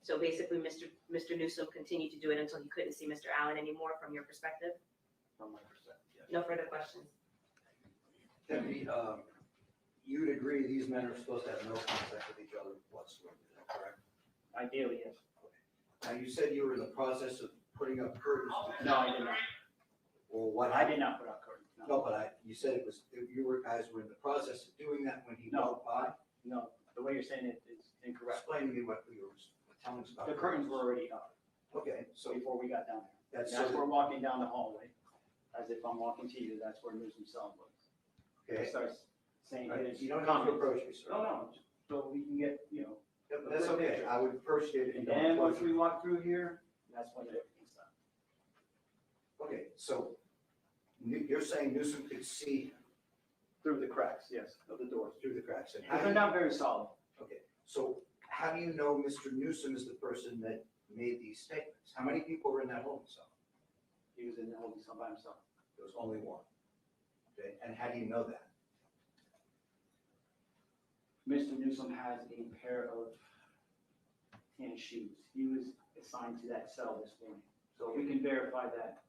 So basically, Mr. Newsom continued to do it until he couldn't see Mr. Allen anymore, from your perspective? From my perspective, yes. No further questions? Deputy, you would agree these men are supposed to have no contact with each other whatsoever, is that correct? Ideally, yes. Now, you said you were in the process of putting up curtains. No, I did not. Or what? I did not put up curtains, no. No, but you said it was, guys were in the process of doing that when he No. walked by? No, the way you're saying it is incorrect. Explain to me what you were telling us about. The curtains were already up Okay, so before we got down there. that's, That's where we're walking down the hallway, as if I'm walking to you, that's where Newsom's cell was. He okay. starts saying his You don't have to comments. approach me, sir. No, so we can get, That's okay, I would appreciate it. and then once we walk through here, that's when everything stopped. Okay, so you're saying Newsom could see Through the cracks, yes, of the doors. through the cracks? And But how they're do you, not very solid. okay, so how do you know Mr. Newsom is the person that made these statements? How many people were in that holding cell? He was in the holding cell by himself. There was only one. Okay, and how do you know that? Mr. Newsom has a pair of tan shoes. He was assigned to that cell this morning. So we can verify that.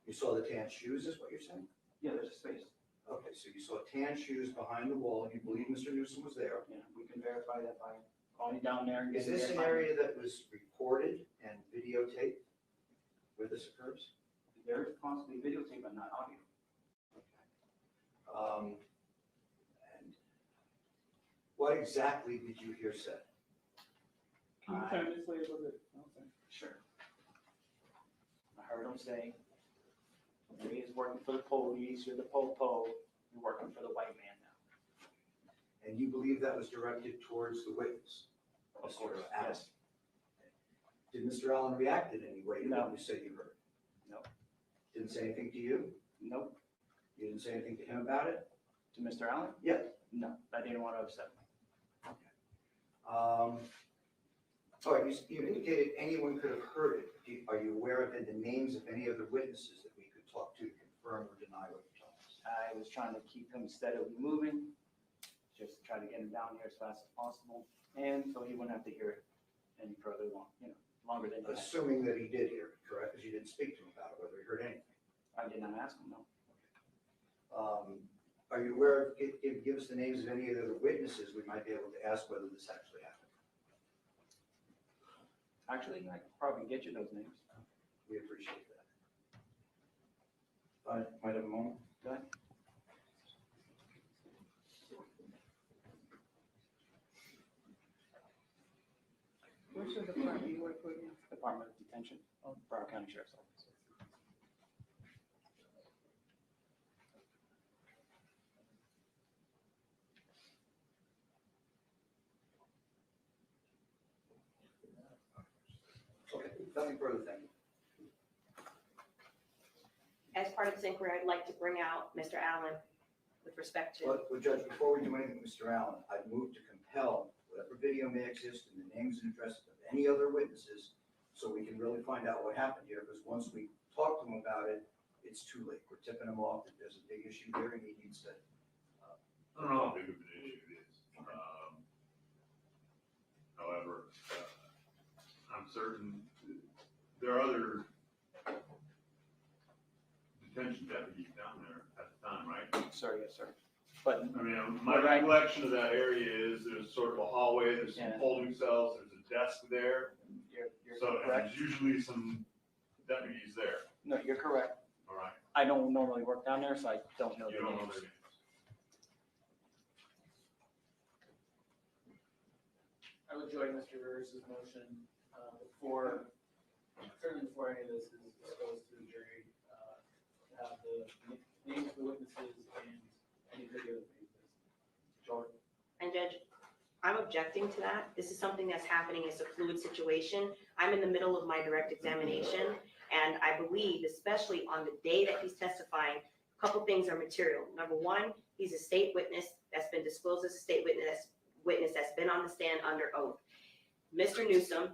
You saw the tan shoes, is what you're saying? Yeah, there's a space. Okay, so you saw tan shoes behind the wall, and you believe Mr. Newsom was there. Yeah, we can verify that by going down there and Is getting. this an area that was recorded and videotaped where this occurs? There is possibly videotape, but not audio. And what exactly did you hear said? Can you turn this way a little bit? Okay. Sure. I heard him say, he is working for the police, you're the po-po, you're working for the white man now. And you believe that was directed towards the witness? Of course, Mr. Allen? yes. Did Mr. Allen react in any way to No. what you said you heard? No. Didn't say anything to you? Nope. You didn't say anything to him about it? To Mr. Allen? Yes. No, I didn't want to upset him. All right, you indicated anyone could have heard it. Are you aware of the names of any other witnesses that we could talk to confirm or deny what you're telling us? I was trying to keep him steadily moving, just to try to get him down here as fast as possible, and so he wouldn't have to hear it any further longer than he had. Assuming that he did hear it, correct? Because you didn't speak to him about it, whether he heard anything. I did not ask him, no. Are you aware of, give us the names of any of the other witnesses, we might be able to ask whether this actually happened. Actually, I could probably get you those names. We appreciate that. Might have a moment? Go ahead. Where's the department you work for again? Department of Detention, Broward County Sheriff's Office. Okay, nothing further, thank you. As part of this inquiry, I'd like to bring out Mr. Allen with respect to, Well, Judge, before we do anything, Mr. Allen, I'd move to compel whatever video may exist and the names and addresses of any other witnesses so we can really find out what happened here, because once we talk to him about it, it's too late. We're tipping him off that there's a big issue here and he needs to. I don't know how big of an issue it is. However, I'm certain there are other detention deputies down there at the time, right? Sir, yes, sir. But I mean, my recollection of that area is there's sort of a hallway, there's some Yeah. holding cells, there's a desk there. you're So and correct. there's usually some deputies there, No, you're correct. all right? I don't normally work down there, so I don't know You the don't know names. their names. I would join Mr. Jurors' motion before, certainly before any of this goes to the jury, to have the names of the witnesses and any video that they exist. Jordan? and Judge, I'm objecting to that. This is something that's happening. It's a fluid situation. I'm in the middle of my direct examination, and I believe, especially on the day that he's testifying, a couple things are material. Number one, he's a state witness that's been disclosed as a state witness that's been on the stand under oath. Mr. Newsom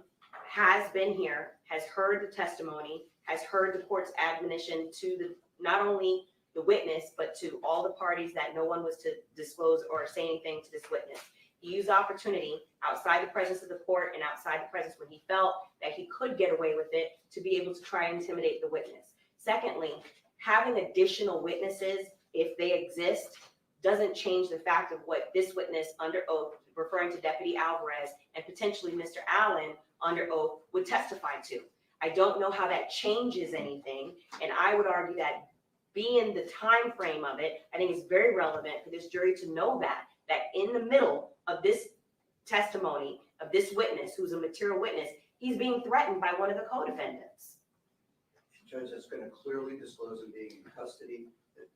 has been here, has heard the testimony, has heard the court's admonition to not only the witness, but to all the parties that no one was to disclose or say anything to this witness. He used the opportunity outside the presence of the court and outside the presence when he felt that he could get away with it to be able to try and intimidate the witness. Secondly, having additional witnesses, if they exist, doesn't change the fact of what this witness under oath, referring to Deputy Alvarez and potentially Mr. Allen under oath, would testify to. I don't know how that changes anything, and I would argue that being the time frame of it, I think it's very relevant for this jury to know that in the middle of this testimony of this witness, who's a material witness, he's being threatened by one of the co-defendants. Judge, that's going to clearly disclose him being in custody.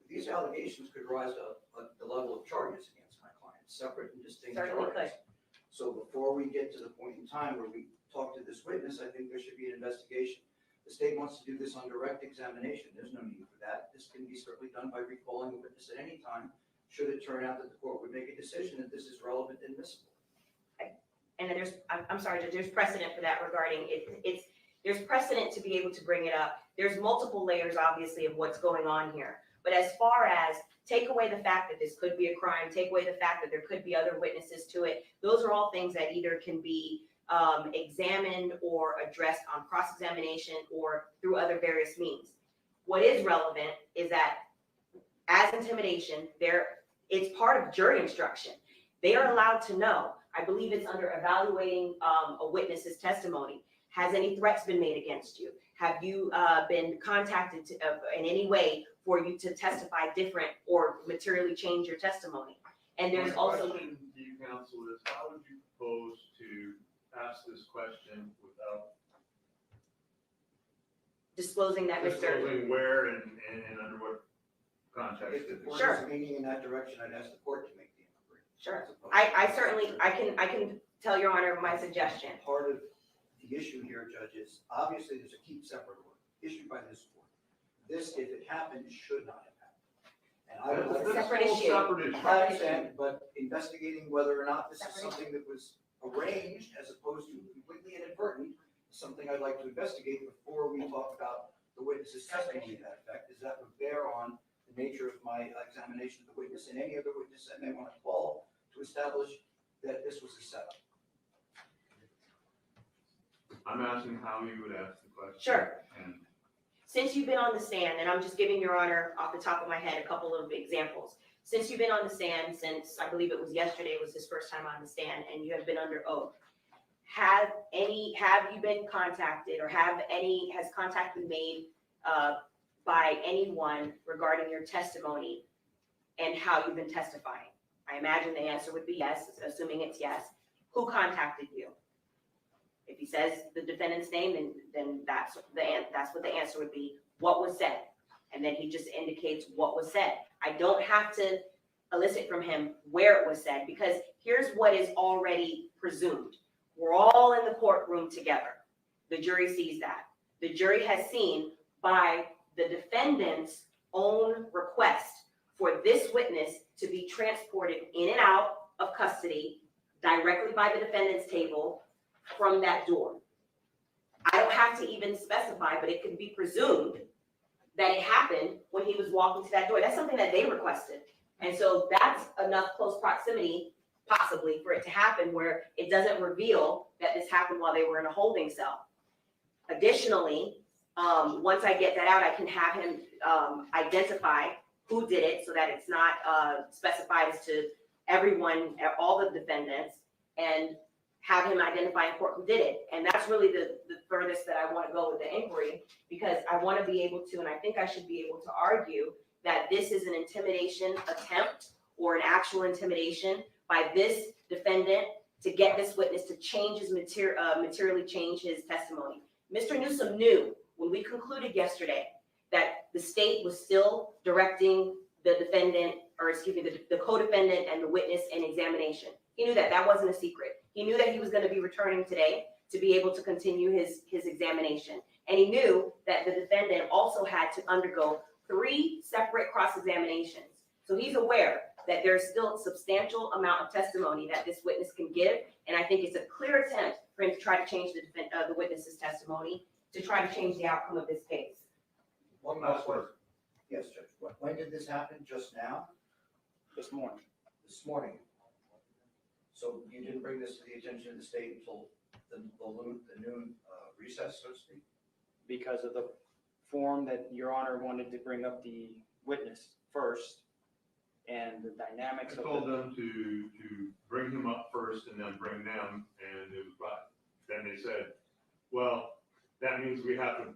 These allegations could rise to the level of charges against my client, separate and distinct Certainly charges. could. So before we get to the point in time where we talk to this witness, I think there should be an investigation. The state wants to do this on direct examination. There's no need for that. This can be certainly done by recalling the witness at any time, should it turn out that the court would make a decision that this is relevant and admissible. And I'm sorry, Judge, there's precedent for that regarding it. There's precedent to be able to bring it up. There's multiple layers, obviously, of what's going on here. But as far as take away the fact that this could be a crime, take away the fact that there could be other witnesses to it, those are all things that either can be examined or addressed on cross-examination or through other various means. What is relevant is that as intimidation, it's part of jury instruction. They are allowed to know. I believe it's under evaluating a witness's testimony. Has any threats been made against you? Have you been contacted in any way for you to testify different or materially change your testimony? And there's also— My question to you, counsel, is how would you propose to ask this question without disclosing that Mr. disclosing where and under what context? If the court Sure. is leaning in that direction, I'd ask the court to make the inquiry. Sure. I certainly, I can tell Your Honor my suggestion. Part of the issue here, judges, obviously there's a keep separate order issued by this court. This, if it happened, should not have happened. And I would It's a like separate issue. Separate issue. I understand, but investigating whether or not this is Separate something that was arranged as opposed to completely inadvertent, is something I'd like to investigate before we talk about the witness's testimony to that effect, is that would bear on the nature of my examination of the witness and any other witness I may want to call to establish that this was a setup. I'm asking how you would ask the question. Sure. And Since you've been on the stand, and I'm just giving Your Honor off the top of my head a couple of examples. Since you've been on the stand, since I believe it was yesterday was his first time on the stand, and you have been under oath, have you been contacted or has contact been made by anyone regarding your testimony and how you've been testifying? I imagine the answer would be yes, assuming it's yes. Who contacted you? If he says the defendant's name, then that's what the answer would be. What was said? And then he just indicates what was said. I don't have to elicit from him where it was said, because here's what is already presumed. We're all in the courtroom together. The jury sees that. The jury has seen by the defendant's own request for this witness to be transported in and out of custody directly by the defendant's table from that door. I don't have to even specify, but it could be presumed that it happened when he was walking to that door. That's something that they requested. And so that's enough close proximity, possibly, for it to happen where it doesn't reveal that this happened while they were in a holding cell. Additionally, once I get that out, I can have him identify who did it so that it's not specified as to everyone, all the defendants, and have him identify in court who did it. And that's really the furthest that I want to go with the inquiry, because I want to be able to, and I think I should be able to argue that this is an intimidation attempt or an actual intimidation by this defendant to get this witness to change his materially change his testimony. Mr. Newsom knew when we concluded yesterday that the state was still directing the defendant, or excuse me, the co-defendant and the witness in examination. He knew that wasn't a secret. He knew that he was going to be returning today to be able to continue his examination. And he knew that the defendant also had to undergo 3 separate cross-examinations. So he's aware that there's still a substantial amount of testimony that this witness can give. And I think it's a clear attempt for him to try to change the witness's testimony, to try to change the outcome of this case. One last word. Yes, Judge. When did this happen? Just now? This morning. This morning. So you didn't bring this to the attention of the state until the noon recess, so to speak? Because of the form that Your Honor wanted to bring up the witness first and the I dynamics of told the. them to bring him up first and then bring them, and it was, then they said, well, that means we have to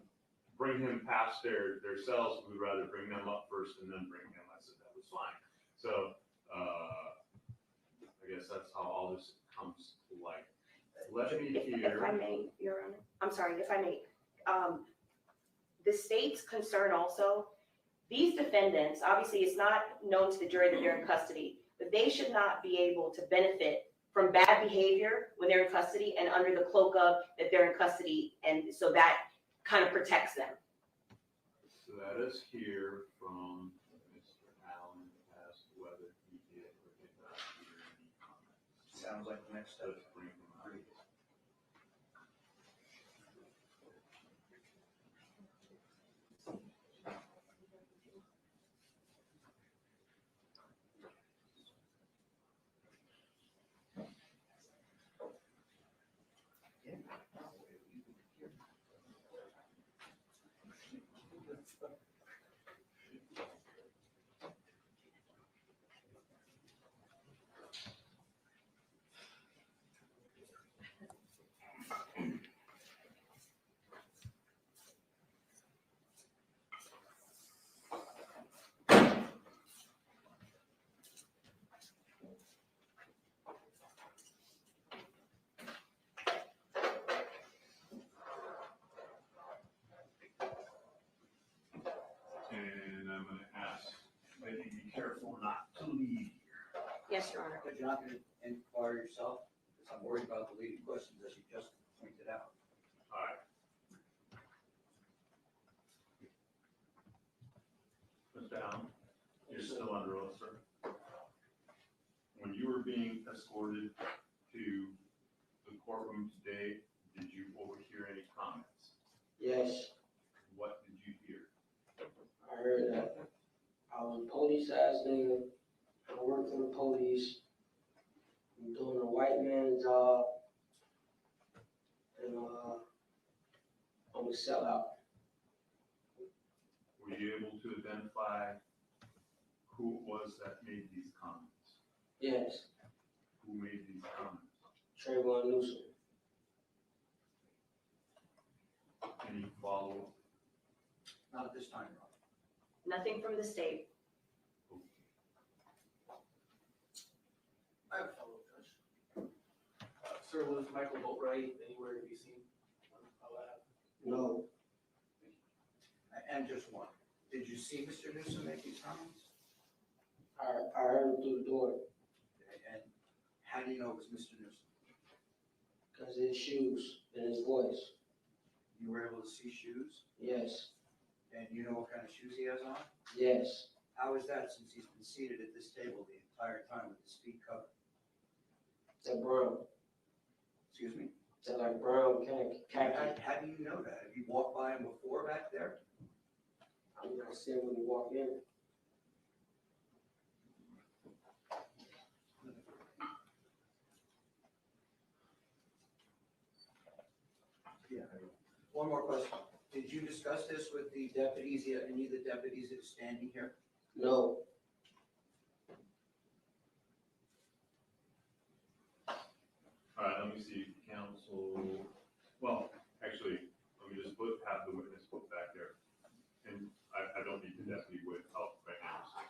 bring him past their cells, we'd rather bring them up first and then bring him. I said, that was fine. So, I guess that's how all this comes to light. Let me If I hear, may, Your Honor, I'm sorry, if I may. The state's concern also, these defendants, obviously it's not known to the jury that they're in custody, but they should not be able to benefit from bad behavior when they're in custody and under the cloak of that they're in custody, and so that kind of protects them. so let us hear from Mr. Allen as to whether he did or did not hear any comments. Sounds like the next step. Let's bring him up. And I'm gonna ask that you be careful not to leave here. Yes, Your Honor. But you're not going to inquire yourself, because I'm worried about the leading questions, as you just pointed out. All right. Mr. Allen, you're still under oath, sir. When you were being escorted to the courtroom today, did you overhear any comments? Yes, What did you hear? I heard that. I was a police ass nigga. I work for the police. I'm doing a white man's job. And I'm a sellout. Were you able to identify who it was that made these comments? Yes, Who made these comments? Trayvon Newsom. Any follow? Not at this time, Rob. Nothing from the state. I have a follow-up, Judge. Sir, was Michael Boatwright anywhere to be seen? How that happened? No, And just one, did you see Mr. Newsom make these comments? I heard him through the door And how do you know it was Mr. Newsom? because of his shoes and his voice. You were able to see shoes, Yes, and you know what kind of shoes he has on? yes. How is that, since he's been seated at this table the entire time with his feet covered? They're brown. Excuse me? They're like brown khaki. How do you know that? Have you walked by him before back there? I'm gonna see him when he walk in. Yeah. One more question. Did you discuss this with the deputies, any of the deputies that are standing here? No, All right, let me see, counsel, well, actually, let me just have the witness put back there. And I don't need the deputy with help right now, so.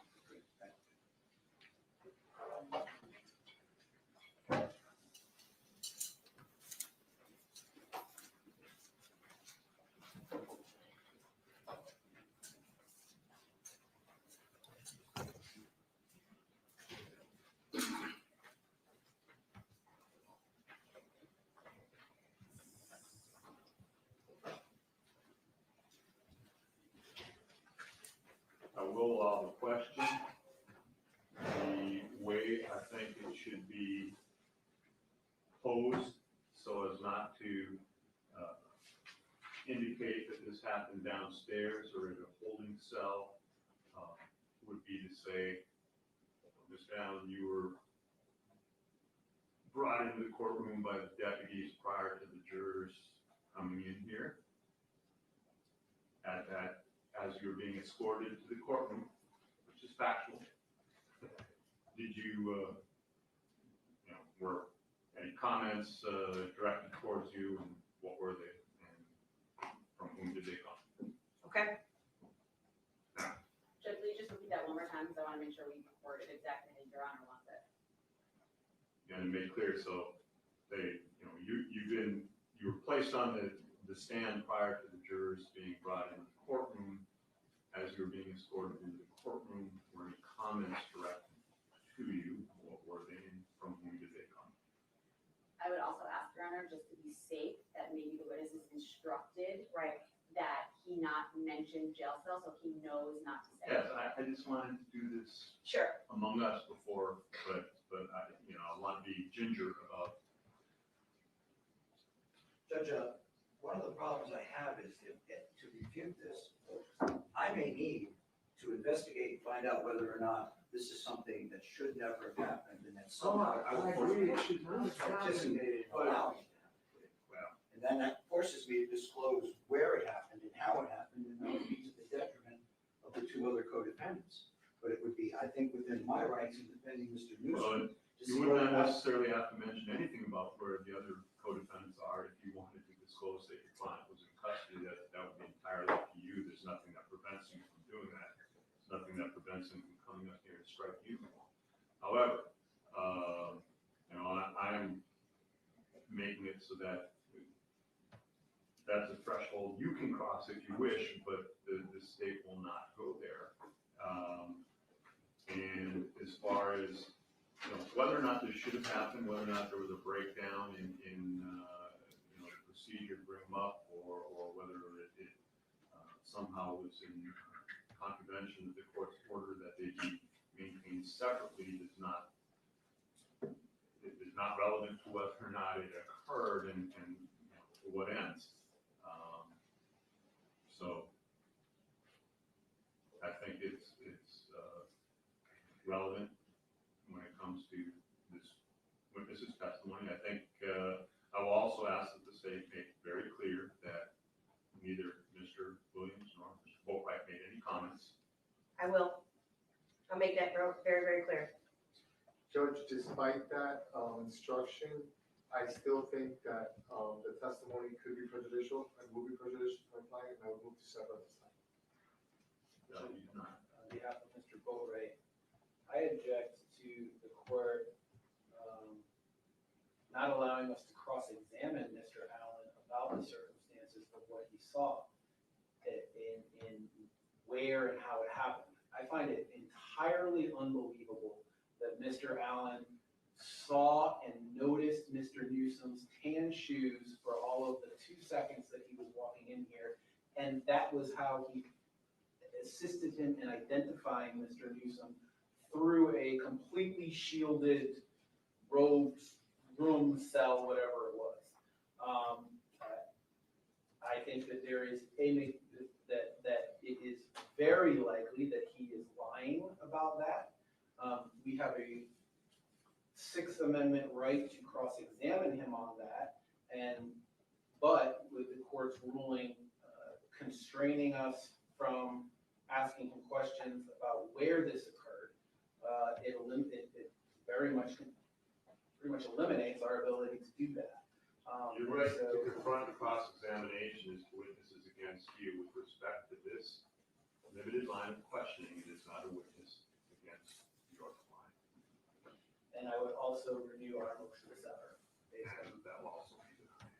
I will allow the question. The way I think it should be posed so as not to indicate that this happened downstairs or in a holding cell would be to say, Mr. Allen, you were brought into the courtroom by the deputies prior to the jurors coming in here. As you were being escorted to the courtroom, which is factual. Did you, were any comments directed towards you, and what were they, and from whom did they come? Okay, Judge, will you just repeat that one more time, because I want to make sure we word it exactly as Your Honor wants it. And made clear, so they, you were placed on the stand prior to the jurors being brought into the courtroom. As you were being escorted into the courtroom, were any comments directed to you? What were they, and from whom did they come? I would also ask, Your Honor, just to be safe, that maybe the witness is instructed right. that he not mention jail cell, so he knows not to say. Yes, I just wanted to do this Sure. among us before, but I want to be ginger about. Judge, one of the problems I have is to refute this, I may need to investigate, find out whether or not this is something that should never have happened, and that somehow I agree, it should not have participated in allowing it. Well, And then that forces me to disclose where it happened and how it happened, and that would be to the detriment of the two other co-defendants. But it would be, I think, within my rights in defending Mr. Newsom. to see you would whether not or necessarily have to mention anything about where the other co-defendants are if you wanted to disclose that your client was in custody. That would be entirely up to you. There's nothing that prevents you from doing that. There's nothing that prevents him from coming up here and striking you. However, I'm making it so that that's a threshold you can cross if you wish, but the state will not go there. And as far as whether or not this should have happened, whether or not there was a breakdown in the procedure to bring them up, or whether it somehow was in contravention of the court's order that they be maintained separately, is not relevant to whether or not it occurred and to what ends. So I think it's relevant when it comes to this witness's testimony. I think I will also ask that the state make very clear that neither Mr. Williams nor Mr. Boatwright made any comments. I will. I'll make that very, very clear. Judge, despite that instruction, I still think that the testimony could be prejudicial and will be prejudicial to my client, and I would move to sever at this time. You do not. On behalf of Mr. Boatwright, I object to the court not allowing us to cross-examine Mr. Allen about the circumstances of what he saw in where and how it happened. I find it entirely unbelievable that Mr. Allen saw and noticed Mr. Newsom's tan shoes for all of the 2 seconds that he was walking in here, and that was how he assisted him in identifying Mr. Newsom through a completely shielded robed room, cell, whatever it was. I think that there is that it is very likely that he is lying about that. We have a Sixth Amendment right to cross-examine him on that, but with the court's ruling constraining us from asking him questions about where this occurred, it pretty much eliminates our ability to do that. You're right so- to confront the cross-examination as to witnesses against you with respect to this limited line of questioning. It is not a witness against your client. And I would also renew our motion to sever. And that will also be denied.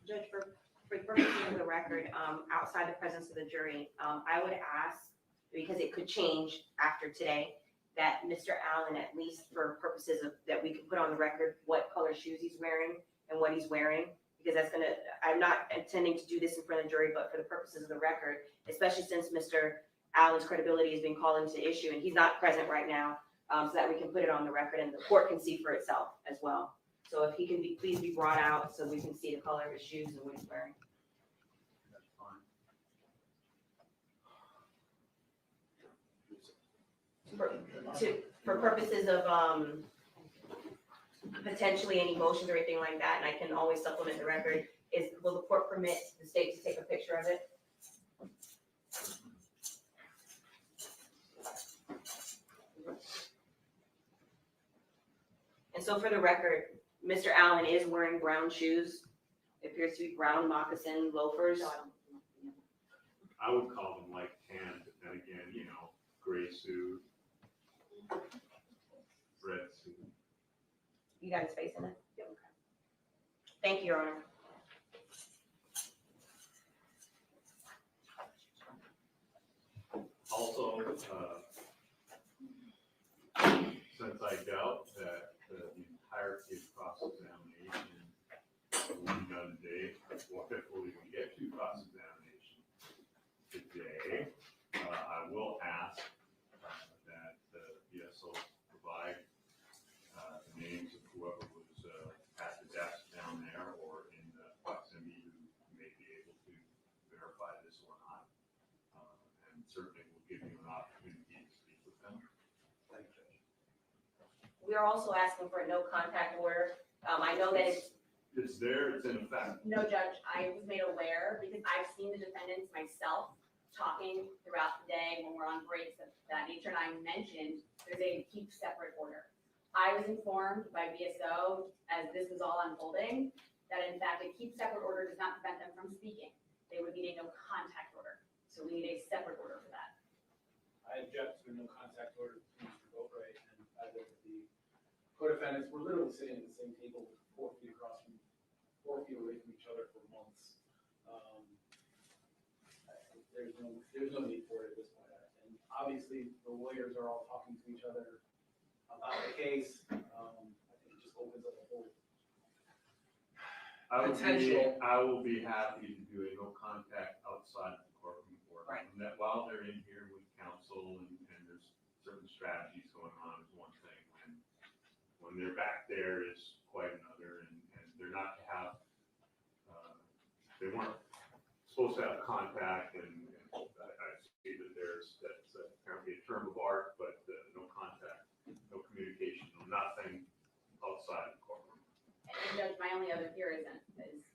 Judge, for the purposes of the record, outside the presence of the jury, I would ask, because it could change after today, that Mr. Allen, at least for purposes of, that we could put on the record what color shoes he's wearing and what he's wearing, because that's gonna, I'm not intending to do this in front of the jury, but for the purposes of the record, especially since Mr. Allen's credibility is being called into issue and he's not present right now, so that we can put it on the record and the court can see for itself as well. So if he can please be brought out so we can see the color of his shoes and what he's wearing. That's fine. For purposes of, potentially any motions or anything like that, and I can always supplement the record, is will the court permit the state to take a picture of it? And so for the record, Mr. Allen is wearing brown shoes. It appears to be brown moccasin loafers. So I don't. I would call them light tan, but then again, you know, gray suit, red suit. You got his face in it? Yep. Thank you, Your Honor. Also, since I doubt that the entirety of cross-examination will be done today, what if we'll even get to cross-examination today, I will ask that the PSO provide the names of whoever was at the desk down there or in the proximity who may be able to verify this or not. And certainly will give you an opportunity to speak with them. Thank you, Judge. We are also asking for a no contact order. I know that it's, It's there, it's in effect. No, Judge, I was made aware because I've seen the defendants myself talking throughout the day when we're on breaks of that nature, and I mentioned there's a keep separate order. I was informed by BSO as this was all unfolding that in fact a keep separate order does not prevent them from speaking. They would need a no contact order. So we need a separate order for that. I object to a no contact order between Mr. Boatwright and either of the co-defendants. We're literally sitting at the same table 4 feet across from, 4 feet away from each other for months. There's no need for it at this point. And obviously the lawyers are all talking to each other about the case. I think it just opens up a whole potential. I will be happy to do a no contact outside of the courtroom for them. Right. And that while they're in here with counsel and there's certain strategies going on is one thing. When they're back there is quite another, and they're not to have, they weren't supposed to have contact, and I see that that's apparently a term of art, but no contact, no communication, nothing outside the courtroom. And Judge, my only other fear is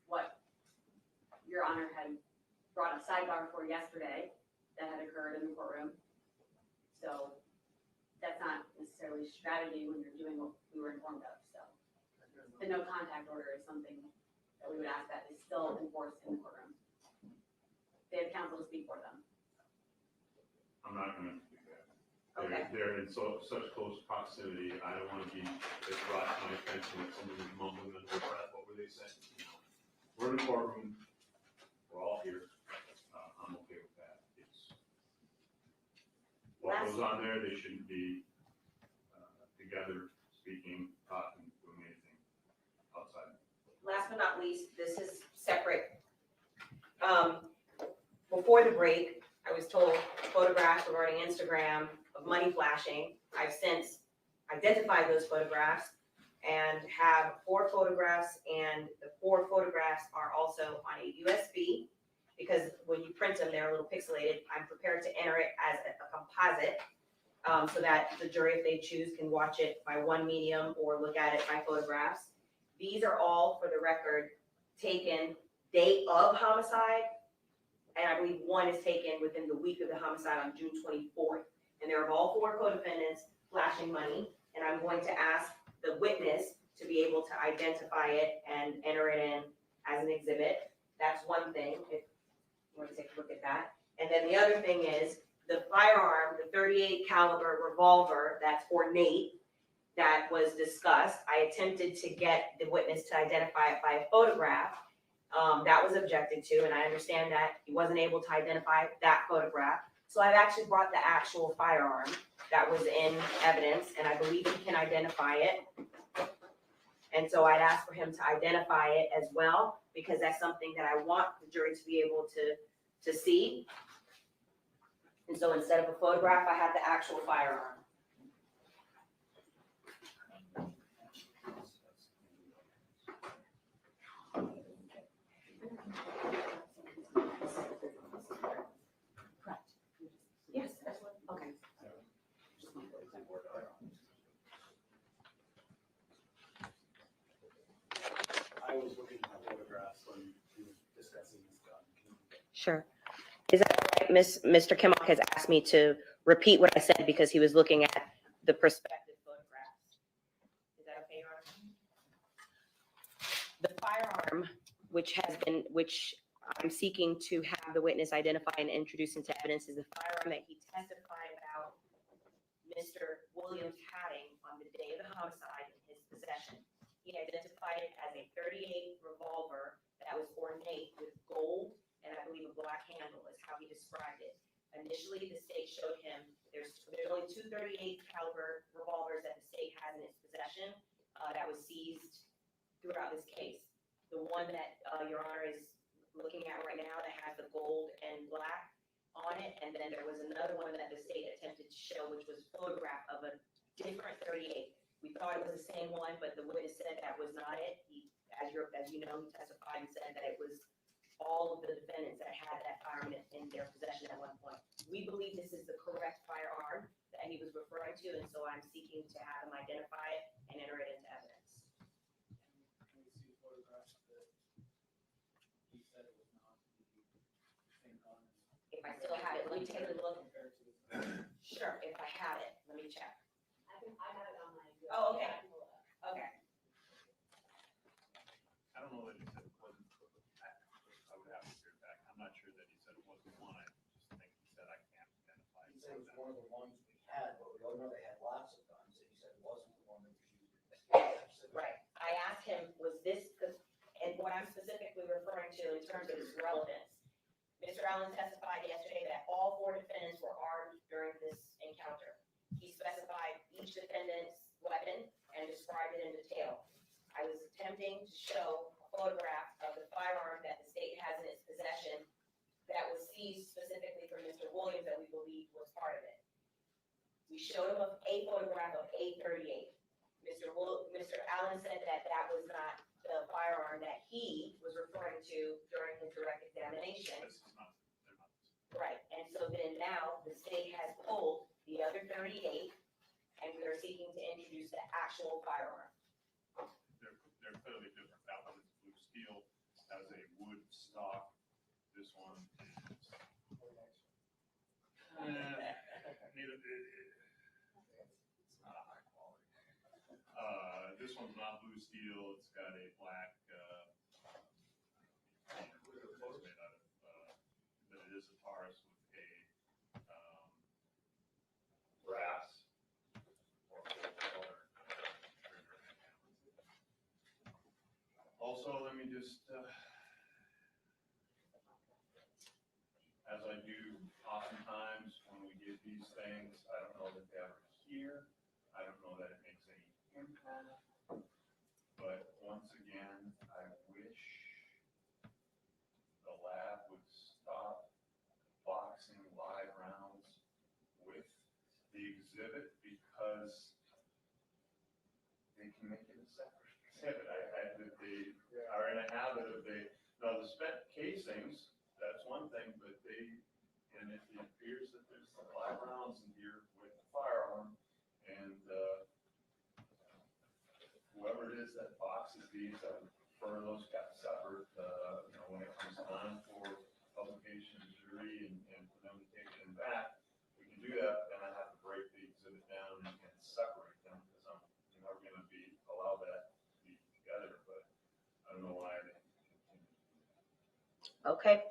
what Your Honor had brought a sidebar for yesterday that had occurred in the courtroom. So that's not necessarily strategy when you're doing what we were informed of. So the no contact order is something that we would ask that is still enforced in the courtroom. They have counsel to speak for them. I'm not gonna do that. Okay. They're in such close proximity, I don't wanna be, it brought to my attention that someone was mumbling under their breath, what were they saying? You know, we're in the courtroom, we're all here, I'm okay with that. It's what goes on there, they shouldn't be together, speaking, talking, doing anything outside. last but not least, this is separate. Before the break, I was told photographs regarding Instagram of money flashing. I've since identified those photographs and have 4 photographs, and the 4 photographs are also on a USB because when you print them, they're a little pixelated. I'm prepared to enter it as a composite so that the jury, if they choose, can watch it by one medium or look at it by photographs. These are all, for the record, taken date of homicide, and I believe one is taken within the week of the homicide on June 24th. And there are all 4 co-defendants flashing money, and I'm going to ask the witness to be able to identify it and enter it in as an exhibit. That's one thing, if you want to take a look at that. And then the other thing is the firearm, the 38 caliber revolver that's ornate, that was discussed. I attempted to get the witness to identify it by a photograph. That was objected to, and I understand that he wasn't able to identify that photograph. So I've actually brought the actual firearm that was in evidence, and I believe he can identify it. And so I'd ask for him to identify it as well, because that's something that I want the jury to be able to see. And so instead of a photograph, I have the actual firearm. Yes, that's what, okay. Sure. Is that all right? Mr. Kimmock has asked me to repeat what I said because he was looking at the perspective photographs. Is that okay, Your Honor? The firearm, which I'm seeking to have the witness identify and introduce into evidence, is the firearm that he testified about Mr. Williams having on the day of the homicide in his possession. He identified it as a .38 revolver that was ornate with gold and I believe a black handle is how he described it. Initially, the state showed him there's only two .38 caliber revolvers that the state has in its possession that was seized throughout this case. The one that Your Honor is looking at right now that has the gold and black on it, and then there was another one that the state attempted to show, which was a photograph of a different .38. We thought it was the same one, but the witness said that was not it. He, as you know, he testified and said that it was all of the defendants that had that firearm in their possession at one point. We believe this is the correct firearm that he was referring to, and so I'm seeking to have him identify it and enter it into evidence. Can we see photographs that he said it was not the same gun? If I still have it, let me take a look. Compared to the- Sure, if I have it, let me check. I have it on my. Oh, okay. Okay. I don't know that he said it wasn't, I would have to hear back. I'm not sure that he said it wasn't one. I just think he said I can't identify it. He said it was one of the ones we had, but we all know they had lots of guns, and he said it wasn't the one that was used in this case. Right. I asked him, was this, and what I'm specifically referring to in terms of its relevance, Mr. Allen testified yesterday that all four defendants were armed during this encounter. He specified each defendant's weapon and described it in detail. I was attempting to show a photograph of the firearm that the state has in its possession that was seized specifically from Mr. Williams that we believe was part of it. We showed him a photograph of a .38. Mr. Allen said that that was not the firearm that he was referring to during his direct examination. This is not, they're not. Right, and so then now the state has pulled the other .38 and we are seeking to introduce the actual firearm. They're clearly different. That one is blue steel, has a wood stock. This one is, neither, it's not a high quality. This one's not blue steel. It's got a black, it's made out of, but it is a Taurus with a, brass or gold color trigger. Also, let me just, as I do oftentimes when we get these things, I don't know that they ever hear. I don't know that it makes any impact. But once again, I wish the lab would stop boxing live rounds with the exhibit because they can make it a separate exhibit. They are in a habit of now the spent casings, that's one thing, but and it appears that there's some live rounds in here with the firearm, and whoever it is that boxes these, I prefer those kept separate, when it comes time for publication and jury and for them to take them back. We can do that, but then I have to break the exhibit down and separate them, because I'm never gonna allow that to be together, but I don't know why they continue. Okay,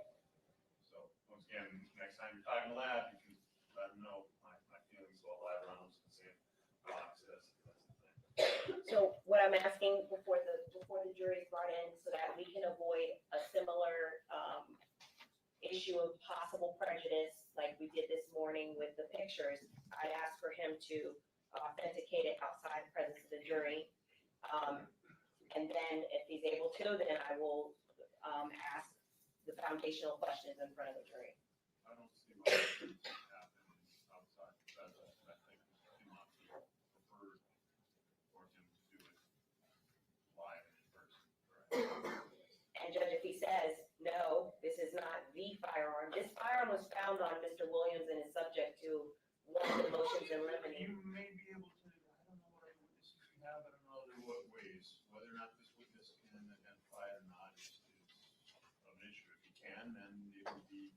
So, once again, next time you're talking to lab, you can let them know my feelings about lab rounds and say, box this, that's the thing. so what I'm asking before the jury is brought in so that we can avoid a similar issue of possible prejudice like we did this morning with the pictures, I'd ask for him to authenticate it outside the presence of the jury. And then if he's able to, then I will ask the foundational questions in front of the jury. I don't see why it shouldn't happen outside the presence. I think Mr. Kimmock preferred for him to do it live and in person. And Judge, if he says, no, this is not the firearm, this firearm was found on Mr. Williams and is subject to one of the motions in limine. You may be able to, I don't know what witnesses you have, I don't know in what ways, whether or not this witness can identify it or not is an issue. If he can, then it would be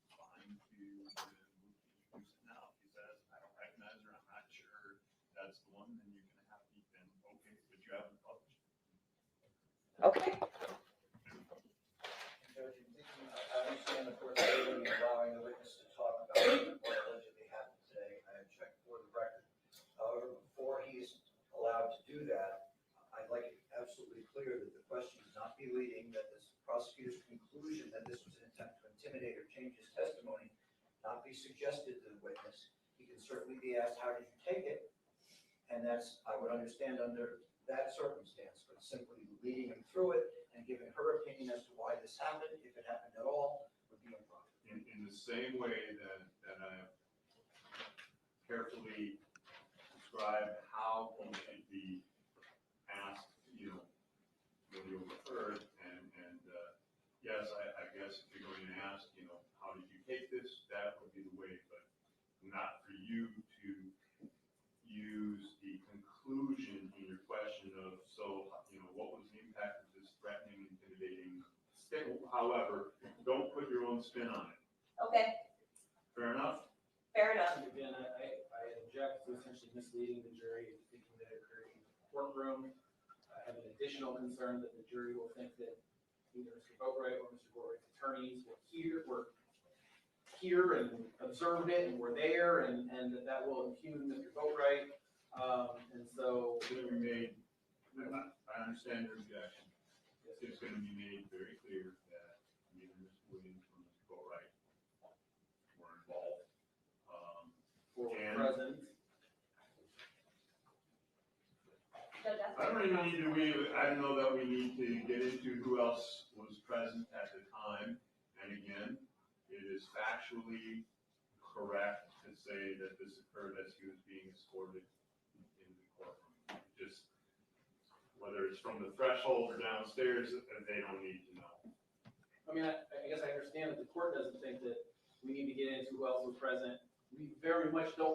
clear that the question is not be leading, that the prosecutor's conclusion that this was an attempt to intimidate or change his testimony not be suggested to the witness. He can certainly be asked, how did you take it? And that's, I would understand under that circumstance, but simply leading him through it and giving her opinion as to why this happened, if it happened at all, would be improper. In the same way that I have carefully described how one should be asked, when you referred, and yes, I guess if you're going to ask, how did you take this, that would be the way, but not for you to use the conclusion in your question of, what was the impact of this threatening, intimidating? However, don't put your own spin on it. Okay, Fair enough? fair enough. Again, I object to essentially misleading the jury into thinking that it occurred in the courtroom. I have an additional concern that the jury will think that either Mr. Boatwright or Mr. Boatwright's attorneys were here and observed it and were there, and that will impugn Mr. Boatwright. And so. I understand your objection. It's going to be made very clear that neither Mr. Williams nor Mr. Boatwright were involved. For And- present. I don't even need to, I don't know that we need to get into who else was present at the time. And again, it is factually correct to say that this occurred as he was being escorted in the courtroom. Just, whether it's from the threshold or downstairs, they don't need to know. I mean, I guess I understand that the court doesn't think that we need to get into who else was present. We very much want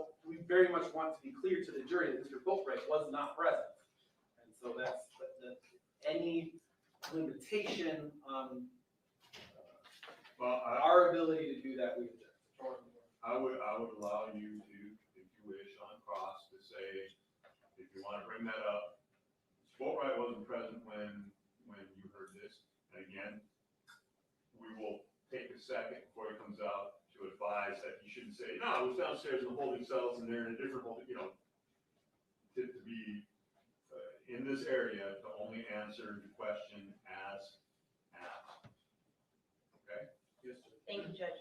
to be clear to the jury that Mr. Boatwright was not present. And so that's, any limitation on our ability to do that, we object. I would allow you to, if you wish, on cross to say, if you want to bring that up, Boatwright wasn't present when you heard this. And again, we will take a second before he comes out to advise that you shouldn't say, no, I was downstairs in the holding cells and they're in a different holding, to be in this area to only answer the question as asked. Okay? Yes, sir. Thank you, Judge.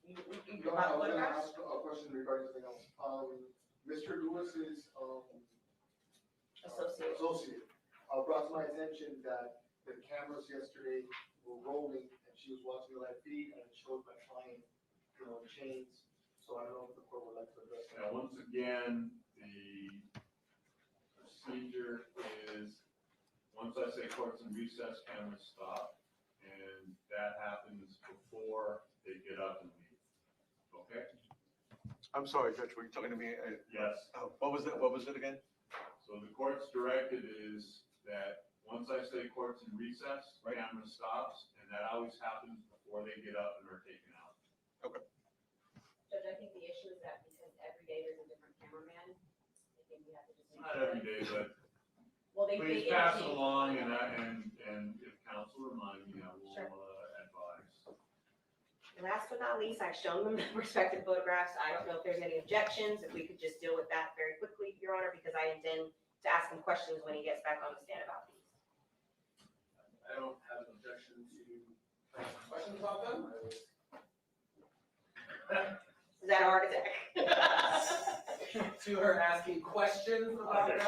You No, I about was gonna photographs? ask a question regarding something else. Mr. Lewis's, associate, brought to my attention that the cameras yesterday were rolling and she was watching the live feed and it showed my client, in chains. So I don't know if the court would like to address that. Now, once again, the procedure is, once I say courts in recess, cameras stop, and that happens before they get up and leave. Okay? I'm sorry, Judge, were you talking to me? Yes. What was it again? So the court's directive is that once I say courts in recess, camera stops, and that always happens before they get up and are taken out. Judge, I think the issue is that because every day there's a different cameraman, I think we have to just. Not every day, but Well, they please get pass it changed. along, and if counsel remind me, I will Sure. advise. And last but not least, I've shown them the respective photographs. I don't know if there's any objections, if we could just deal with that very quickly, Your Honor, because I intend to ask him questions when he gets back on the stand about these. I don't have an objection to questions about them. Is that a heart attack? To her asking questions about them.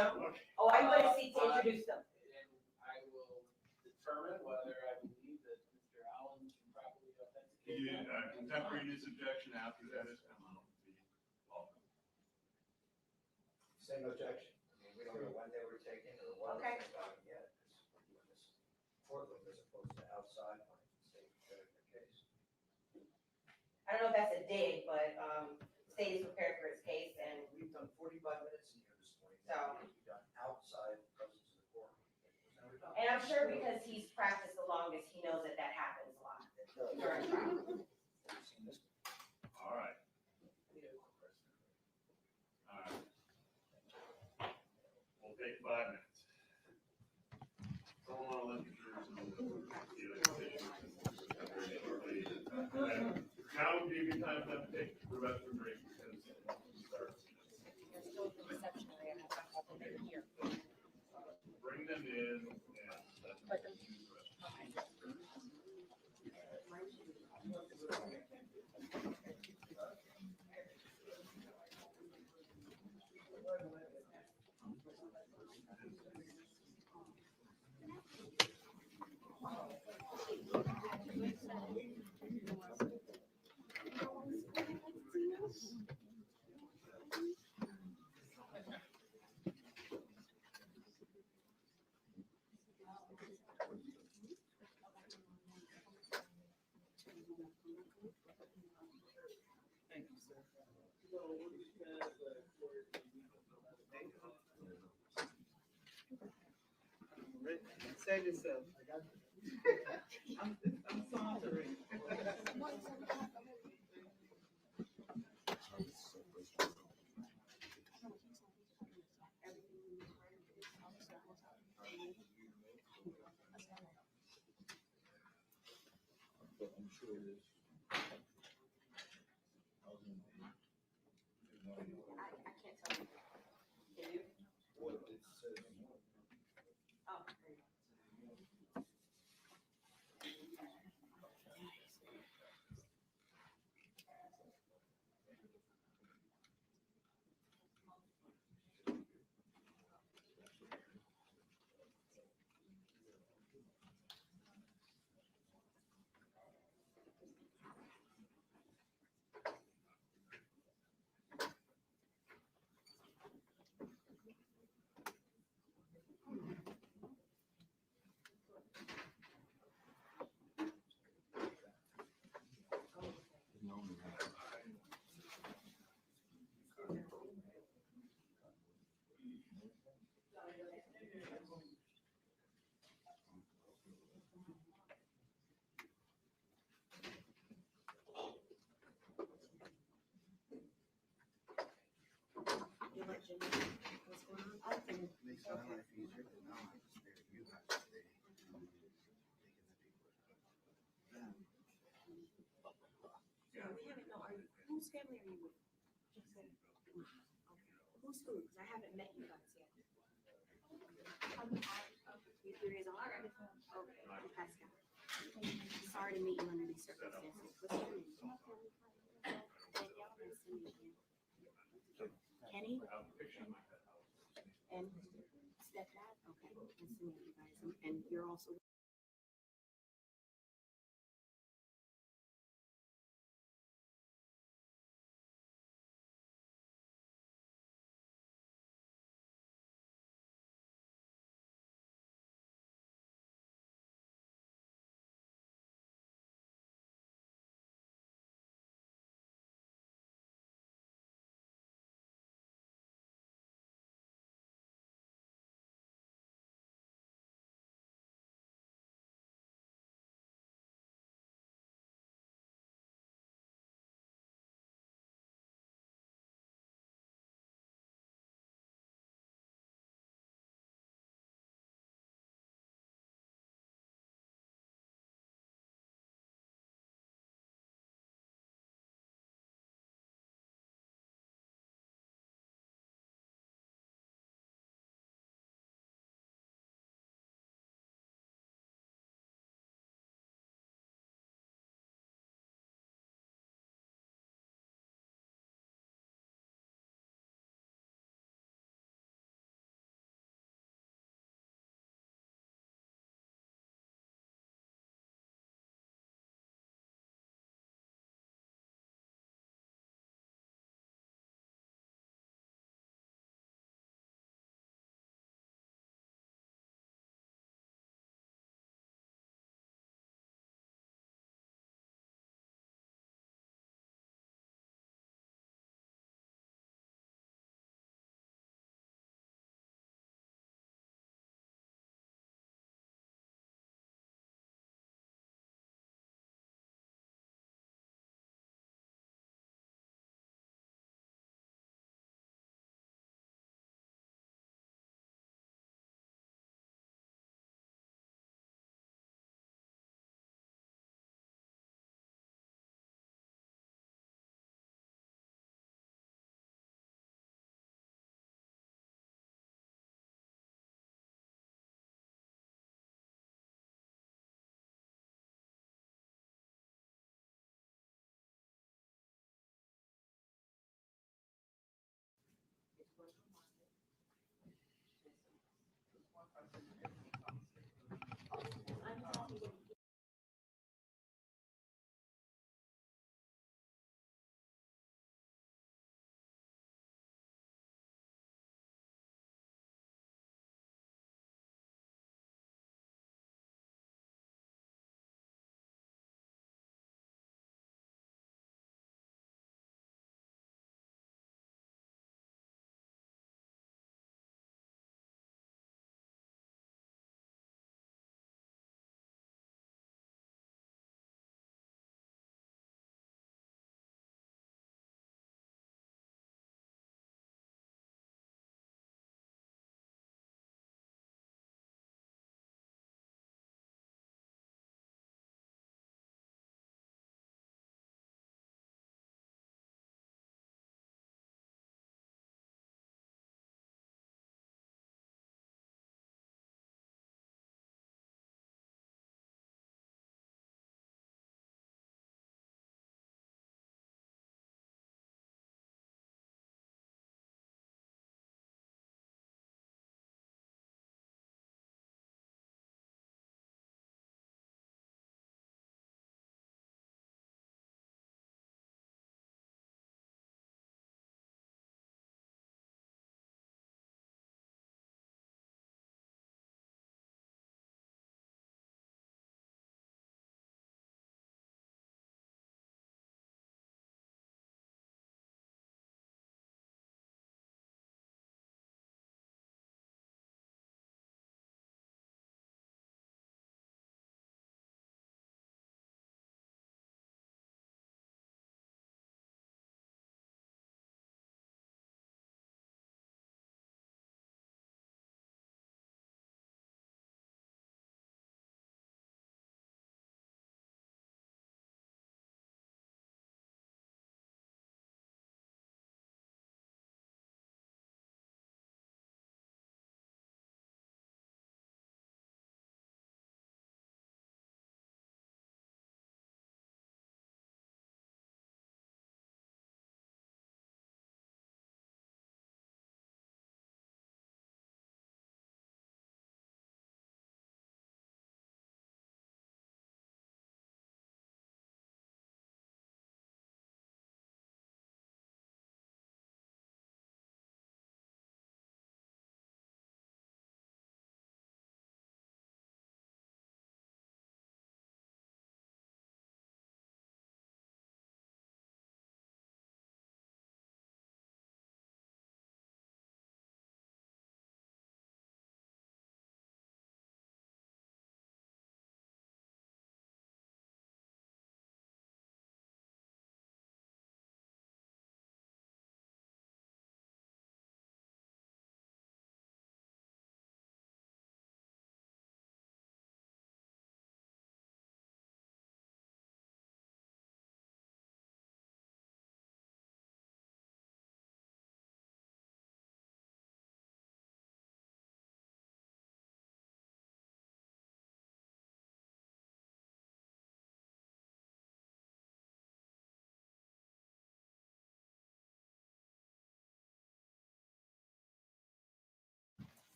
Oh, I want to see to introduce them. And I will determine whether I believe that Mr. Allen can properly authenticate that. Contemporaneous objection after that has come out. Welcome. Same objection. I mean, we don't know when they were taken or what Okay. was about it yet. We're doing this courtroom as opposed to outside on the state case. I don't know if that's a dig, but state is prepared for its case, and We've done 45 minutes in here this morning. So- We've done outside presence of the court. It was never done. I'm sure because he's practiced the longest, he knows that that happens a lot It does. during trial. We've seen this. All right. All right. We'll take 5 minutes. Someone want to let the jurors know that we're very shortly. And now would be a good time for them to take the restroom break because we start. There's still the reception area, I have to here. Bring them in and Save yourself. I got you. I'm sauntering. I'm sure it is. I can't tell you. Can you? What it says. Oh. You let Jimmy know what's going on? I can. Makes my life easier, but now I just stay with you guys today. Yeah, we haven't, no, are you, whose family are you with? Just say. Okay. Who's who? Because I haven't met you guys yet. You three is all right? Okay, I'm Pascal. Sorry to meet you under these circumstances. What's your name? Danielle, nice to meet you. Kenny? And stepdad? Okay, nice to meet you guys. And you're also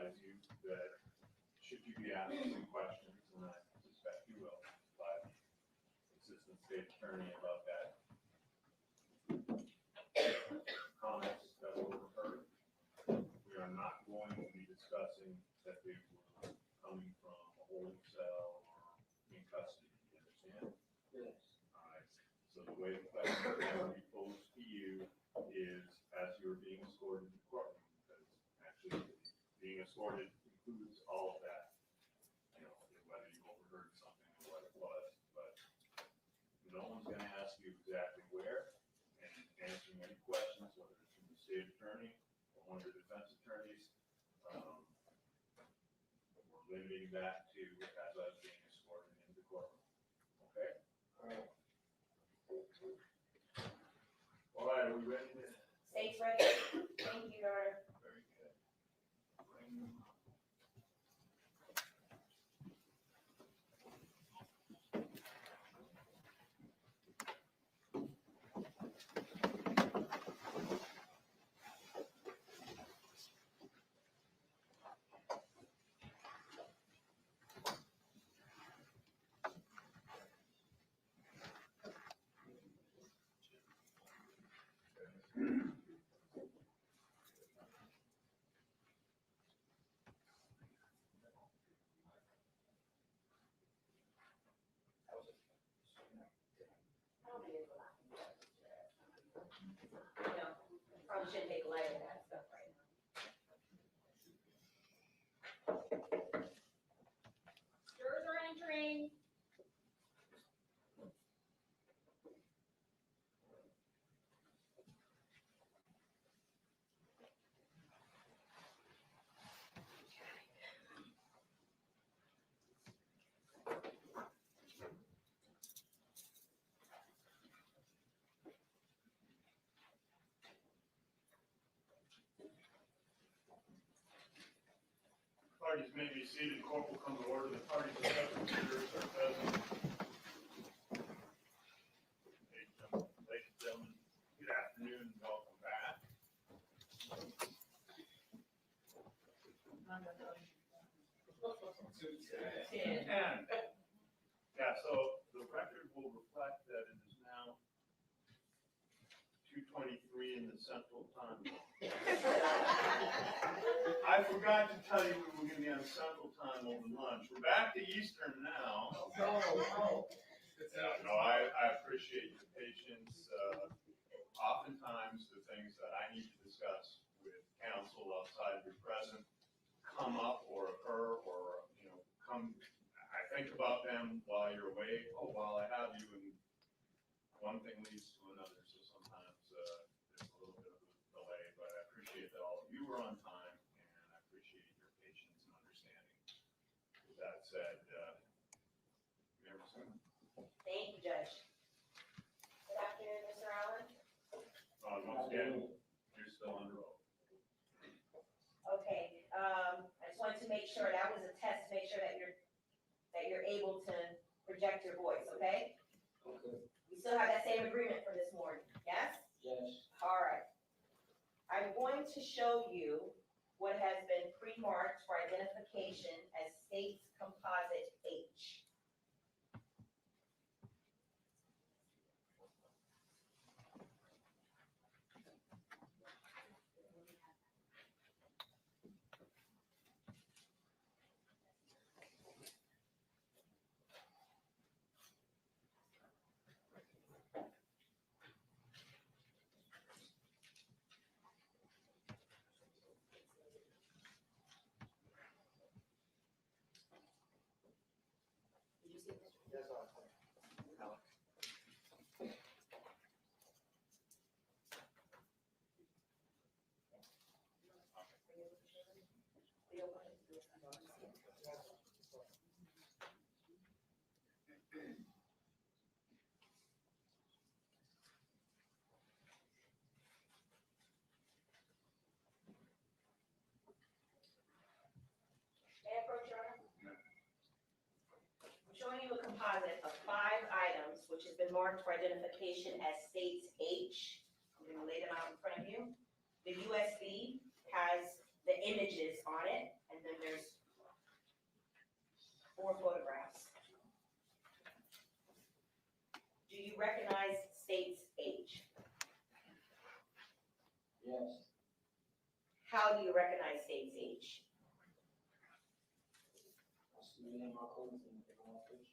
advise you that should you be asked some questions, and I suspect you will, by the Assistant State Attorney about that, comments that were heard, we are not going to be discussing that they were coming from a holding cell or in custody, you understand? Yes. All right, so the way the question will be posed to you is as you're being escorted to the courtroom, because actually being escorted includes all of that. You know, whether you overheard something or what it was, but no one's gonna ask you exactly where, and answering any questions, whether it's from the state attorney or one of the defense attorneys. We're limiting that to as I was being escorted into the courtroom, okay? All right. All right, are we ready to? State's ready. Thank you, Your Honor. Very good. Bring them up. No, probably shouldn't take a light of that stuff right now. Jurors are entering. Parties may be seated. Court will come to order. The parties are present. Jurors are present. Ladies and gentlemen, good afternoon and welcome back. And, yeah, so the record will reflect that it is now 2:23 in the Central Time Zone. I forgot to tell you we were gonna be on Central Time over lunch. We're back to Eastern now. Yeah, no, I appreciate your patience. Oftentimes, the things that I need to discuss with counsel outside of your presence come up or occur or, you know, I think about them while you're away, while I have you, and one thing leads to another, so sometimes there's a little bit of a delay, but I appreciate that all of you were on time, and I appreciate your patience and understanding. With that said, Mayor Sim. Thank you, Judge. Good afternoon, Mr. Allen. Once again, you're still under oath. Okay, I just wanted to make sure, that was a test, to make sure that you're able to project your voice, okay? Okay. We still have that same agreement from this morning, yes? Yes. All right. I'm going to show you what has been pre-marked for identification as State's Composite H. Did you see this? Yes, May I approach, Your Honor? I'm showing you a composite of 5 items, which has been marked for identification as State's H. I'm going to lay them out in front of you. The USB has the images on it, and there's 4 photographs. Do you recognize state's age? Yes. How do you recognize state's age? I see me and my cousin in my pictures.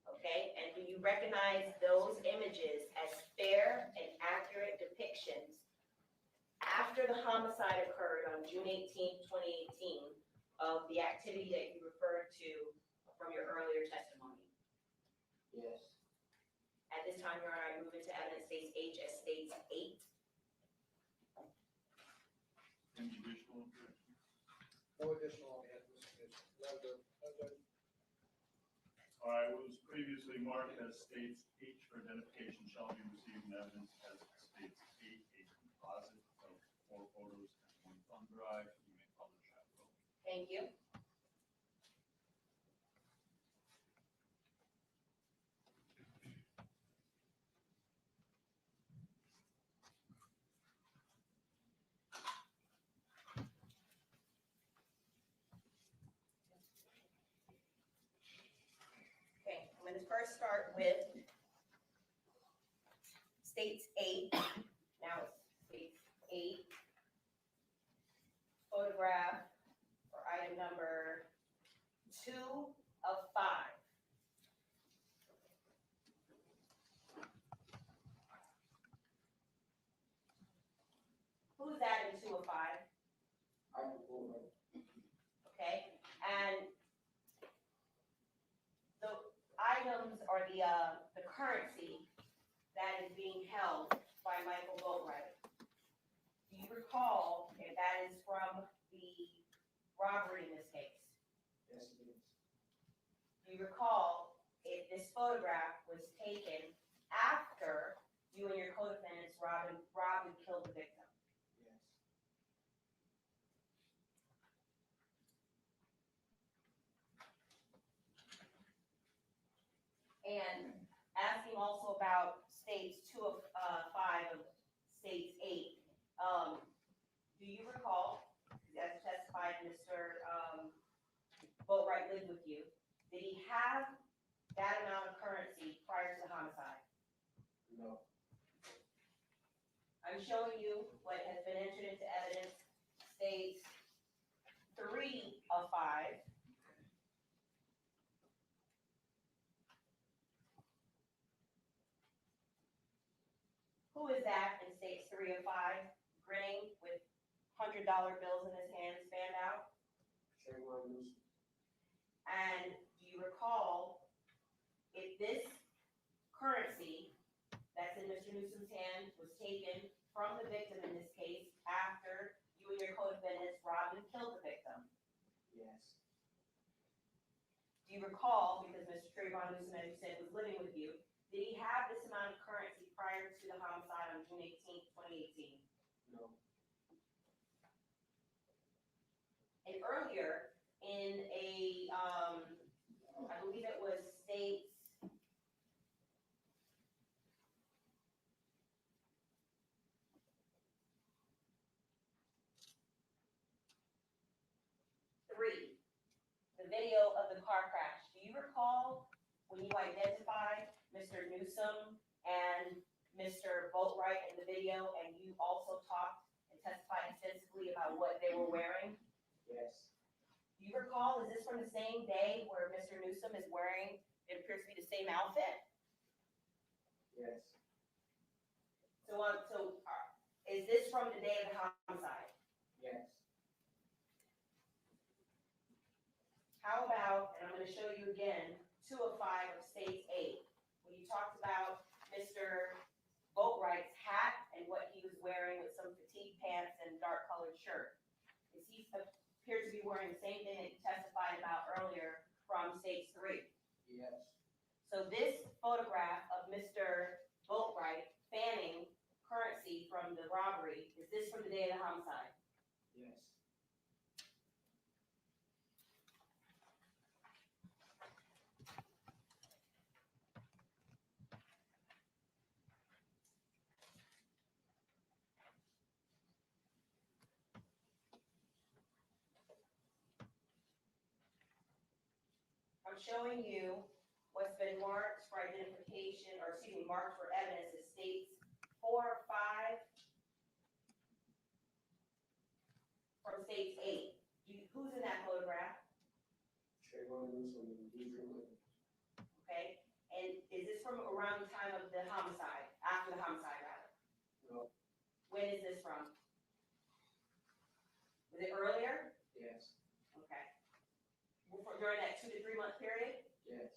Okay, and do you recognize those images as fair and accurate depictions after the homicide occurred on June 18th, 2018, of the activity that you referred to from your earlier testimony? Yes. At this time, Your Honor, I move into evidence state's age as state's 8. Any additional objection? No additional, All right, what was previously marked as states H for identification shall be received in evidence as states 8, a composite of 4 photos and 1 thumb drive. You may publish that vote. Thank you. Okay, I'm going to first start with states 8. Now it's states 8. Photograph for item number 2 of 5. Who's that in 2 of 5? I can pull it. Okay, and the items are the currency that is being held by Michael Boatwright. Do you recall if that is from the robbery in this case? Yes, it is. Do you recall if this photograph was taken after you and your co-defendants robbed and killed the victim? Yes. And asking also about states 2 of 5 of states 8. Do you recall, as testified, Mr. Boatwright lived with you, did he have that amount of currency prior to the homicide? No. I'm showing you what has been entered into evidence, states 3 of 5. Who is that in states 3 of 5, grinning with $100 bills in his hands, fanned out? Trayvon Newsom. And do you recall if this currency that's in Mr. Newsom's hand was taken from the victim in this case after you and your co-defendants robbed and killed the victim? Yes. Do you recall, because Mr. Trayvon Newsom, as you said, was living with you, did he have this amount of currency prior to the homicide on June 18th, 2018? No. And earlier, in a, I believe it was states three, the video of the car crash. Do you recall when you identified Mr. Newsom and Mr. Boatwright in the video, and you also talked and testified extensively about what they were wearing? Yes. Do you recall, is this from the same day where Mr. Newsom is wearing, it appears to be the same outfit? Yes. So is this from the day of the homicide? Yes. How about, and I'm gonna show you again, 2 of 5 of states 8, when you talked about Mr. Boatwright's hat and what he was wearing with some fatigue pants and dark colored shirt. Is he appears to be wearing the same thing that you testified about earlier from states 3? Yes. So this photograph of Mr. Boatwright fanning currency from the robbery, is this from the day of the homicide? Yes. showing you what's been marked for identification, or excuse me, marked for evidence. It states 4 or 5 from states 8. Who's in that photograph? Trayvon Wilson, Deidre. Okay, and is this from around the time of the homicide, after the homicide rather? No. When is this from? Was it earlier? Yes, Okay. During that 2 to 3 month period? yes.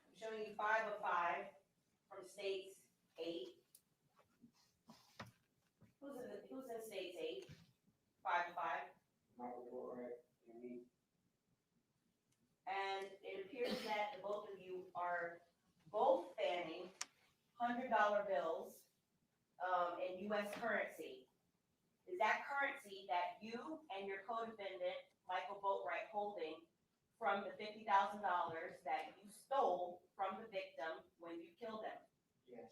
I'm showing you 5 of 5 from states 8. Who's in states 8? 5 of 5? Michael Borat and me. And it appears that the both of you are both fanning $100 bills in U.S. currency. Is that currency that you and your co-defendant, Michael Boatwright, holding from the $50,000 that you stole from the victim when you killed him? Yes.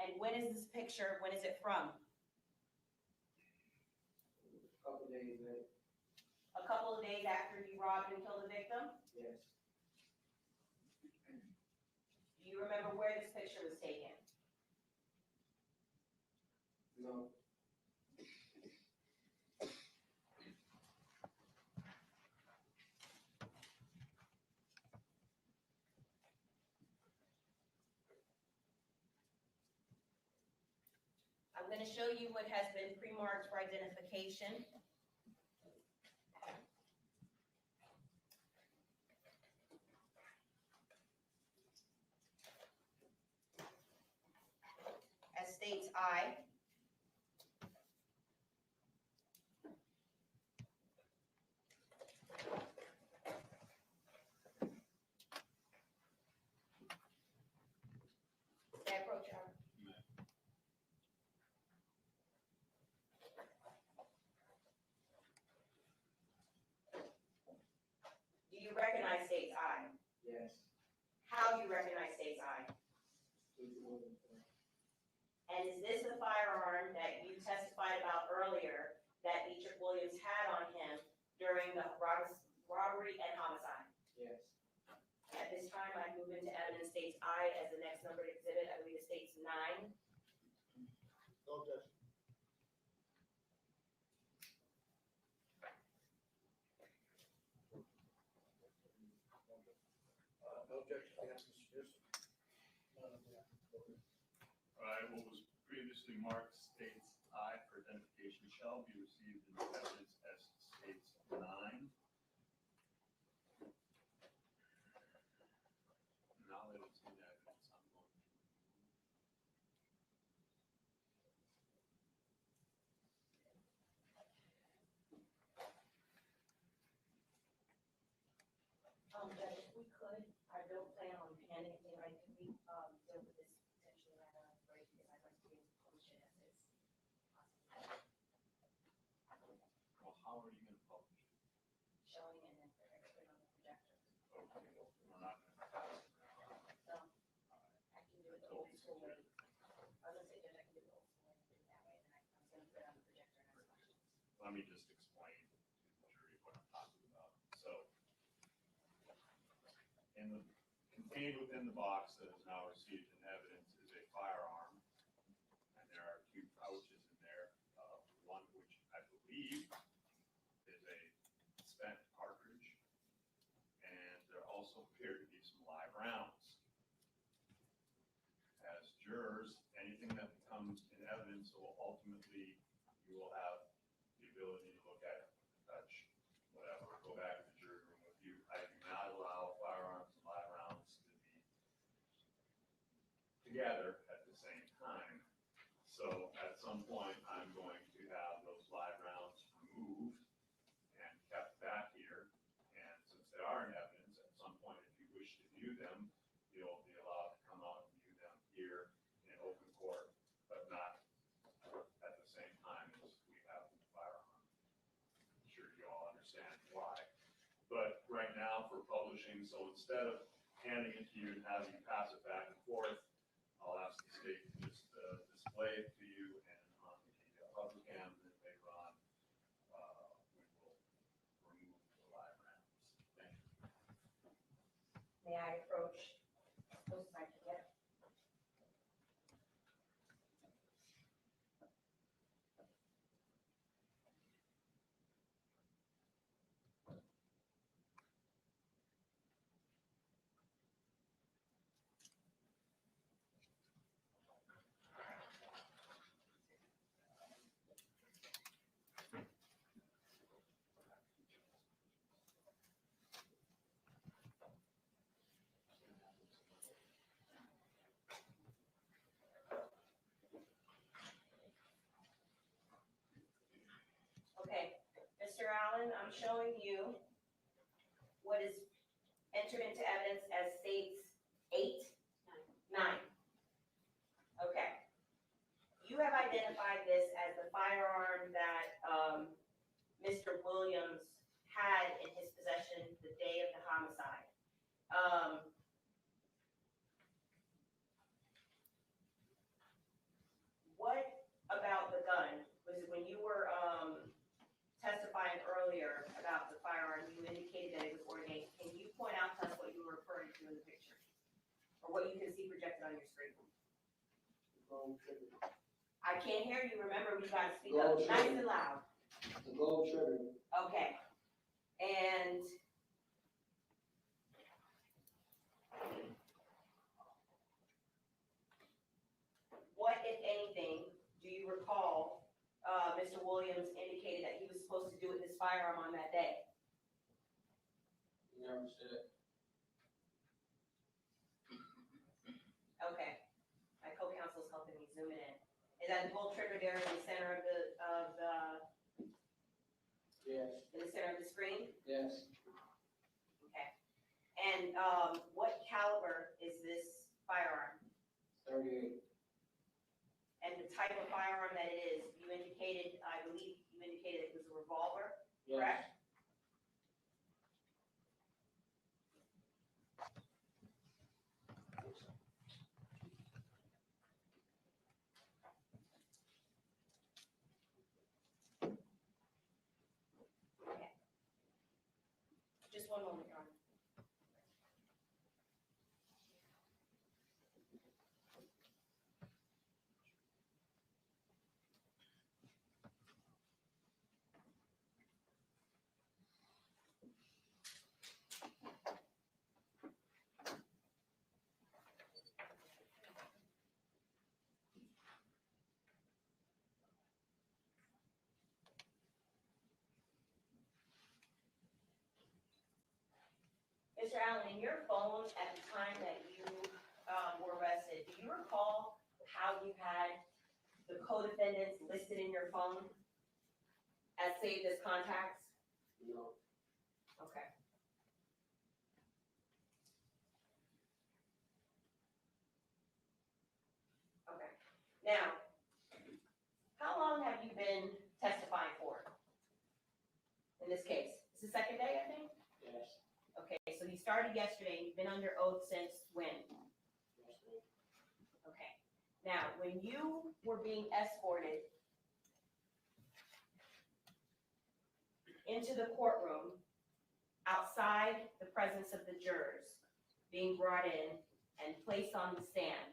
And when is this picture, when is it from? Couple days later. A couple of days after you robbed and killed the victim? Yes. Do you remember where this picture was taken? No. I'm going to show you what has been pre-marked for identification. As states I. May I approach you? Do you recognize states I? Yes. How do you recognize states I? And is this the firearm that you testified about earlier that Dietrich Williams had on him during the robbery and homicide? Yes. At this time, I move into evidence states I as the next numbered exhibit. I believe it states 9. No objection. No objection, yes, Mr. Jurors. All right, what was previously marked states I for identification shall be received in evidence as states 9. Now that it's in evidence, I'm going to. Judge, if we could, I don't plan on handing it in, right? Can we, deal with this potentially right now, right? Because I'd like to be able to publish it as is. Well, how are you going to publish it? Showing and then put it on the projector. Okay, well, we're not going to pass it around. So, I can do it the old school way. I was gonna say, Judge, I can do it the old school way, and do it that way, and then I was gonna put it on the projector and ask questions. Let me just explain to the jury what I'm talking about. So, contained within the box that is now received in evidence is a firearm, and there are 2 pouches in there, one which I believe is a spent cartridge, and there also appear to be some live rounds. As jurors, anything that becomes in evidence will ultimately, you will have the ability to look at it, touch, whatever, go back to the jury room with you. I do not allow firearms and live rounds to be together at the same time. So at some point, I'm going to have those live rounds removed and kept back here. And since they are in evidence, at some point, if you wish to view them, you'll be allowed to come out and view them here in open court, but not at the same time as we have the firearm. I'm sure you all understand why. But right now for publishing, so instead of handing it to you and having you pass it back and forth, I'll ask the state to just display it to you and on the public end May I approach as close as I can get? Okay, Mr. Allen, I'm showing you what is entered into evidence as states 8, 9. Okay. You have identified this as the firearm that Mr. Williams had in his possession the day of the homicide. What about the gun? Was it when you were testifying earlier about the firearm, you indicated that it was ornate. Can you point out to us what you were referring to in the picture? Or what you can see projected on your screen? Gold trigger. I can't hear you, remember, we gotta speak Gold up nice trigger. and loud. The gold trigger. Okay. And what, if anything, do you recall, Mr. Williams indicated that he was supposed to do with his firearm on that day? You never said. Okay. My co-counsel is helping me zoom it in. Is that the gold trigger there in the center of Yes, in the center of the screen? yes. Okay. And what caliber is this firearm? 38. And the type of firearm that it is, you indicated, I believe you indicated it was a revolver, Yes. correct? Okay. Just one moment, Your Honor. Mr. Allen, in your phone at the time that you were arrested, do you recall how you had the co-defendants listed in your phone as saved as contacts? No. Okay. Okay. Now, how long have you been testifying for in this case? It's the second day, I think? Yes. Okay, so you started yesterday, you've been under oath since when? Yes, ma'am. Okay. Now, when you were being escorted into the courtroom, outside the presence of the jurors, being brought in and placed on the stand,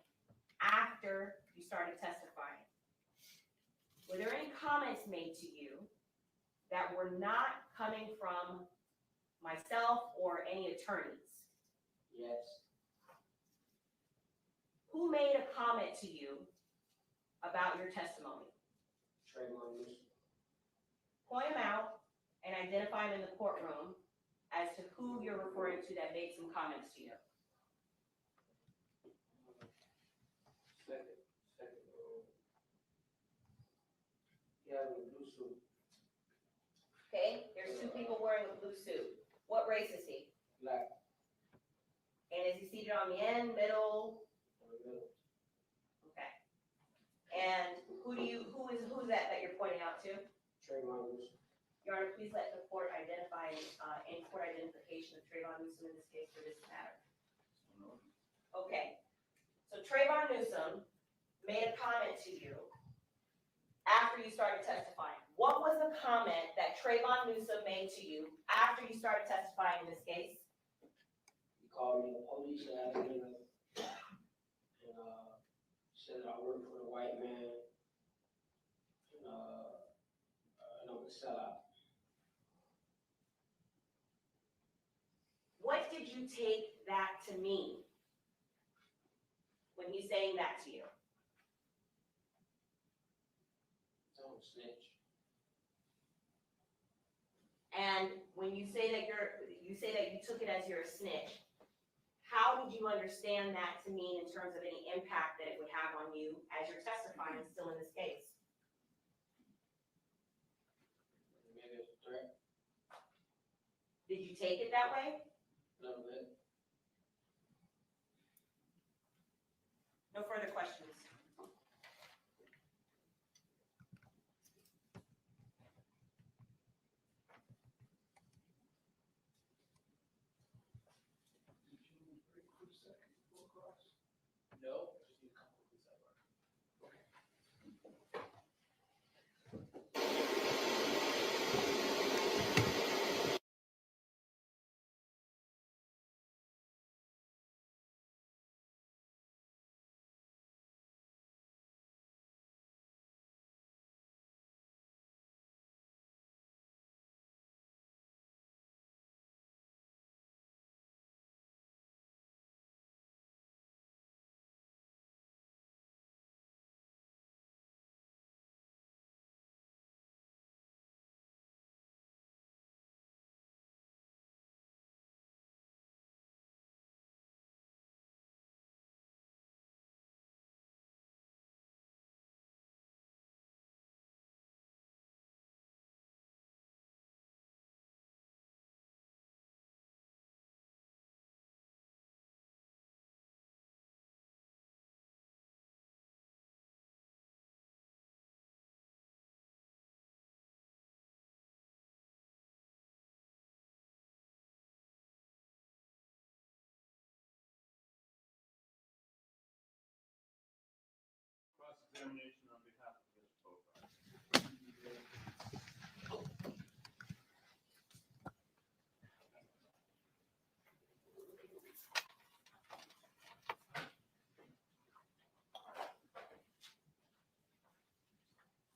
after you started testifying, were there any comments made to you that were not coming from myself or any attorneys? Yes. Who made a comment to you about your testimony? Trayvon Newsom. Point them out and identify them in the courtroom as to who you're referring to that made some comments to you. Second. Yeah, with blue suit. Okay, there's two people wearing a blue suit. What race is he? Black. And is he seated on the end, middle? In the middle. Okay. And who's that you're pointing out to? Trayvon Newsom. Your Honor, please let the court identify, any court identification of Trayvon Newsom in this case for this matter. Okay. So Trayvon Newsom made a comment to you after you started testifying. What was the comment that Trayvon Newsom made to you after you started testifying in this case? He called me a police ass nigga, and, said I work for the white man, and, I'm a sellout. What did you take that to mean? When he's saying that to you? Don't snitch. And when you say that you took it as you're a snitch, how did you understand that to mean in terms of any impact that it would have on you as you're testifying still in this case? Maybe it's a threat, Did you take it that way? a little bit. No further questions. No, just need a couple of sidebar. Cross-examination on behalf of Mr. Boatwright.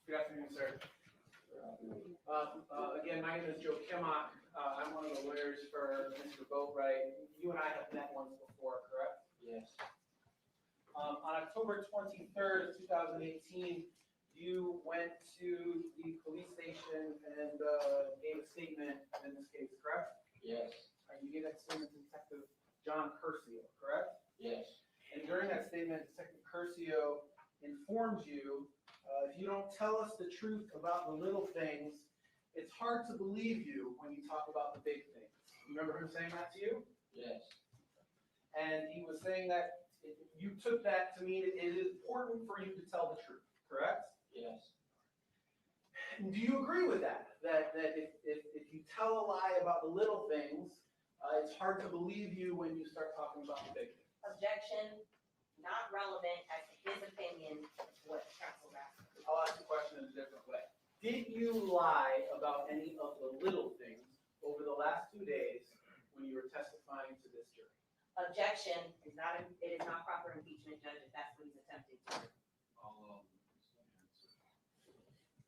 Good afternoon, sir. Again, my name is Joe Kimmock. I'm one of the lawyers for Mr. Boatwright. You and I have met once before, correct? Yes, On October 23rd of 2018, you went to the police station and gave a statement in this case, correct? yes, You gave that statement to Detective John Curcio, correct? yes, And during that statement, Detective Curcio informed you, if you don't tell us the truth about the little things, it's hard to believe you when you talk about the big things. Remember him saying that to you? yes, And he was saying that you took that to mean it is important for you to tell the truth, correct? yes, Do you agree with that? That if you tell a lie about the little things, it's hard to believe you when you start talking about the big things? Objection, not relevant as to his opinion of what counsel asked. I'll ask the question in a different way. Did you lie about any of the little things over the last 2 days when you were testifying to this jury? Objection is not, it is not proper impeachment, Judge, if that's what he's attempting to do.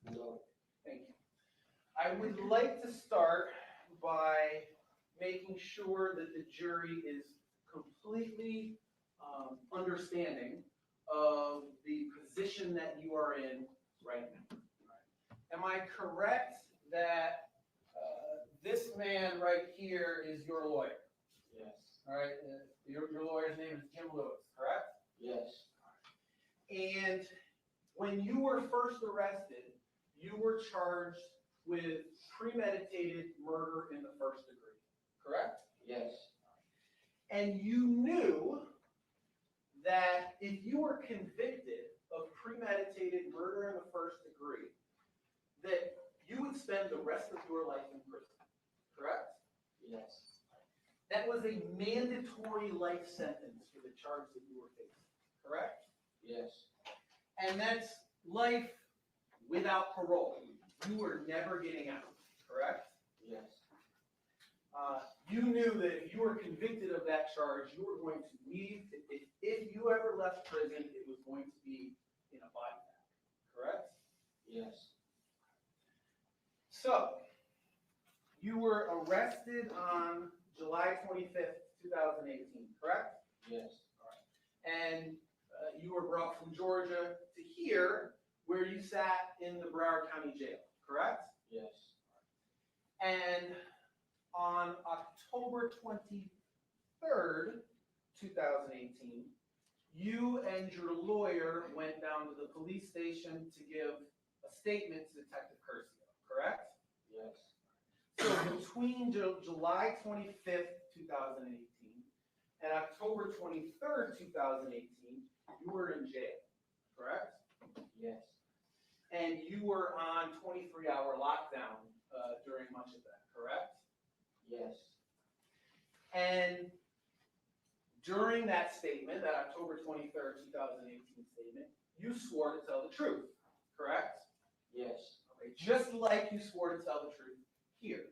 no, Thank you. I would like to start by making sure that the jury is completely understanding of the position that you are in right now. Am I correct that this man right here is your lawyer? yes, All right, your lawyer's name is Jim Lewis, correct? yes, And when you were first arrested, you were charged with premeditated murder in the first degree, correct? yes, And you knew that if you were convicted of premeditated murder in the first degree, that you would spend the rest of your life in prison, correct? yes, That was a mandatory life sentence for the charge that you were facing, correct? yes, And that's life without parole. You were never getting out, correct? yes, You knew that if you were convicted of that charge, you were going to leave, if you ever left prison, it was going to be in a body bag, correct? Yes. So, you were arrested on July 25th, 2018, correct? Yes. And you were brought from Georgia to here, where you sat in the Broward County Jail, correct? Yes. And on October 23rd, 2018, you and your lawyer went down to the police station to give a statement to Detective Curcio, correct? Yes. So between July 25th, 2018 and October 23rd, 2018, you were in jail, correct? Yes. And you were on 23-hour lockdown during much of that, correct? Yes. And during that statement, that October 23rd, 2018 statement, you swore to tell the truth, correct? Yes. Okay, just like you swore to tell the truth here,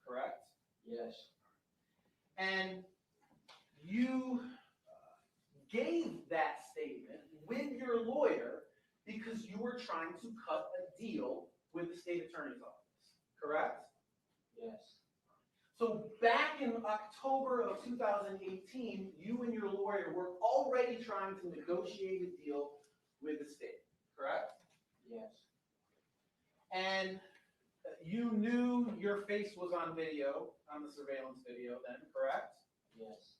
correct? Yes. And you gave that statement with your lawyer because you were trying to cut a deal with the state attorney's office, correct? Yes. So back in October of 2018, you and your lawyer were already trying to negotiate a deal with the state, correct? Yes. And you knew your face was on video, on the surveillance video then, correct? Yes.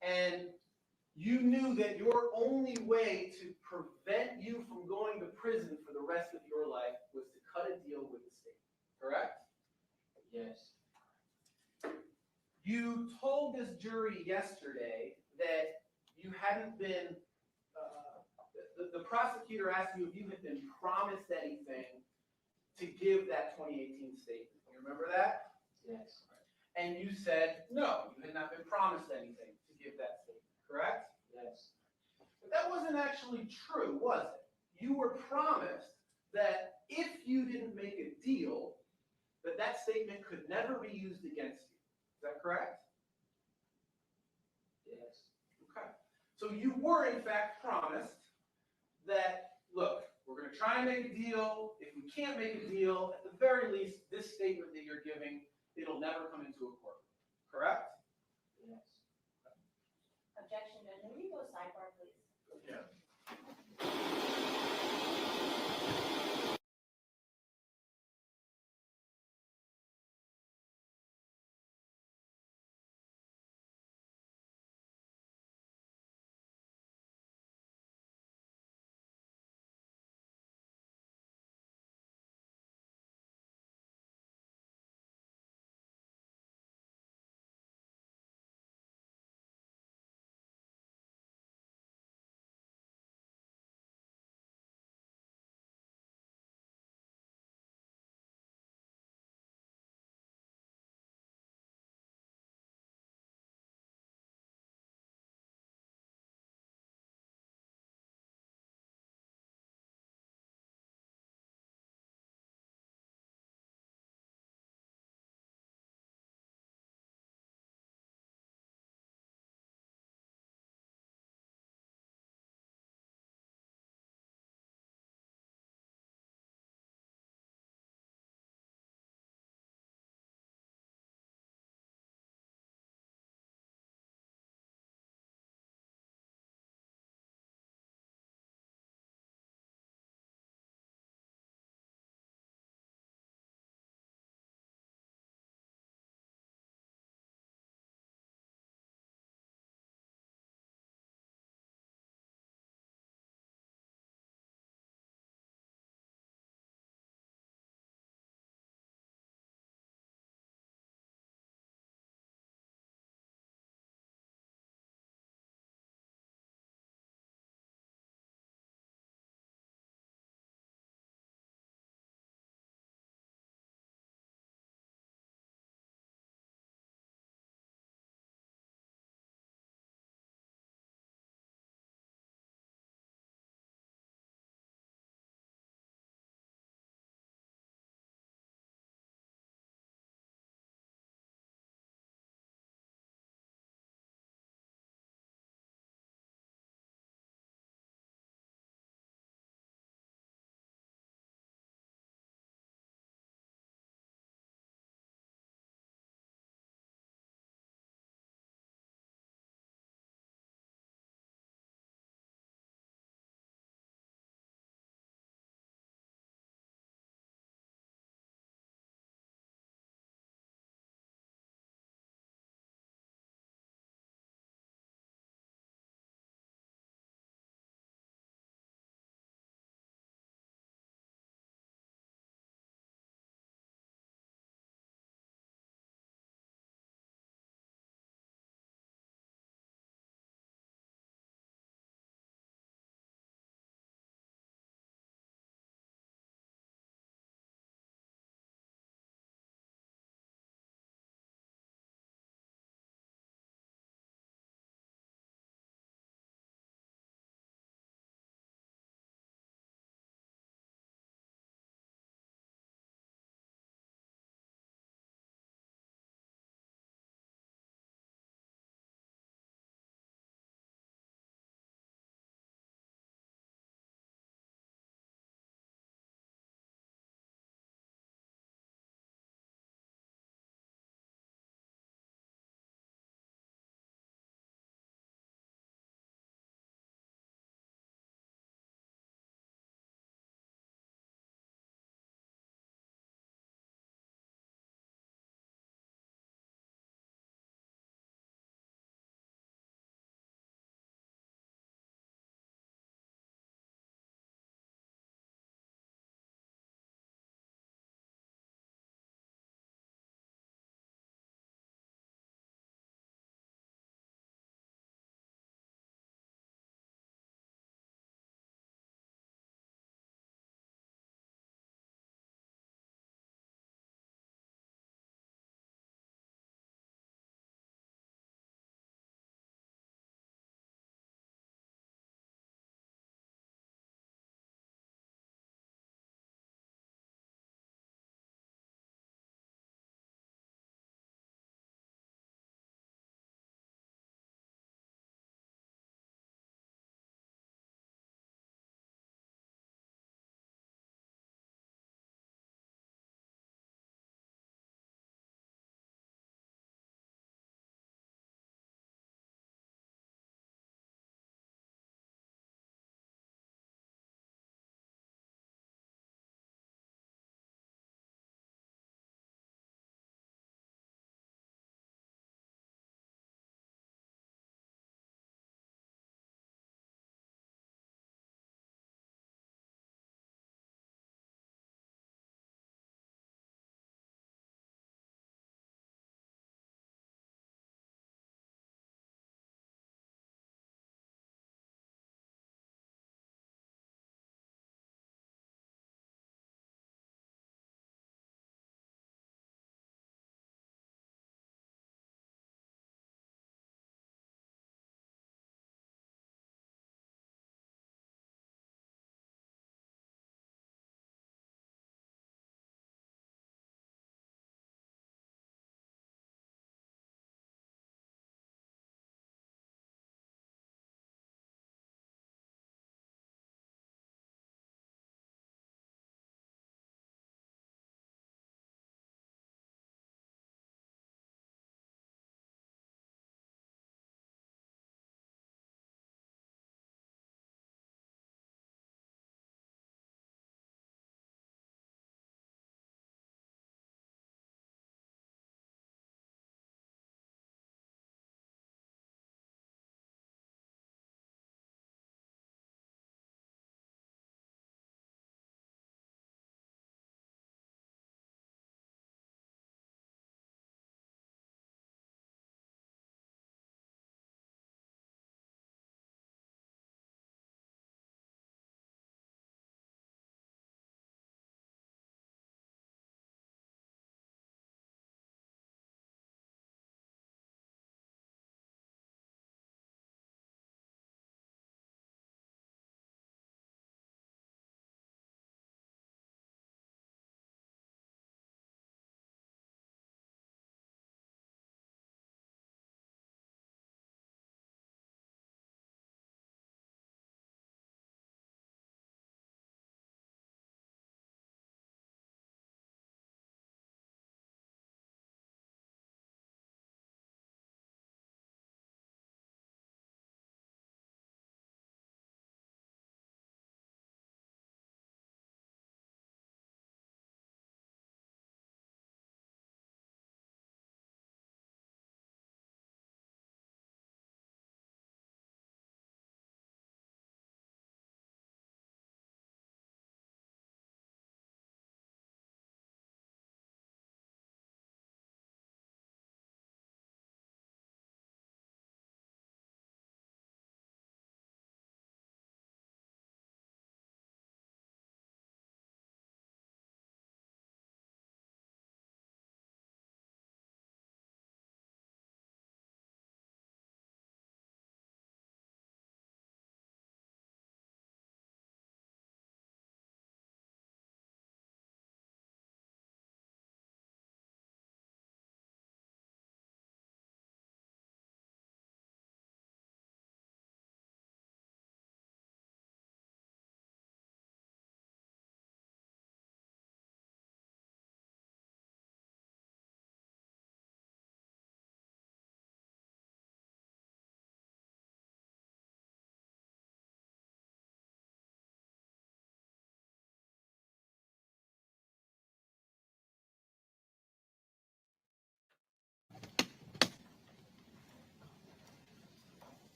And you knew that your only way to prevent you from going to prison for the rest of your life was to cut a deal with the state, correct? Yes. You told this jury yesterday that you hadn't been, the prosecutor asked you if you had been promised anything to give that 2018 statement. You remember that? Yes. And you said, no, you had not been promised anything to give that statement, correct? Yes. But that wasn't actually true, was it? You were promised that if you didn't make a deal, that that statement could never be used against you. Is that correct? Yes. Okay. So you were in fact promised that, look, we're going to try and make a deal. If we can't make a deal, at the very least, this statement that you're giving, it'll never come into a courtroom. Correct? Yes. Objection, Judge. May we go sidebar, please? Yeah.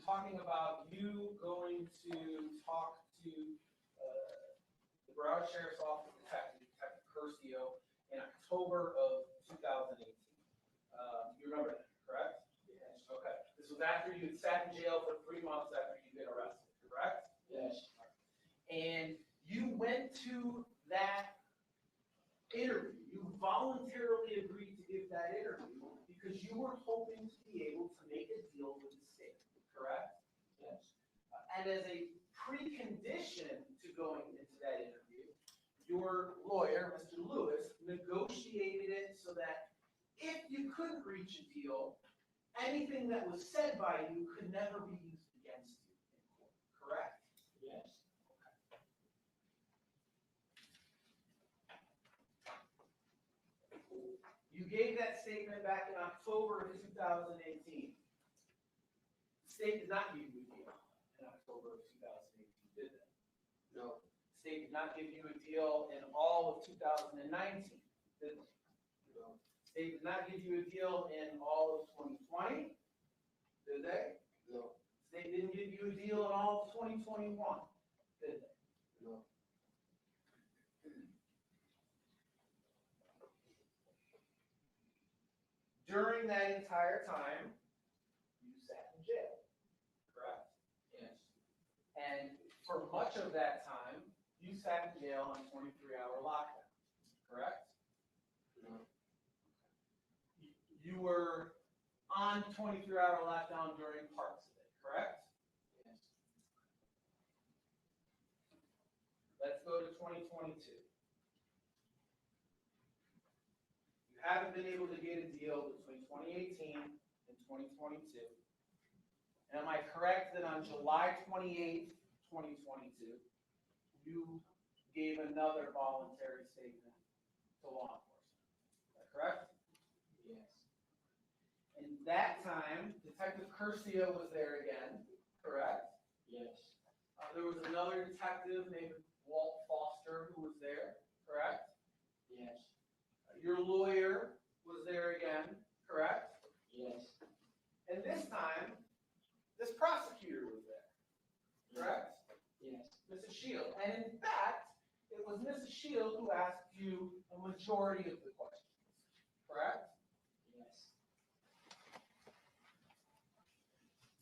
talking about you going to talk to the Broward Sheriff's Office Detective Curcio, in October of 2018. You remember that, correct? Yes. Okay. This was after you had sat in jail for 3 months after you'd been arrested, correct? Yes. And you went to that interview. You voluntarily agreed to give that interview because you were hoping to be able to make a deal with the state, correct? Yes. And as a precondition to going into that interview, your lawyer, Mr. Lewis, negotiated it so that if you couldn't reach a deal, anything that was said by you could never be used against you in court, correct? Yes. You gave that statement back in October of 2018. The state did not give you a deal in October of 2018, did they? No. The state did not give you a deal in all of 2019, did they? No. The state did not give you a deal in all of 2020, did they? No. The state didn't give you a deal in all of 2021, did they? No. During that entire time, you sat in jail, correct? Yes. And for much of that time, you sat in jail on 23-hour lockdown, correct? No. You were on 23-hour lockdown during parts of it, correct? Yes. Let's go to 2022. You haven't been able to get a deal between 2018 and 2022. And am I correct that on July 28th, 2022, you gave another voluntary statement to law enforcement? Is that correct? Yes. And that time, Detective Curcio was there again, correct? Yes. There was another detective named Walt Foster who was there, correct? Yes. Your lawyer was there again, correct? Yes. And this time, this prosecutor was there, correct? Yes. Mrs. Shield. And in fact, it was Mrs. Shield who asked you a majority of the questions, correct? Yes.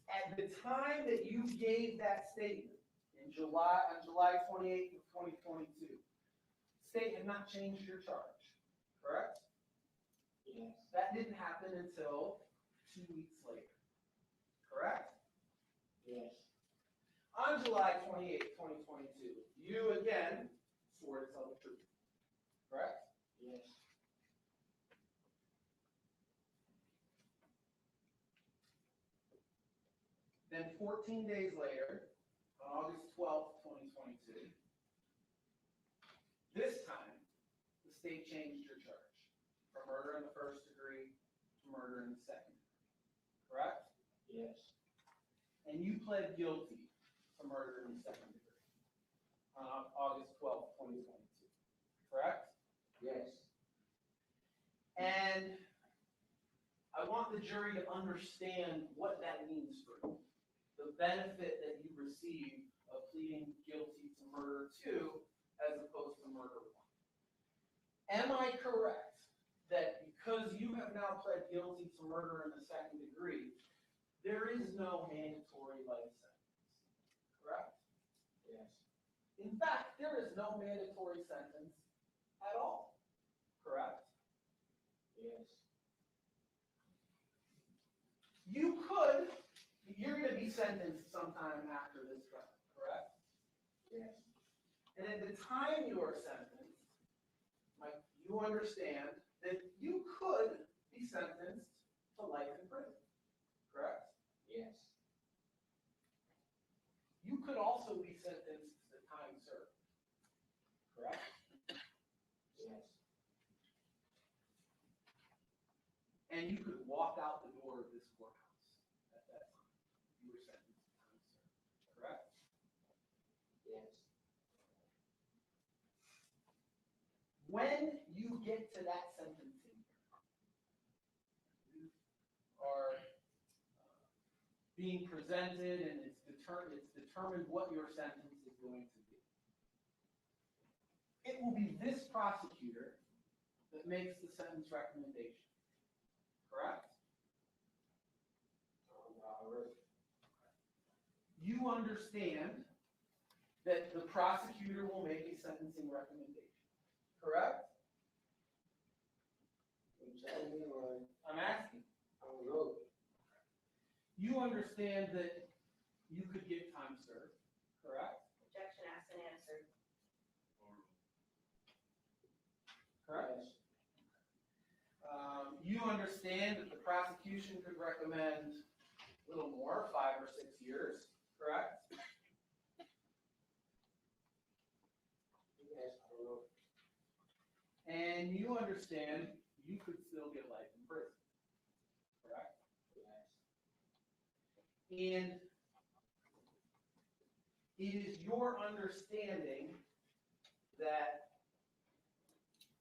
At the time that you gave that statement on July 28th of 2022, the state had not changed your charge, correct? Yes. That didn't happen until 2 weeks later, correct? Yes. On July 28th, 2022, you again swore to tell the truth, correct? Yes. Then 14 days later, on August 12th, 2022, this time, the state changed your charge from murder in the first degree to murder in the second degree, correct? Yes. And you pled guilty to murder in the second degree on August 12th, 2022, correct? Yes. And I want the jury to understand what that means for you. The benefit that you receive of pleading guilty to murder 2 as opposed to murder 1. Am I correct that because you have now pled guilty to murder in the second degree, there is no mandatory life sentence, correct? Yes. In fact, there is no mandatory sentence at all, correct? Yes. You're going to be sentenced sometime after this trial, correct? Yes. And at the time you are sentenced, Mike, you understand that you could be sentenced to life in prison, correct? Yes. You could also be sentenced to time served, correct? Yes. And you could walk out the door of this courthouse at that time. You were sentenced to time served, correct? Yes. When you get to that sentencing, you are being presented and it's determined what your sentence is going to be. It will be this prosecutor that makes the sentence recommendation, correct? You understand that the prosecutor will make a sentencing recommendation, correct? I'm asking. You understand that you could get time served, correct? Objection, asked and answered. Correct. You understand that the prosecution could recommend a little more, 5 or 6 years, correct? And you understand you could still get life in prison, correct? And it is your understanding that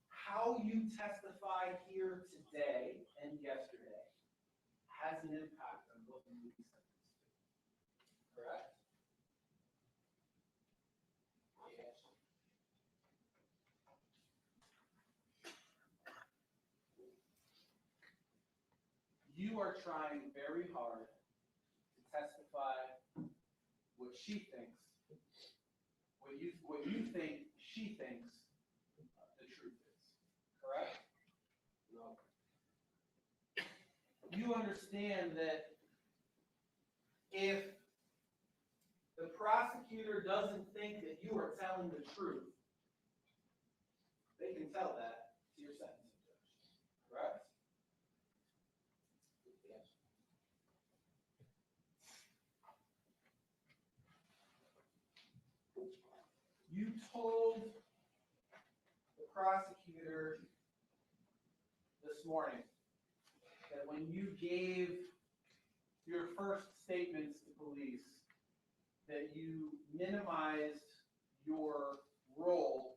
how you testify here today and yesterday has an impact on what you will be sentenced to, correct? Yes. You are trying very hard to testify what she thinks, what you think she thinks the truth is, correct? No. You understand that if the prosecutor doesn't think that you are telling the truth, they can tell that to your sentencing judge, correct? Yes. You told the prosecutor this morning that when you gave your first statements to police, that you minimized your role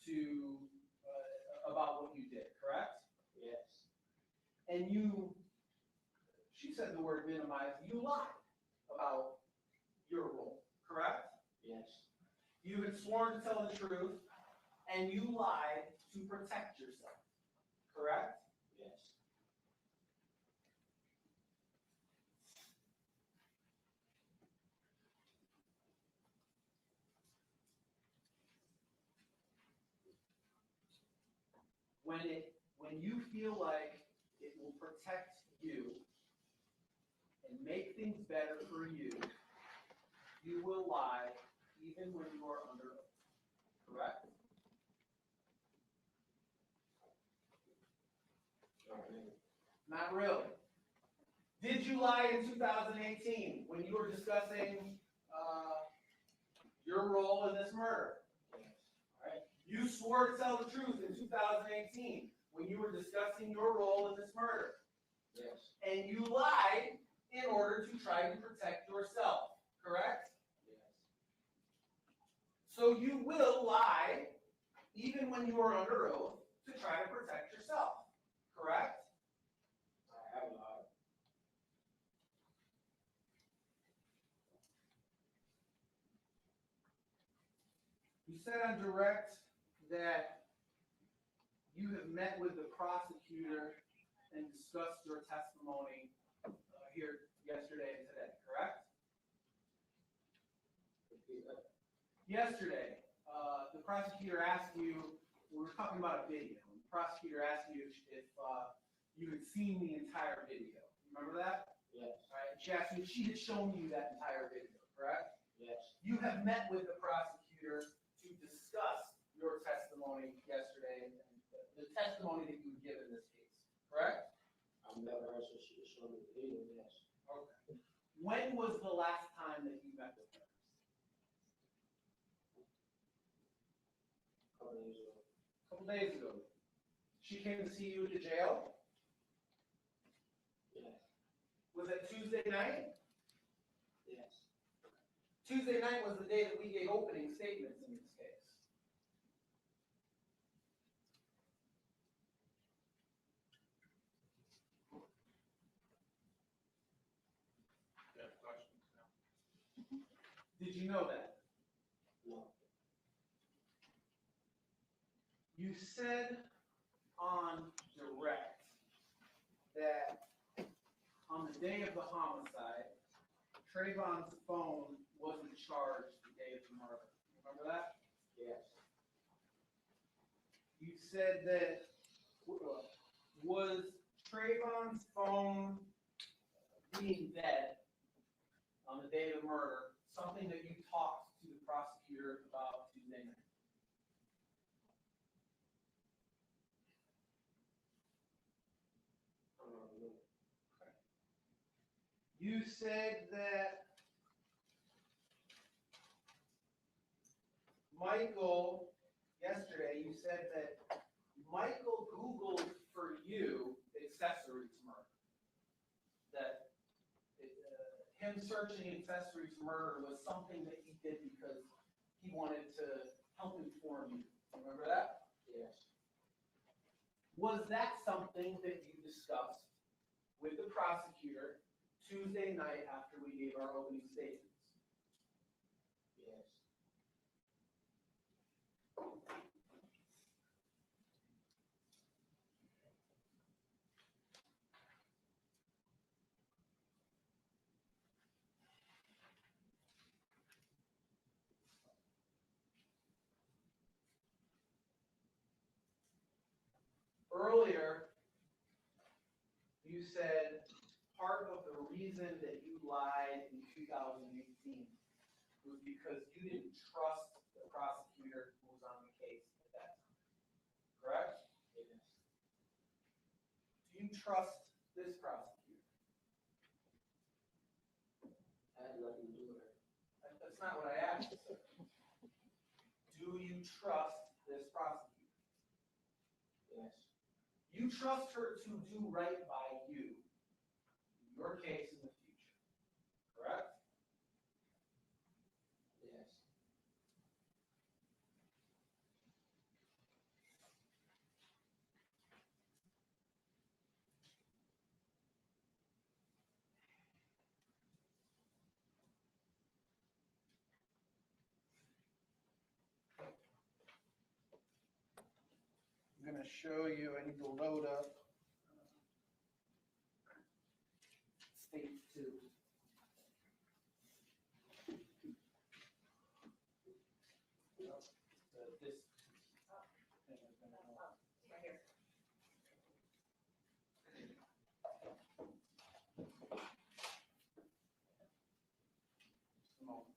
to about what you did, correct? Yes. And she said the word minimize, you lied about your role, correct? Yes. You had sworn to tell the truth, and you lied to protect yourself, correct? Yes. When you feel like it will protect you and make things better for you, you will lie even when you are under oath, correct? Not really. Did you lie in 2018 when you were discussing your role in this murder? Right. You swore to tell the truth in 2018 when you were discussing your role in this murder. Yes. And you lied in order to try to protect yourself, correct? Yes. So you will lie even when you are under oath to try to protect yourself, correct? I have lied. You said on direct that you have met with the prosecutor and discussed your testimony here yesterday and today, correct? Yesterday, the prosecutor asked you, we were talking about a video, and the prosecutor asked you if you had seen the entire video. Remember that? Yes. All right, she asked you if she had shown you that entire video, correct? Yes. You have met with the prosecutor to discuss your testimony yesterday, and the testimony that you would give in this case, correct? I've never heard she showed me the video, yes. Okay. When was the last time that you met with her? Couple days ago. A couple days ago. She came to see you at the jail? Yes. Was it Tuesday night? Yes. Tuesday night was the day that we gave opening statements in this case. Did you know that? No. You said on direct that on the day of the homicide, Trayvon's phone wasn't charged the day of the murder. Remember that? Yes. You said that, was Trayvon's phone being dead on the day of the murder something that you talked to the prosecutor about Tuesday night? You said that Michael, yesterday, you said that Michael Googled for you accessory to murder. That him searching accessory to murder was something that he did because he wanted to help inform you. Remember that? Yes. Was that something that you discussed with the prosecutor Tuesday night after we gave our opening statements? Yes. Earlier, you said part of the reason that you lied in 2018 was because you didn't trust the prosecutor who was on the case at that time. Correct? Yes. Do you trust this prosecutor? I had nothing to do with it. That's not what I asked, sir. Do you trust this prosecutor? Yes. You trust her to do right by you, in your case in the future, correct? Yes. I'm going to show you, I need to load up state 2. This thing is going to go. Right here. Just a moment.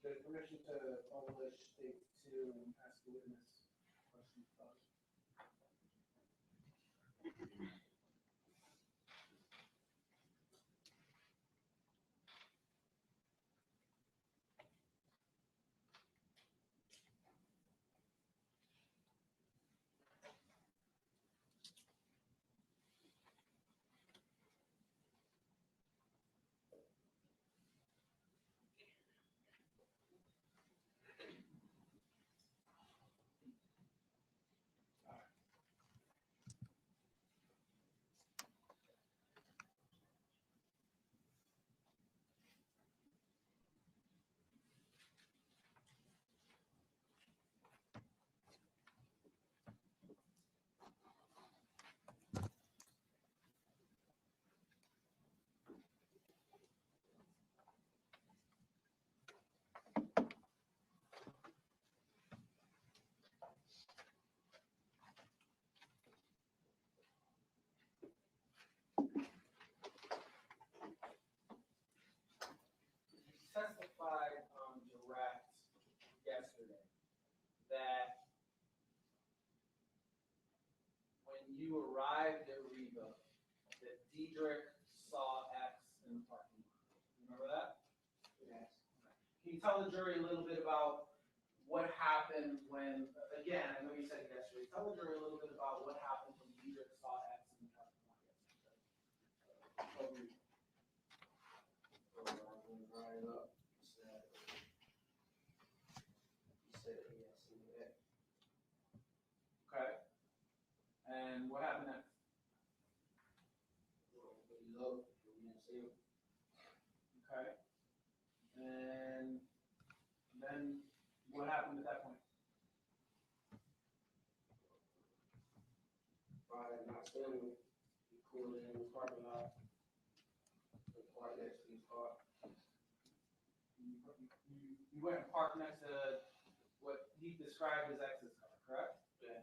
The permission to publish state 2 and ask the witness questions about it. Testified on direct yesterday that when you arrived at RIVA, that Diedrich saw X in the parking lot. Remember that? Yes. Can you tell the jury a little bit about what happened when, again, I know you said it yesterday, tell the jury a little bit about what happened when Deidre saw X in the parking lot yesterday. Brought it up, he said he had seen that. Okay. And what happened next? Well, he looked, we didn't see him. Okay. And then what happened at that point? Friday, not seeing him, he pulled in the parking lot, the park next to his car. You went and parked next to what he described as X's car, correct? Yeah.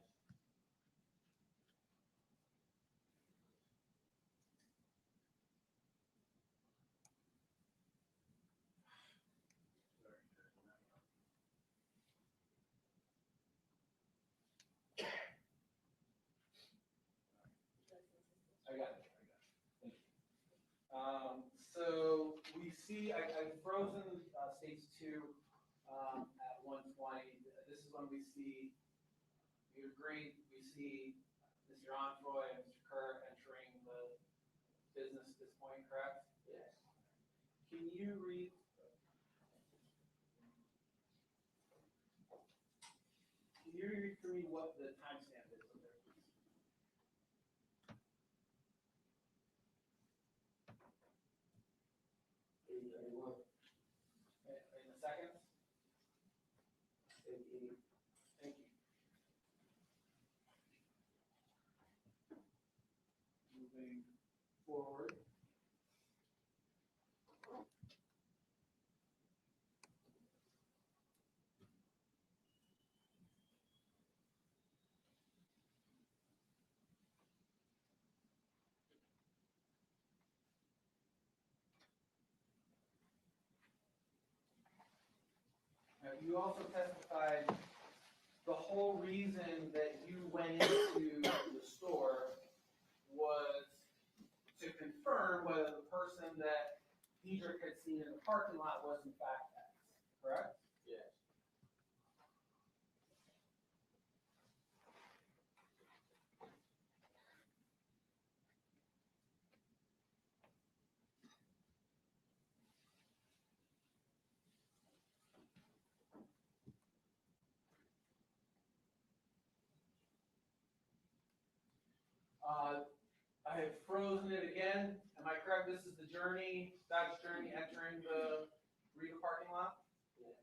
I got it. Thank you. So we see, I've frozen stage 2 at 120. This is when we see, you agree, we see Mr. Onfroy and Mr. Kerr entering the business at this point, correct? Yes. Can you read for me what the timestamp is of there, please? 3:31. In the seconds? Thank you. Thank you. Moving forward. You also testified the whole reason that you went into the store was to confirm whether the person that Diedrich had seen in the parking lot was in fact X, correct? Yes. I have frozen it again. Am I correct? This is the journey, Dodge Journey entering the RIVA parking lot? Yes.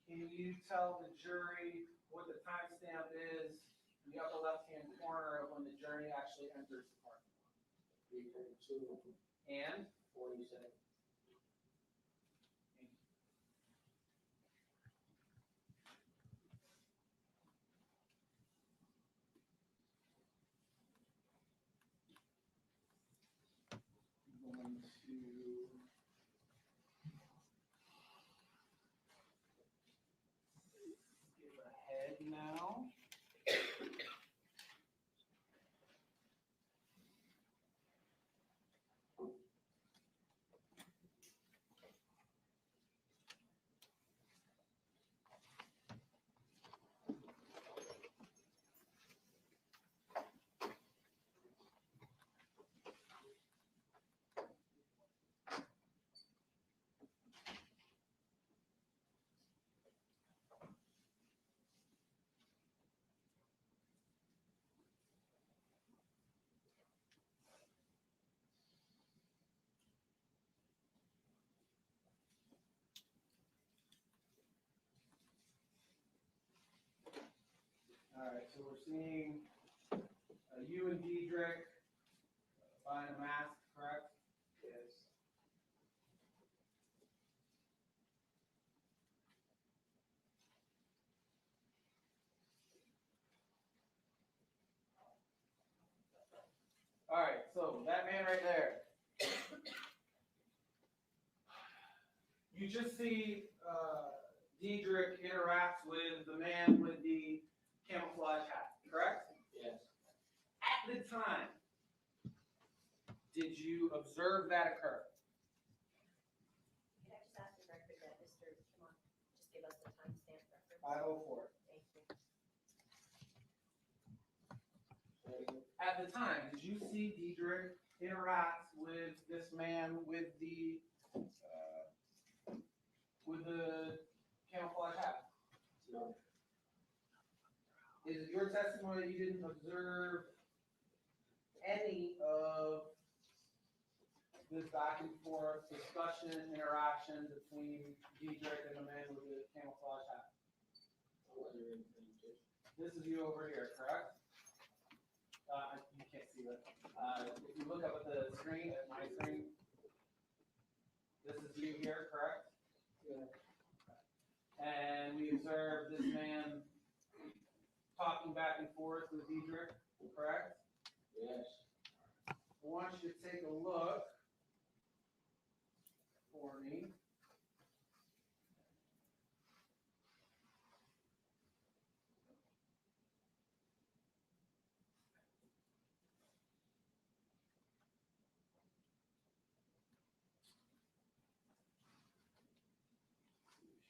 Can you tell the jury what the timestamp is in the upper left-hand corner of when the journey actually enters the parking lot? 3:32. And 40 seconds. I'm going to skip ahead now. All right, so we're seeing you and Diedrich buying a mask, correct? Yes. All right, so that man right there. You just see Diedrich interacts with the man with the camouflage hat, correct? Yes. At the time, did you observe that occur? Can I just ask the record that Mr. Kimon just give us the timestamp 5:04. Thank you. At the time, did you see Diedrich interact with this man with the camouflage hat? No. Is it your testimony that you didn't observe any of this back and forth discussion, interaction between Diedrich and the man with the camouflage hat? I wasn't really paying attention. This is you over here, correct? You can't see that. If you look up at the screen, at my screen, this is you here, correct? Yeah. And we observed this man talking back and forth with Diedrich, correct? Yes. I want you to take a look for me.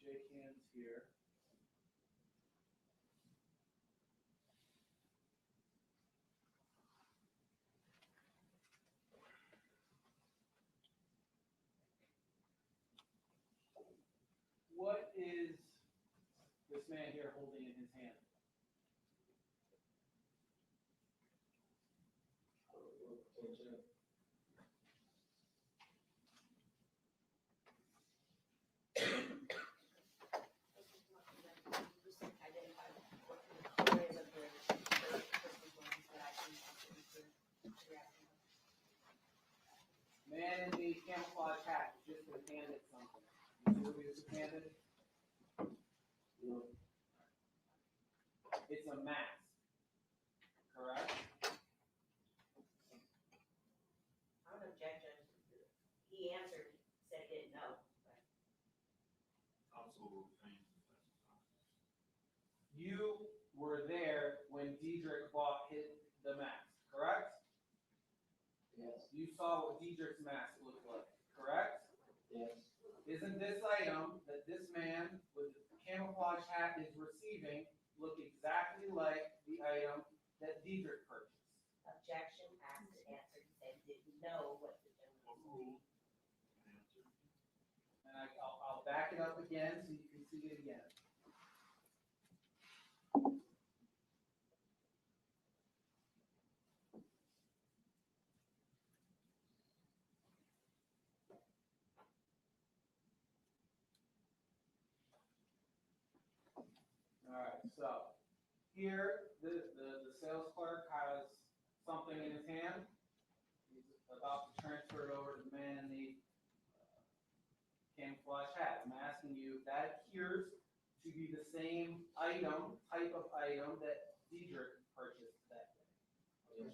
Shake hands here. What is this man here holding in his hand? I don't know, can't tell. Identify what areas of the person's belongings that I can actually do. Man in the camouflage hat just was handed something. You see what he was handed? No. It's a mask, correct? I would object, Judge. He answered, said he didn't know. You were there when Diedrich bought the mask, correct? Yes. You saw what Diedrich's mask looked like, correct? Yes. Isn't this item that this man with the camouflage hat is receiving look exactly like the item that Diedrich purchased? Objection, asked and answered, he said he didn't know what the gentleman was. And I'll back it up again so you can see it again. All right, so here the sales clerk has something in his hand. He's about to transfer it over to the man in the camouflage hat. I'm asking you if that appears to be the same item, type of item that Diedrich purchased that day.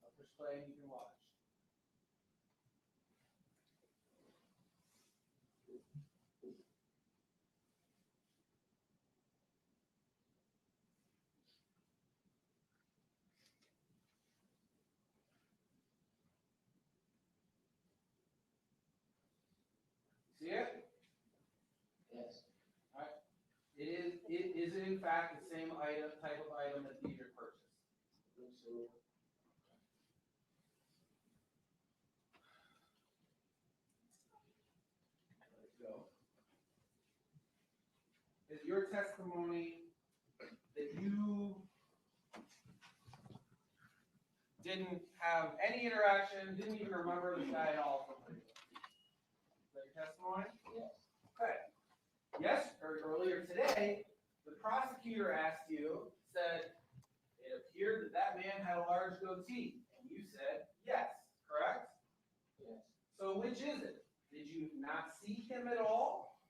I'll push play and you can watch. See it? Yes. Is it in fact the same item, type of item that Diedrich purchased? Looks so. Let's go. Is your testimony that you didn't have any interaction, didn't even remember this guy at all from previous? Is that your testimony? Yes. Okay. Yes, or earlier today, the prosecutor asked you, said, it appeared that that man had a large goatee, and you said yes, correct? Yes. So which is it? Did you not see him at all?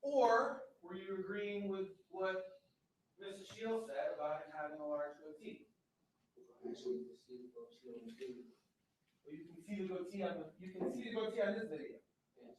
Or were you agreeing with what Mrs. Shields said about him having a large goatee? Actually, you can see the goatee on the video. Well, you can see the goatee on this video. Yes.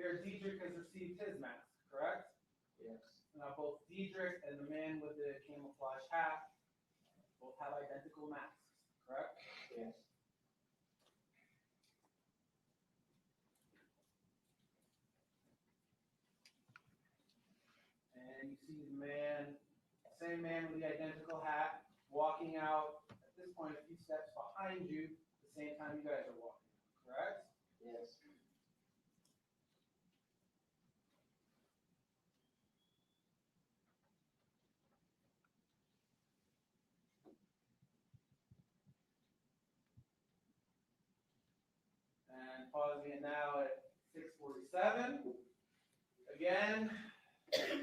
Here, Diedrich has received his mask, correct? Yes. Now, both Diedrich and the man with the camouflage hat both have identical masks, correct? Yes. And you see the man, same man with the identical hat, walking out, at this point, a few steps behind you, the same time you guys are walking, correct? Yes. And pausing it now at 6:47. Again,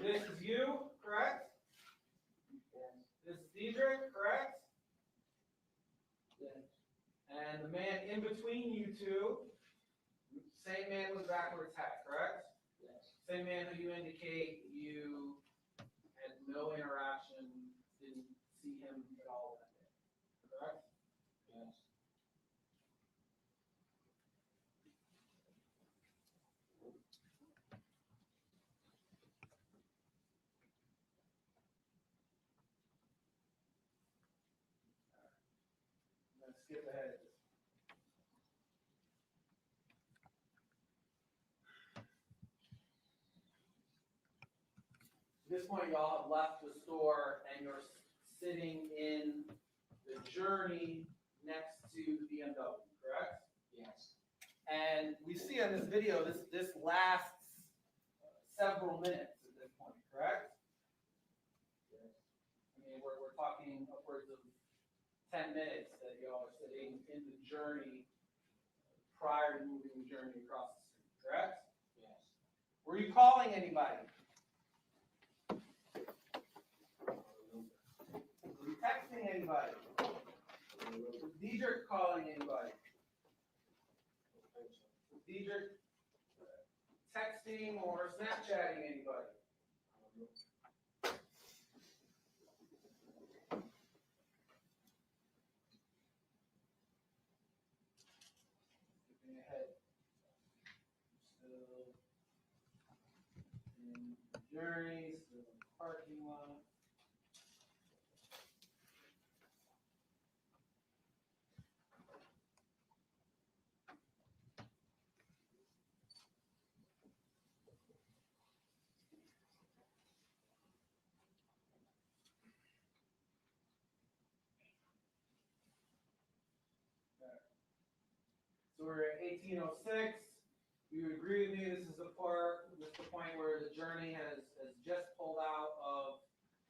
this is you, correct? Yes. This is Diedrich, correct? Yes. And the man in between you two, same man with backwards hat, correct? Yes. Same man who you indicate you had no interaction, didn't see him at all that day, correct? Yes. Let's skip ahead. At this point, y'all have left the store and you're sitting in the Journey next to the BMW, correct? Yes. And we see on this video, this lasts several minutes at this point, correct? Yes. I mean, we're talking upwards of 10 minutes that y'all are sitting in the Journey prior to moving the Journey across the street, correct? Yes. Were you calling anybody? Were you texting anybody? Was Diedrich calling anybody? Was Diedrich texting or Snapchatting anybody? Skipping ahead. Still in the Journey, still in the parking lot. So we're at 1806. You agree with me, this is the point where the Journey has just pulled out of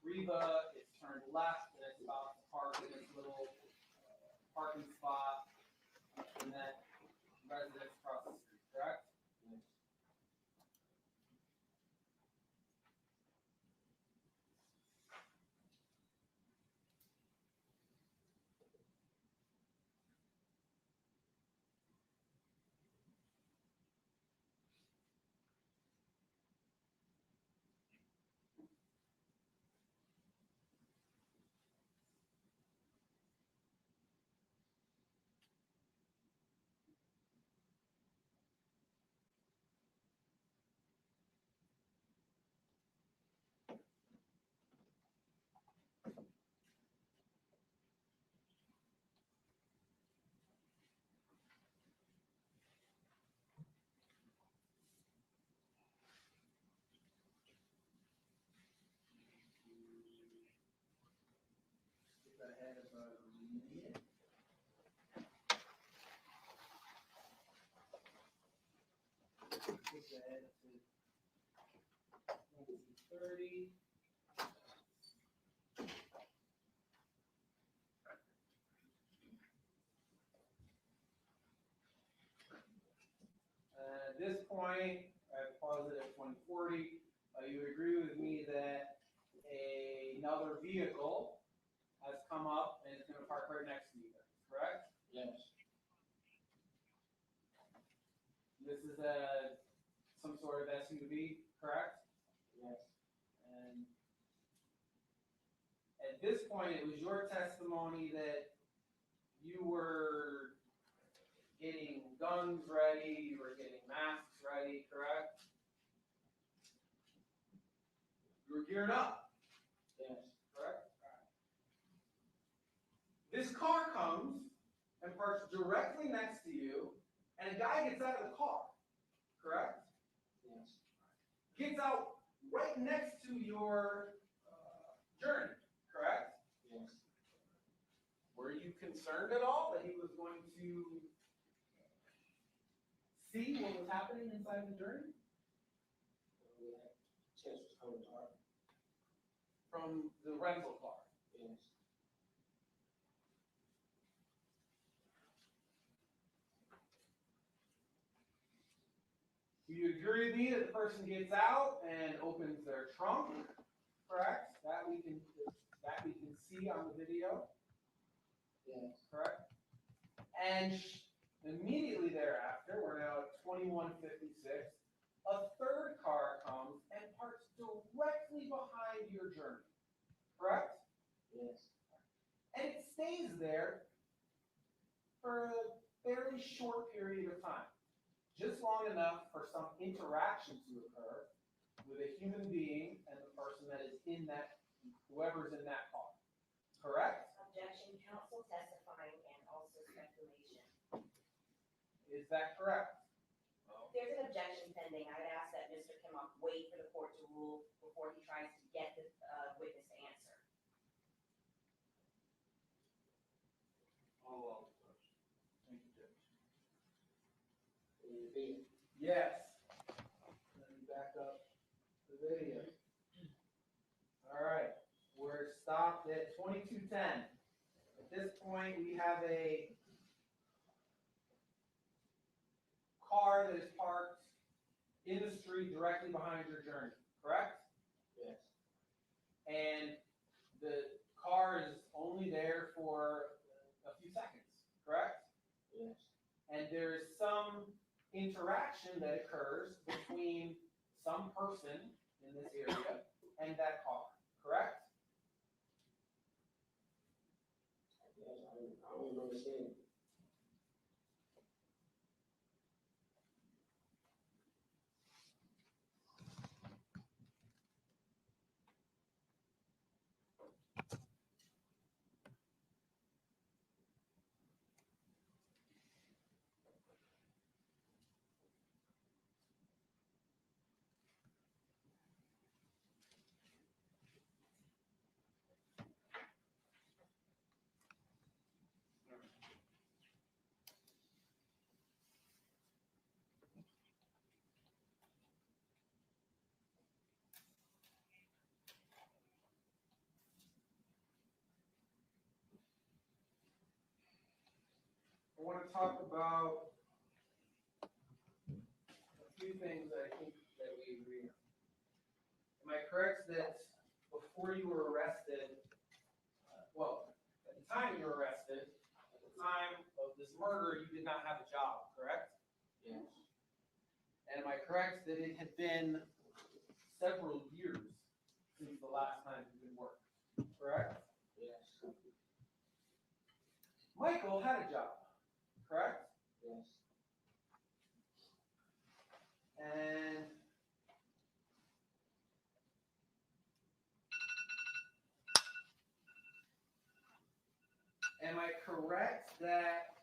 RIVA, it's turned left, and it's about to park in this little parking spot in that residence across the street, correct? Yes. Skip ahead about a minute. Skip ahead to 1930. At this point, I pause it at 2040. You would agree with me that another vehicle has come up and is going to park right next to you guys, correct? Yes. This is some sort of SUV, correct? Yes. And at this point, it was your testimony that you were getting guns ready, you were getting masks ready, correct? gearing up, Yes. correct? This car comes and parks directly next to you, and a guy gets out of the car, correct? Yes. Gets out right next to your journey, correct? Yes. Were you concerned at all that he was going to see what was happening inside the journey? We had chances from the car. From the rental car? Yes. Do you agree with me that the person gets out and opens their trunk, correct? That we can see on the video, Yes. correct? And immediately thereafter, we're now at 21:56, a third car comes and parks directly behind your journey, correct? Yes. And it stays there for a fairly short period of time, just long enough for some interaction to occur with a human being and the person that is in that, whoever's in that car, correct? Objection, counsel testifying and also speculation. Is that correct? There's an objection pending. I would ask that Mr. Kimoff wait for the court to rule before he tries to get the witness to answer. Thank you, Judge. Can you repeat? Yes. Let me back up the video. All right, we're stopped at 22:10. At this point, we have a car that is parked in the street directly behind your journey, correct? Yes. And the car is only there for a few seconds, correct? Yes. And there is some interaction that occurs between some person in this area and that car, correct? Yes, I don't understand. I want to talk about a few things that I think that we agree on. Am I correct that before you were arrested, well, at the time you were arrested, at the time of this murder, you did not have a job, correct? Yes. And am I correct that it had been several years since the last time you had worked, correct? Yes. Michael had a job, correct? Yes. And am I correct that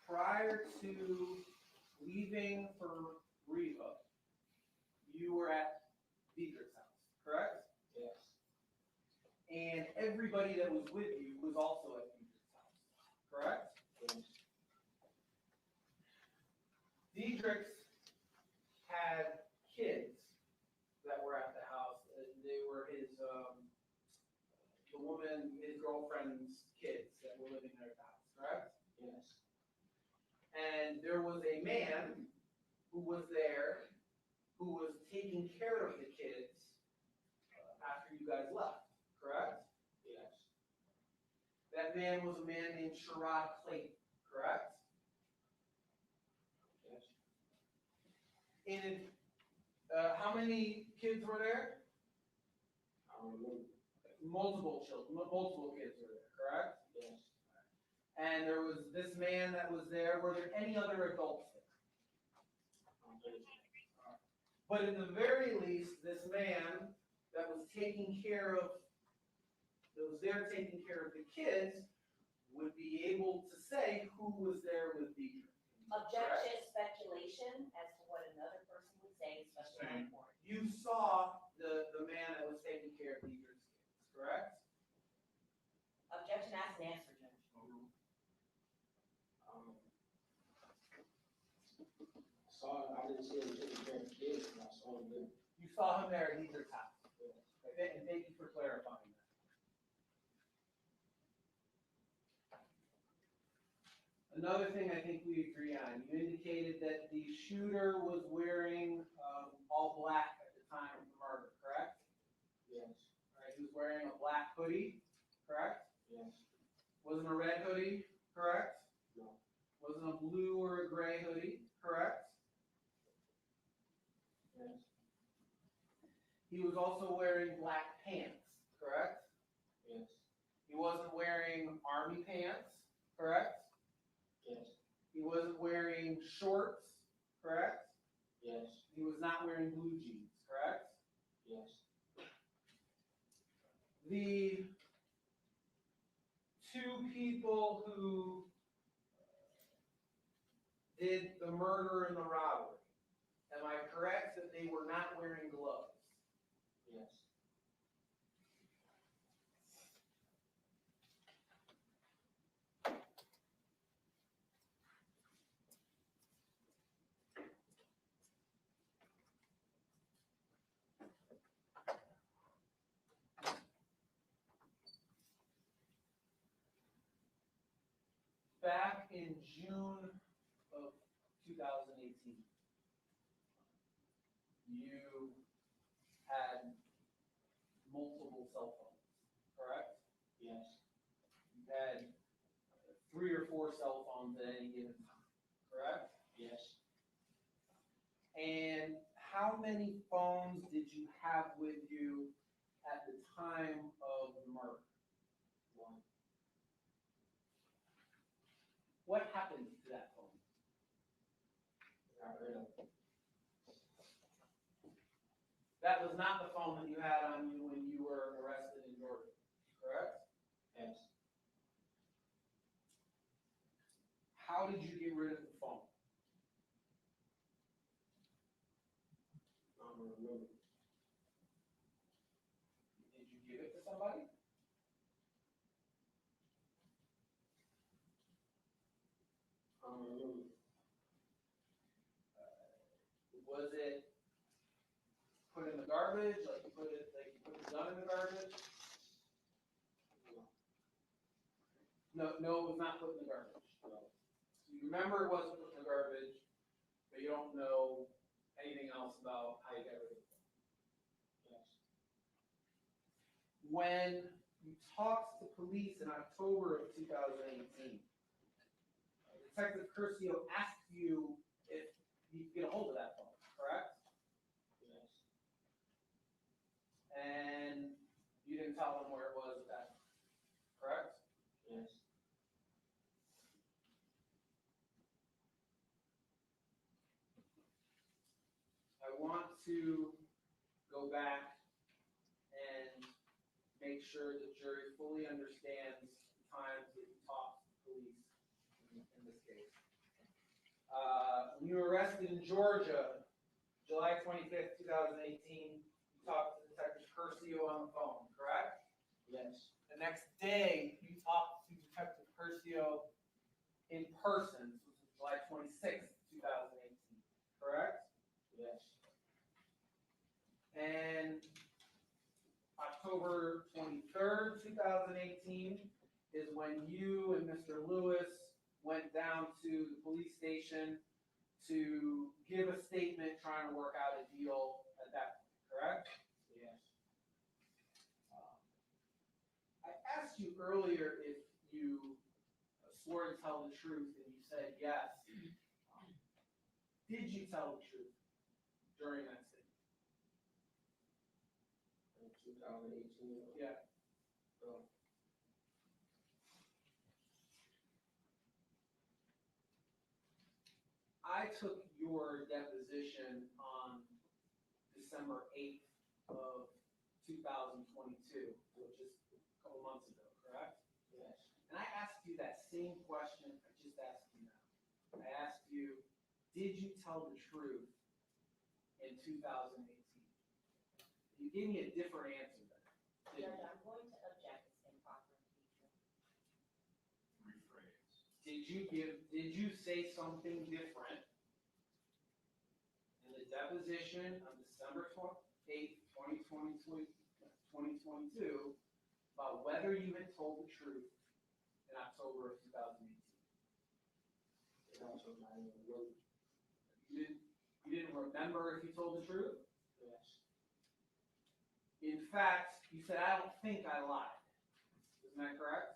prior to leaving for RIVA, you were at Deidre's house, correct? Yes. And everybody that was with you was also at Deidre's house, correct? Yes. Deidre's had kids that were at the house. They were his, the woman, his girlfriend's kids that were living there at the house, correct? Yes. And there was a man who was there, who was taking care of the kids after you guys left, correct? Yes. That man was a man named Sherrod Clayton, correct? Yes. And how many kids were there? I don't remember. Multiple children, multiple kids were there, correct? Yes. And there was this man that was there. Were there any other adults there? I don't think so. But at the very least, this man that was taking care of, that was there taking care of the kids would be able to say who was there with Deidre. Objection, speculation as to what another person would say, especially in court. You saw the man that was taking care of Deidre's kids, correct? Objection, ask and answer, Judge. I didn't see him taking care of kids, but I saw him there. You saw him there at Deidre's house. Okay, and thank you for clarifying that. Another thing I think we agree on, you indicated that the shooter was wearing all black at the time of the murder, correct? Yes, All right, he was wearing a black hoodie, correct? yes, Wasn't a red hoodie, correct? no, Wasn't a blue or a gray hoodie, correct? yes, He was also wearing black pants, correct? yes, He wasn't wearing army pants, correct? yes, He wasn't wearing shorts, correct? yes, He was not wearing blue jeans, correct? yes, The two people who did the murder and the robbery, am I correct that they were not wearing gloves? yes. Back in June of 2018, you had multiple cell phones, correct? Yes, You had 3 or 4 cell phones at any given time, correct? yes. And how many phones did you have with you at the time of the murder? One, What happened to that phone? got rid of it. That was not the phone that you had on you when you were arrested in Georgia, correct? Yes, How did you get rid of the phone? I don't remember. Did you give it to somebody? I don't remember. Was it put in the garbage, like you put the gun in the garbage? No, it was not put in the garbage. So you remember it wasn't put in the garbage, but you don't know anything else about how you got rid of it. Yes, When you talked to police in October of 2018, Detective Curcio asked you if you could get a hold of that phone, correct? yes, And you didn't tell him where it was at that time, correct? yes, I want to go back and make sure the jury fully understands the times that you talked to police in this case. When you were arrested in Georgia, July 25th, 2018, you talked to Detective Curcio on the phone, correct? yes, The next day, you talked to Detective Curcio in person, so this was July 26th, 2018, correct? yes, And October 23rd, 2018 is when you and Mr. Lewis went down to the police station to give a statement trying to work out a deal at that point, correct? yes. I asked you earlier if you swore to tell the truth, and you said yes. Did you tell the truth during that statement? In 2018. Yeah. No. I took your deposition on December 8th of 2022, which is a couple months ago, correct? Yes. And I asked you that same question I just asked you now. I asked you, did you tell the truth in 2018? You gave me a different answer then. Judge, I'm going to object, it's improper impeachment. Rephrase. Did you say something different in the deposition on December 8th, 2022, about whether you had told the truth in October of 2018? And also, I don't know. You didn't remember if you told the truth? Yes. In fact, you said, I don't think I lied. Isn't that correct?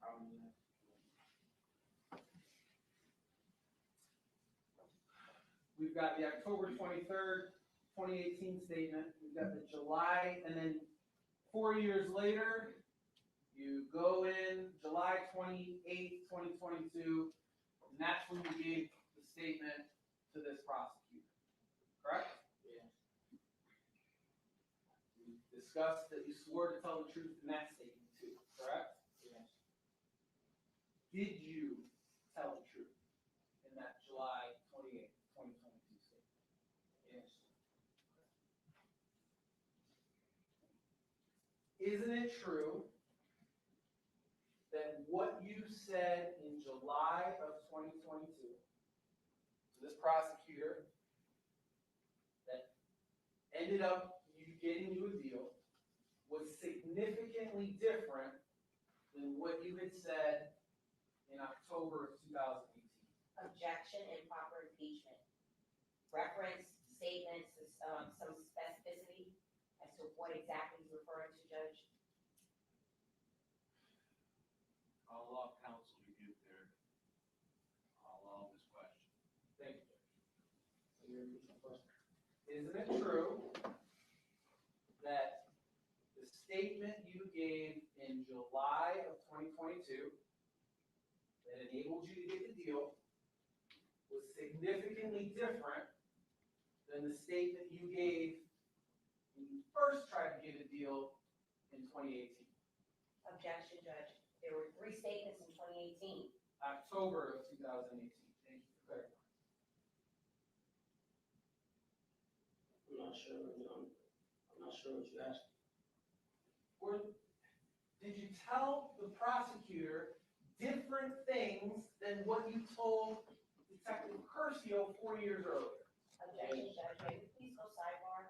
Probably. We've got the October 23rd, 2018 statement. We've got the July, and then 4 years later, you go in July 28th, 2022, and that's when you gave the statement to this prosecutor, correct? Yes. We discussed that you swore to tell the truth in that statement too, correct? Yes. Did you tell the truth in that July 28th, 2022 statement? Yes. Isn't it true that what you said in July of 2022 to this prosecutor that ended up you getting you a deal was significantly different than what you had said in October of 2018? Objection, improper impeachment. Reference statements, some specificity as to what exactly he's referring to, Judge. I'll allow counsel to get there. I'll allow this question. Thank you, Judge. So you're repeating the question. Isn't it true that the statement you gave in July of 2022 that enabled you to get the deal was significantly different than the statement you gave when you first tried to get a deal in 2018? Objection, Judge. There were 3 statements in 2018. October of 2018. Thank you for clarifying. I'm not sure, I'm not sure what you asked. Or did you tell the prosecutor different things than what you told Detective Curcio 4 years earlier? Objection, Judge. May we please go sidebar?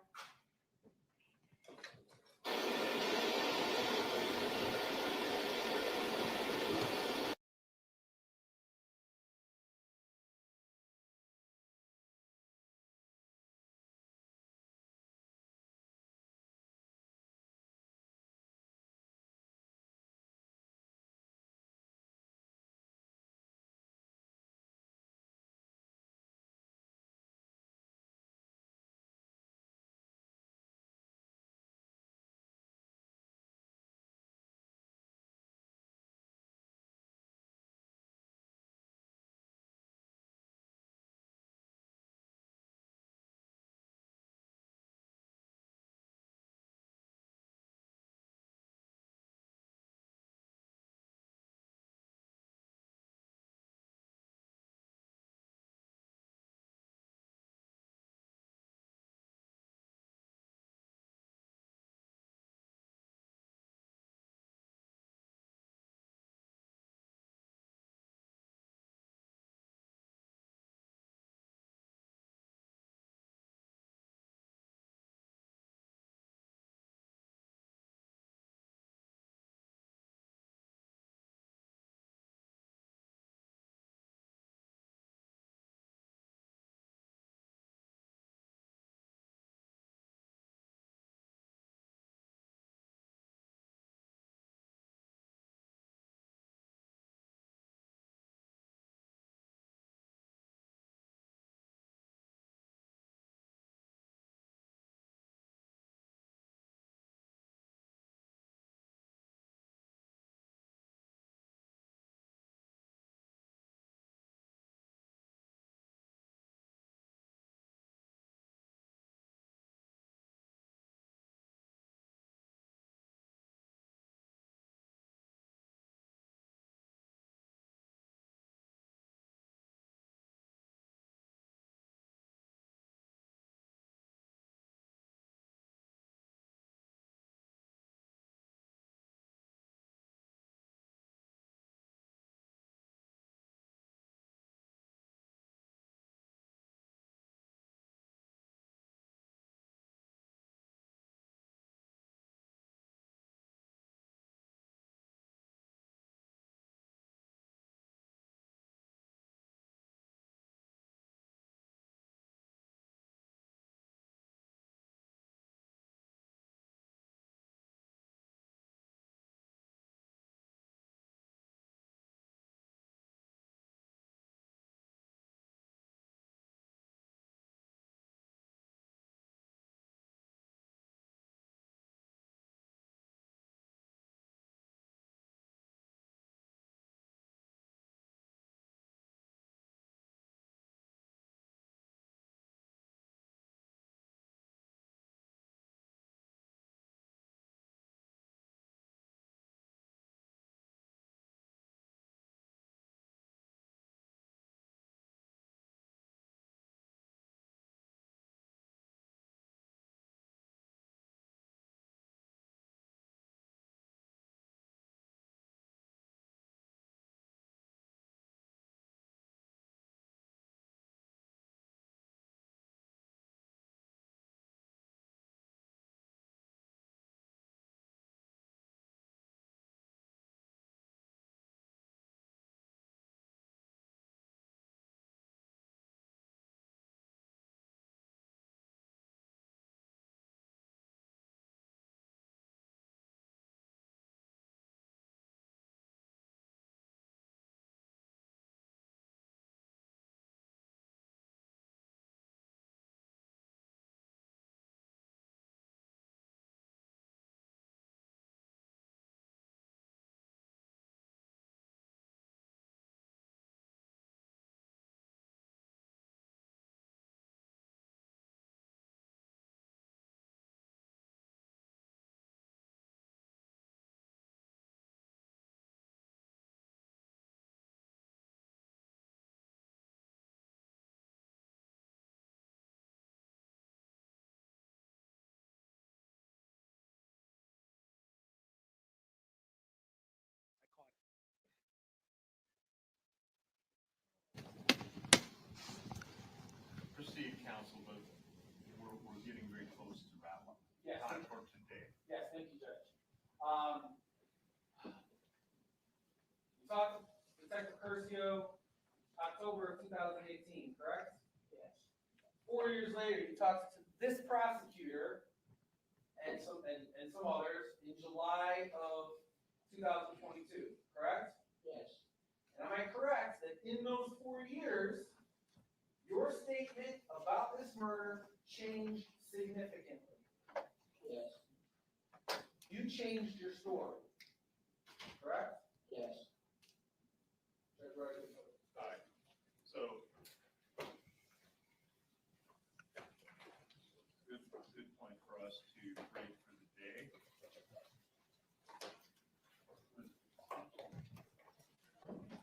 Curcio, October of 2018, correct? Yes. 4 years later, you talked to this prosecutor and some others in July of 2022, correct? Yes. And am I correct that in those 4 years, your statement about this murder changed significantly? Yes. You changed your story, correct? Yes. Judge Rogers? Alright, so. Good point for us to break for the day.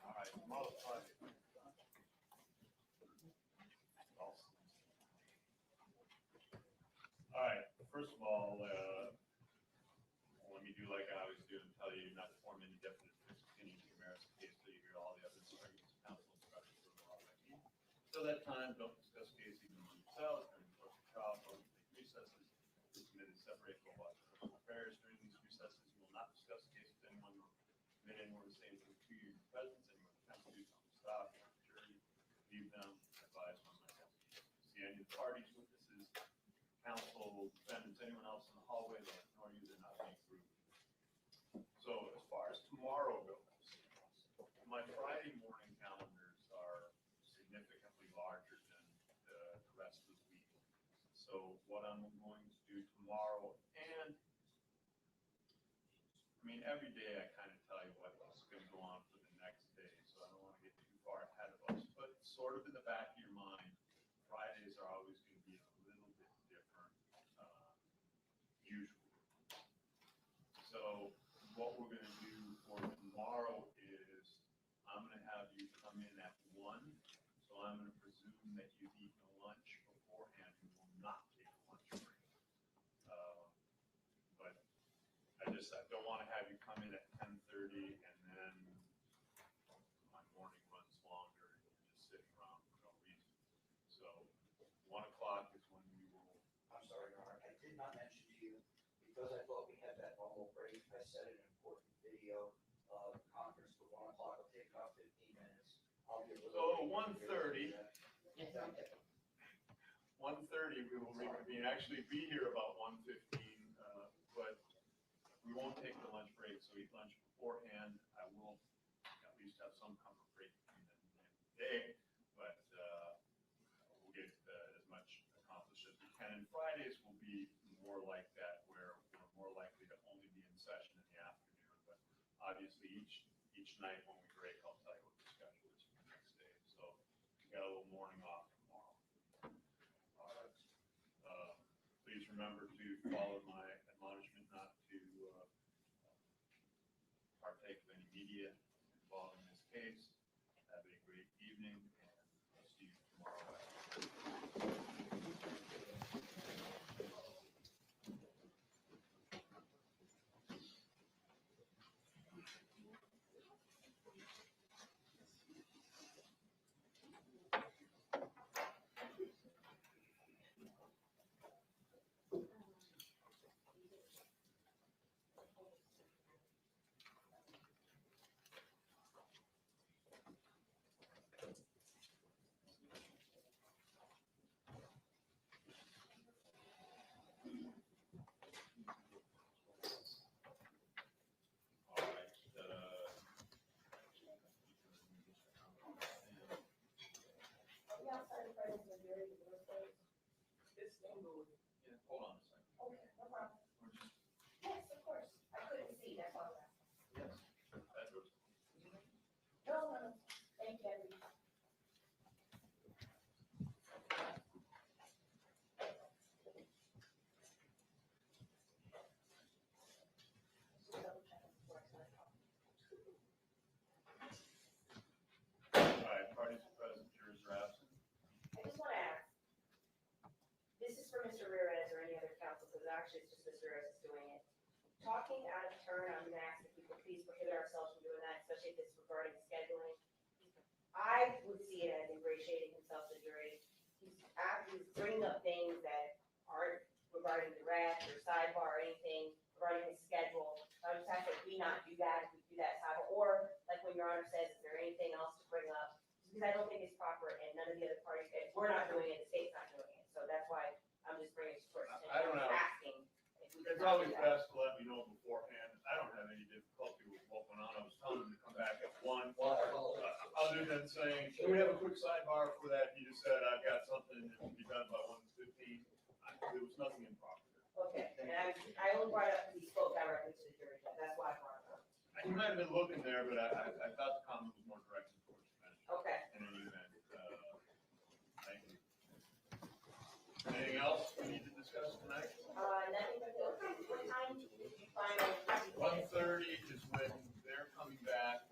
Alright, modified. Alright, first of all, let me do like I always do and tell you not to form any definite opinions in the merits of the case till you hear all the evidence, arguments, counsel, instructions, or law by me. Till that time, don't discuss the case even among yourselves during the course of the trial, don't take recesses, this committee is separate from what personal affairs. During these recesses, you will not discuss the case with anyone or commit any more to say anything to your presence, anyone who attempts to do something, stop, jury, leave them, advise one myself. See any of the parties, witnesses, counsel, defendants, anyone else in the hallway, they'll ignore you, they're not being rude. So as far as tomorrow goes, my Friday morning calendars are significantly larger than the rest of the week. So what I'm going to do tomorrow, and I mean, every day I kind of tell you what's going to go on for the next day, so I don't want to get too far ahead of us, but sort of in the back of your mind, Fridays are always going to be a little bit different, usually. So what we're going to do for tomorrow is I'm going to have you come in at 1. So I'm going to presume that you've eaten a lunch beforehand. You will not take a lunch break. But I don't want to have you come in at 10:30 and then my morning runs longer and you're just sitting around for no reason. So 1 o'clock is when we will. I'm sorry, Your Honor, I did not mention to you, because I thought we had that normal break, I set an important video conference for 1 o'clock, it'll take about 15 minutes. I'll be a little. So 1:30. 1:30, we will reconvene, actually be here about 1:15, but we won't take the lunch break, so eat lunch beforehand. I will at least have some kind of break between then and the day, but we'll get as much accomplished as we can. And Fridays will be more like that, where we're more likely to only be in session in the afternoon, but obviously each night when we break, I'll tell you what the schedule is for the next day. So we got a little morning off tomorrow. All right. Please remember to follow my admonishment not to partake of any media involved in this case. Have a great evening, and I'll see you tomorrow. Hold on a second. Okay, no problem. We're just, Yes, of course. I couldn't see, that's all that. yes, that goes. No. Thank you, Abby. All right, parties present, jurors are absent. I just want to ask, this is for Mr. Ramirez or any other counsel, because actually it's just Mr. Ramirez is doing it. Talking out of turn, I'm going to ask if we could please prohibit ourselves from doing that, especially if it's regarding scheduling. I would see it as ingratiating himself to the jury. He's bringing up things that aren't regarding direct or sidebar or anything regarding his schedule. I would just ask that we not do that, if we do that, or like when Your Honor says, is there anything else to It's always best to let me know beforehand. I don't have any difficulty with what went on. I was telling him to come back at 1. Other than saying, can we have a quick sidebar for that? He just said, I've got something that will be done by 1:15. There was nothing improper. Okay, and I only brought it up because he spoke directly to the jury, judge. That's why I brought it up. He might have been looking there, but I thought the comment was more directed towards the bench. Okay. In any event, thank you. Anything else we need to discuss tonight? Nothing, what time did you finally? 1:30 is when they're coming back.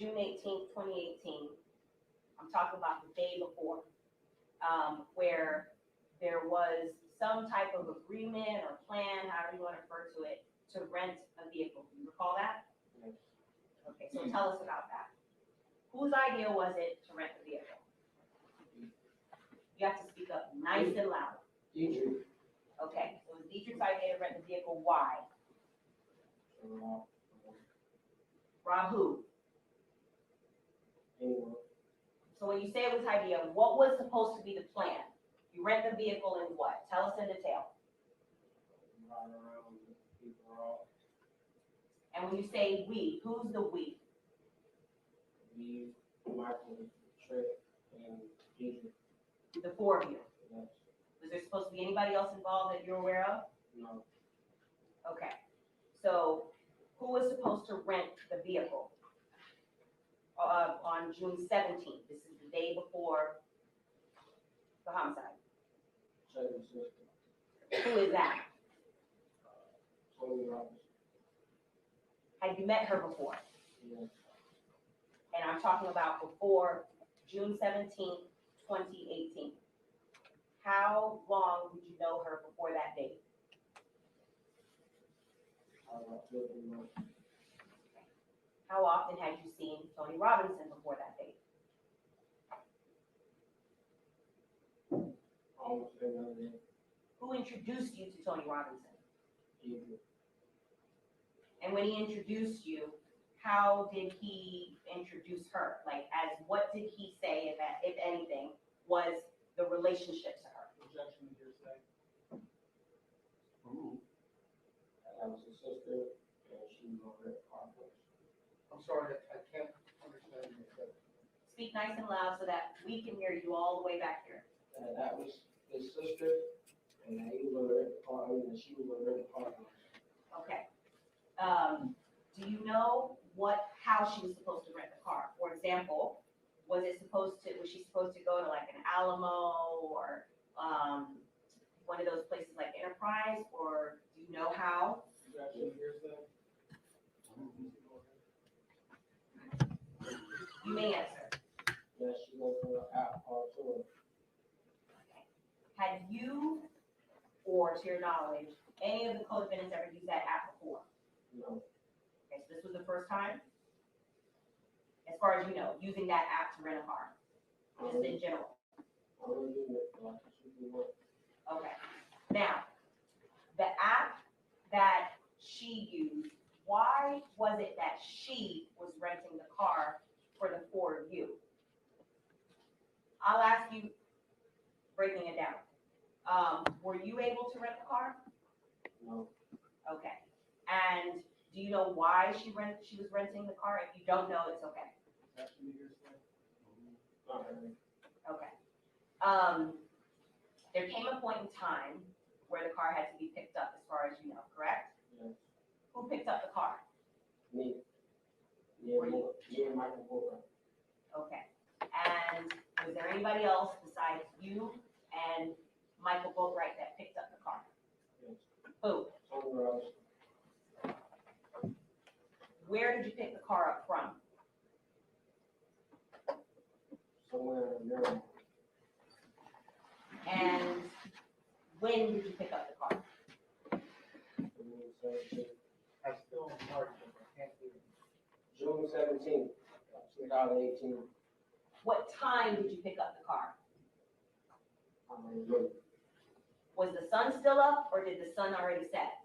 June 18th, 2018. I'm talking about the day before, where there was some type of agreement or plan, however you want to refer to it, to rent a vehicle. Do you recall that? Yes. Okay, so tell us about that. Whose idea was it to rent the vehicle? You have to speak up nice and loud. Dietrich, Okay, so it was Dietrich's idea to rent the vehicle. Why? Rob who? anyone, So when you say it was idea, what was supposed to be the plan? You rent the vehicle and what? Tell us in detail. ride around, people off, And when you say we, who's the we? leave, Michael, Trick, and Dietrich, The four of you. yes, Was there supposed to be anybody else involved that you're aware of? no, Okay, so who was supposed to rent the vehicle? On June 17th, this is the day before the homicide. second sister, Who is that? Tony Roberts, Had you met her before? yes, And I'm talking about before June 17th, 2018. How long did you know her before that date? about 15 months, How often had you seen Tony Robinson before that date? almost every other day, Who introduced you to Tony Robinson? Dietrich, And when he introduced you, how did he introduce her? Like, as what did he say, if anything, was the relationship to her? Objection to hearsay. that was his sister, and she was over at Park Place. I'm sorry, I can't understand you. Speak nice and loud so that we can hear you all the way back here. That was his sister, and he was over at the park, and she was over at the Park Place. Okay. Do you know how she was supposed to rent the car? For example, was she supposed to go to like an Alamo or, one of those places like Enterprise, or do you know how? Objection to hearsay. You may answer. Yes, she went to the alcohol tour. Had you, or to your knowledge, any of the co-defendants ever used that app before? No, Okay, so this was the first time? As far as you know, using that app to rent a car, just in general? I don't do it, like, she work. Okay. Now, the app that she used, why was it that she was renting the car for the four of you? I'll ask you, breaking it down. Were you able to rent the car? No, Okay. And do you know why she was renting the car? If you don't know, it's okay. Objection to hearsay. not really. Okay. There came a point in time where the car had to be picked up, as far as you know, correct? Yes, Who picked up the car? me. Yeah, Were you- me and Michael Booker. Okay. And was there anybody else besides you and Michael Boatwright that picked up the car? Yes. Who? Tony Roberts, Where did you pick the car up from? somewhere in Maryland, And when did you pick up the car? I still am hard, I can't do it. June 17th, 2018. What time did you pick up the car? Good. Was the sun still up or did the sun already set?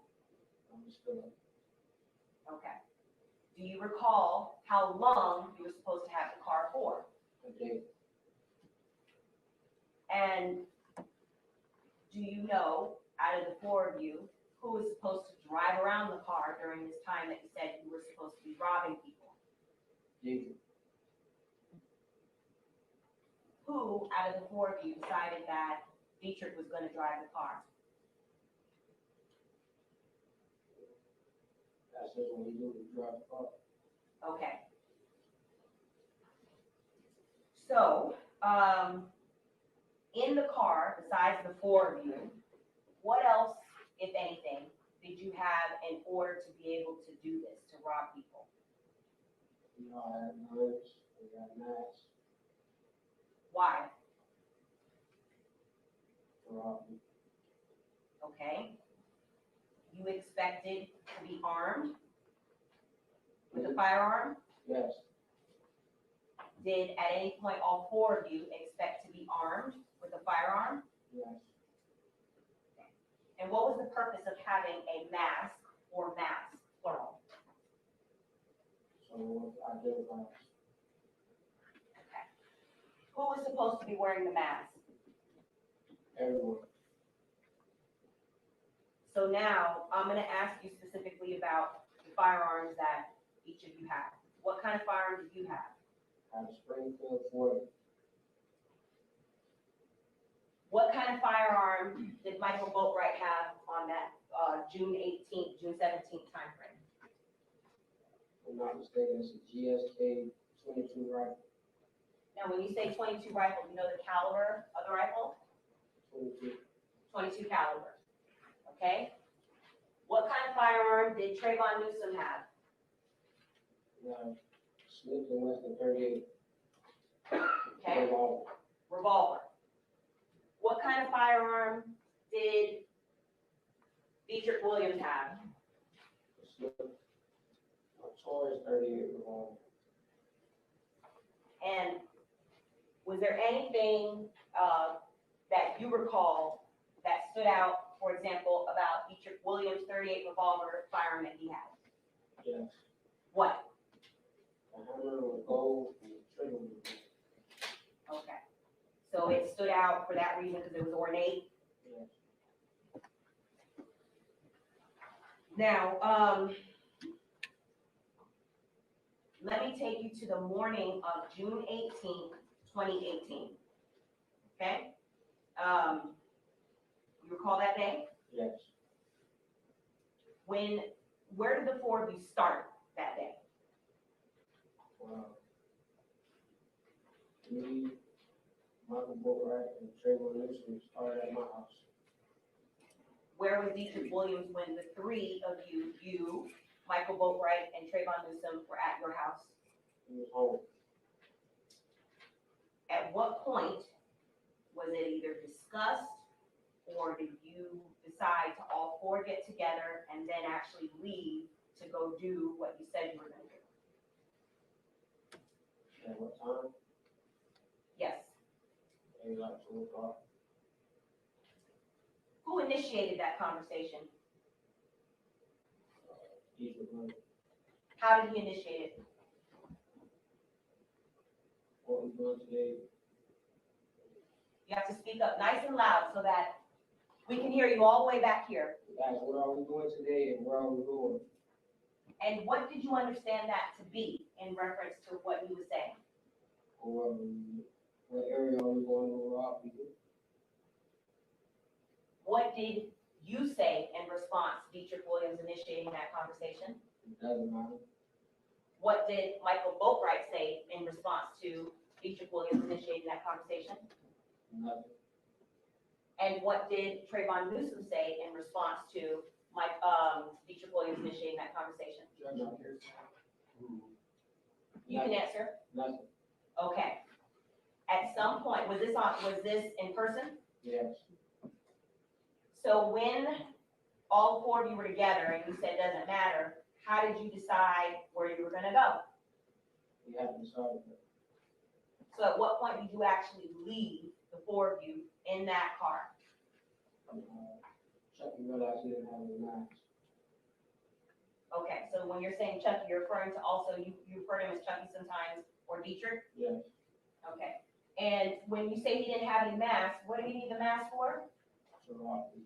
I'm still, Okay. Do you recall how long you were supposed to have the car for? a day, And do you know, out of the four of you, who was supposed to drive around the car during this time that you said you were supposed to be robbing people? Dietrich, Who, out of the four of you, decided that Dietrich was going to drive the car? that's just what he do, he drive the car. Okay. So, in the car, besides the four of you, what else, if anything, did you have in order to be able to do this, to rob people? You know, I had guns, we got masks, Why? robbery. Okay. You expected to be armed with a firearm? Yes, Did at any point all four of you expect to be armed with a firearm? yes. And what was the purpose of having a mask or masks, plural? So I identified Who was supposed to be wearing the mask? everyone. So now, I'm gonna ask you specifically about the firearms that each of you have. What kind of firearms do you have? I had a Springfield 40, What kind of firearm did Michael Boatwright have on that, June 18th, June 17th timeframe? if I'm not mistaken, it's a GSK 22 rifle, Now, when you say 22 rifle, you know the caliber of the rifle? 22. 22 caliber, okay? What kind of firearm did Trayvon Newsom have? Smith and Wesson 38. Okay, Revolver. revolver. What kind of firearm did Dietrich Williams have? Smith, a Taurus 38 revolver. And was there anything that you recall that stood out, for example, about Dietrich Williams' 38 revolver firearm that he had? Yes. What? A hammer with gold and a trigger with gold. Okay. So it stood out for that reason because it was ornate. Yes. Now, let me take you to the morning of June 18th, 2018. Okay? You recall that day? Yes. Where did the four of you start that day? Me, Michael Boatwright, and Trayvon Newsom started at my house. Where was Dietrich Williams when the three of you, Michael Boatwright and Trayvon Newsom were at your house? He was home. At what point was it either discussed or did you decide to all four get together and then actually leave to go do what you said you were gonna do? At what time? Yes. Maybe like 2 o'clock. Who initiated that conversation? Dietrich Williams. How did he initiate it? What we doing today? You have to speak up nice and loud so that we can hear you all the way back here. Guys, what are we doing today and where are we going? And what did you understand that to be in reference to what he was saying? Or what area are we going to rob people? What did you say in response to Dietrich Williams initiating that conversation? It doesn't matter. What did Michael Boatwright say in response to Dietrich Williams initiating that conversation? Nothing. And what did Trayvon Newsom say in response to Dietrich Williams initiating that conversation? You can answer. Nothing. Okay. At some point, was this in person? Yes. So when all four of you were together and you said doesn't matter, how did you decide where you were gonna go? We haven't decided that. So at what point did you actually leave the four of you in that car? Chucky realized he didn't have any mask. Okay, so when you're saying Chucky, you're referring to also, you refer to him as Chucky sometimes, or Dietrich? Yes. Okay. And when you say he didn't have any mask, what do you need the mask for? So robbery.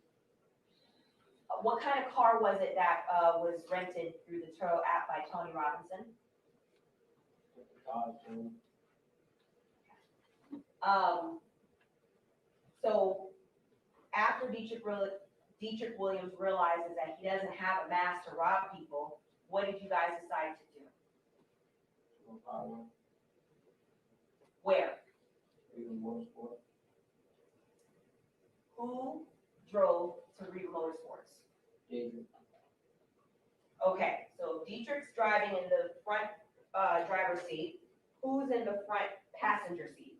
What kind of car was it that was rented through the tow app by Tony Robinson? At the Dodge Town. So after Dietrich Williams realizes that he doesn't have a mask to rob people, what did you guys decide to do? So Broward, Where? RIVA Motorsports. Who drove to RIVA Motorsports? Dietrich. Okay, so Dietrich's driving in the front driver's seat? Who's in the front passenger seat?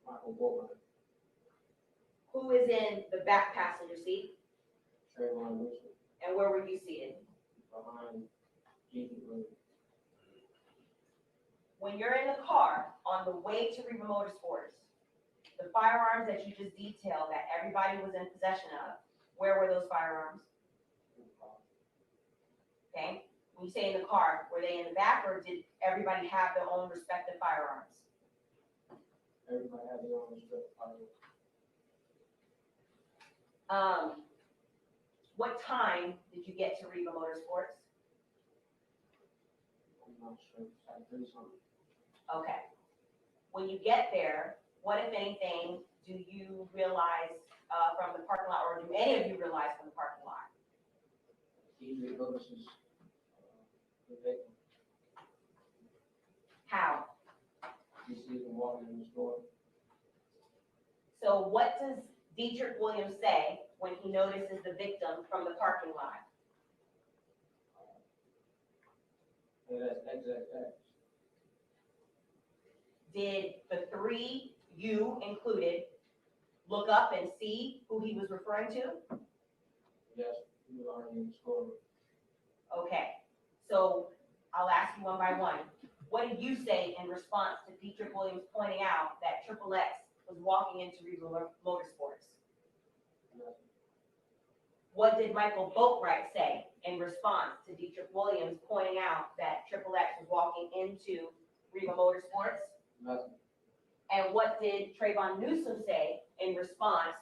Michael Bowman, Who is in the back passenger seat? Trayvon Newsom, And where were you seated? behind Gigi Williams. When you're in the car on the way to RIVA Motorsports, the firearms that you just detailed that everybody was in possession of, where were those firearms? Okay, when you say in the car, were they in the back or did everybody have their own respective firearms? Everybody had their own respective firearms. What time did you get to RIVA Motorsports? I'm not sure, I think something. Okay. When you get there, what, if anything, do you realize from the parking lot, or do any of you realize from the parking lot? Gigi notices, the victim, How? he sees him walking in the store. So what does Dietrich Williams say when he notices the victim from the parking lot? And that's XXX. Did the three, you included, look up and see who he was referring to? Yes, he was already in the store. Okay, so I'll ask you one by one. What did you say in response to Dietrich Williams pointing out that XXX was walking into RIVA Motorsports? Nothing. What did Michael Boatwright say in response to Dietrich Williams pointing out that XXX was walking into RIVA Motorsports? Nothing. And what did Trayvon Newsom say in response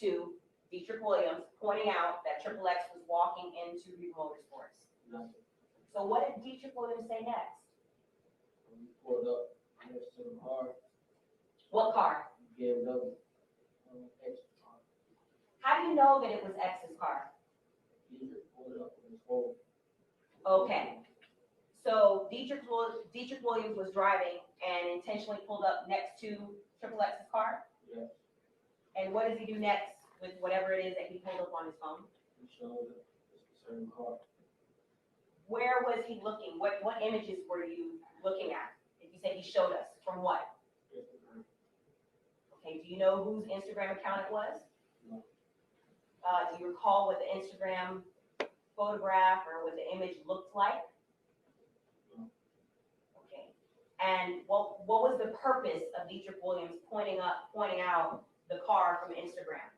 to Dietrich Williams pointing out that XXX was walking into RIVA Motorsports? Nothing. So what did Dietrich Williams say next? When we pulled up next to the car, What car? BMW, X car, How do you know that it was X's car? he just pulled it up with his phone. Okay. So Dietrich Williams was driving and intentionally pulled up next to XXX's car? Yes, And what does he do next with whatever it is that he pulled up on his phone? he showed it, it's the same car. Where was he looking? What images were you looking at? If you said he showed us, from what? Instagram. Okay, do you know whose Instagram account it was? No. Do you recall what the Instagram photograph or what the image looked like? No. Okay. And what was the purpose of Dietrich Williams pointing out the car from Instagram?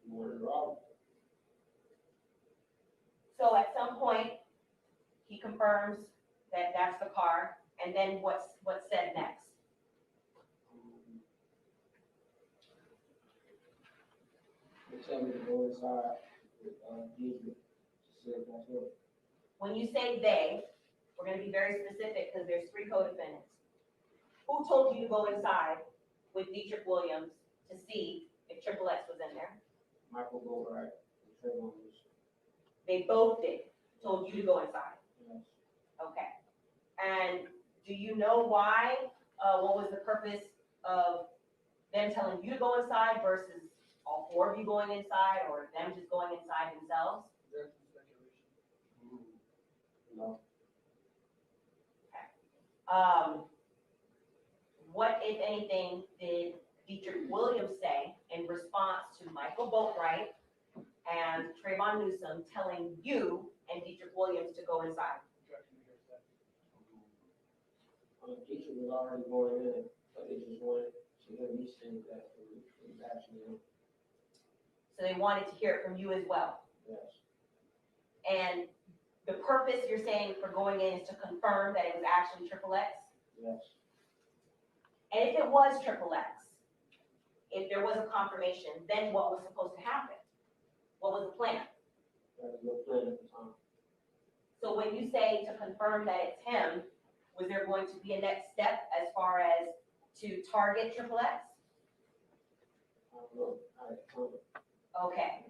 More than robbery. So at some point, he confirms that that's the car, and then what's said next? They tell me to go inside with, Gigi, to see if that's him. When you say they, we're gonna be very specific because there's three co-defendants. Who told you to go inside with Dietrich Williams to see if XXX was in there? Michael Bowright, and Trayvon Newsom. They both did, told you to go inside. Yes. Okay. And do you know why, what was the purpose of them telling you to go inside versus all four of you going inside, or them just going inside themselves? There's some speculation. No, What, if anything, did Dietrich Williams say in response to Michael Boatwright and Trayvon Newsom telling you and Dietrich Williams to go inside? Gigi was already going in, but they just wanted to hear me say that it was actually him. So they wanted to hear it from you as well. Yes, And the purpose you're saying for going in is to confirm that it was actually XXX? yes. And if it was XXX, if there was a confirmation, then what was supposed to happen? What was the plan? There was no plan at the time. So when you say to confirm that it's him, was there going to be a next step as far as to target XXX? I don't know, I told him. Okay,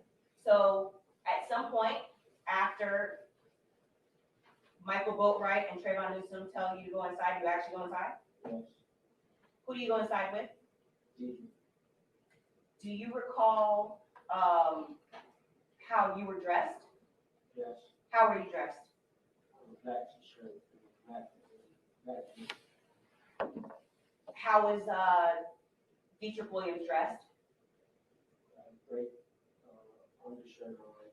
so at some point after Michael Boatwright and Trayvon Newsom tell you to go inside, you actually go inside? Yes, Who do you go inside with? Gigi. Do you recall how you were dressed? Yes, How were you dressed? black t-shirt, black jeans. How was, Dietrich Williams dressed? Great, undershirt on,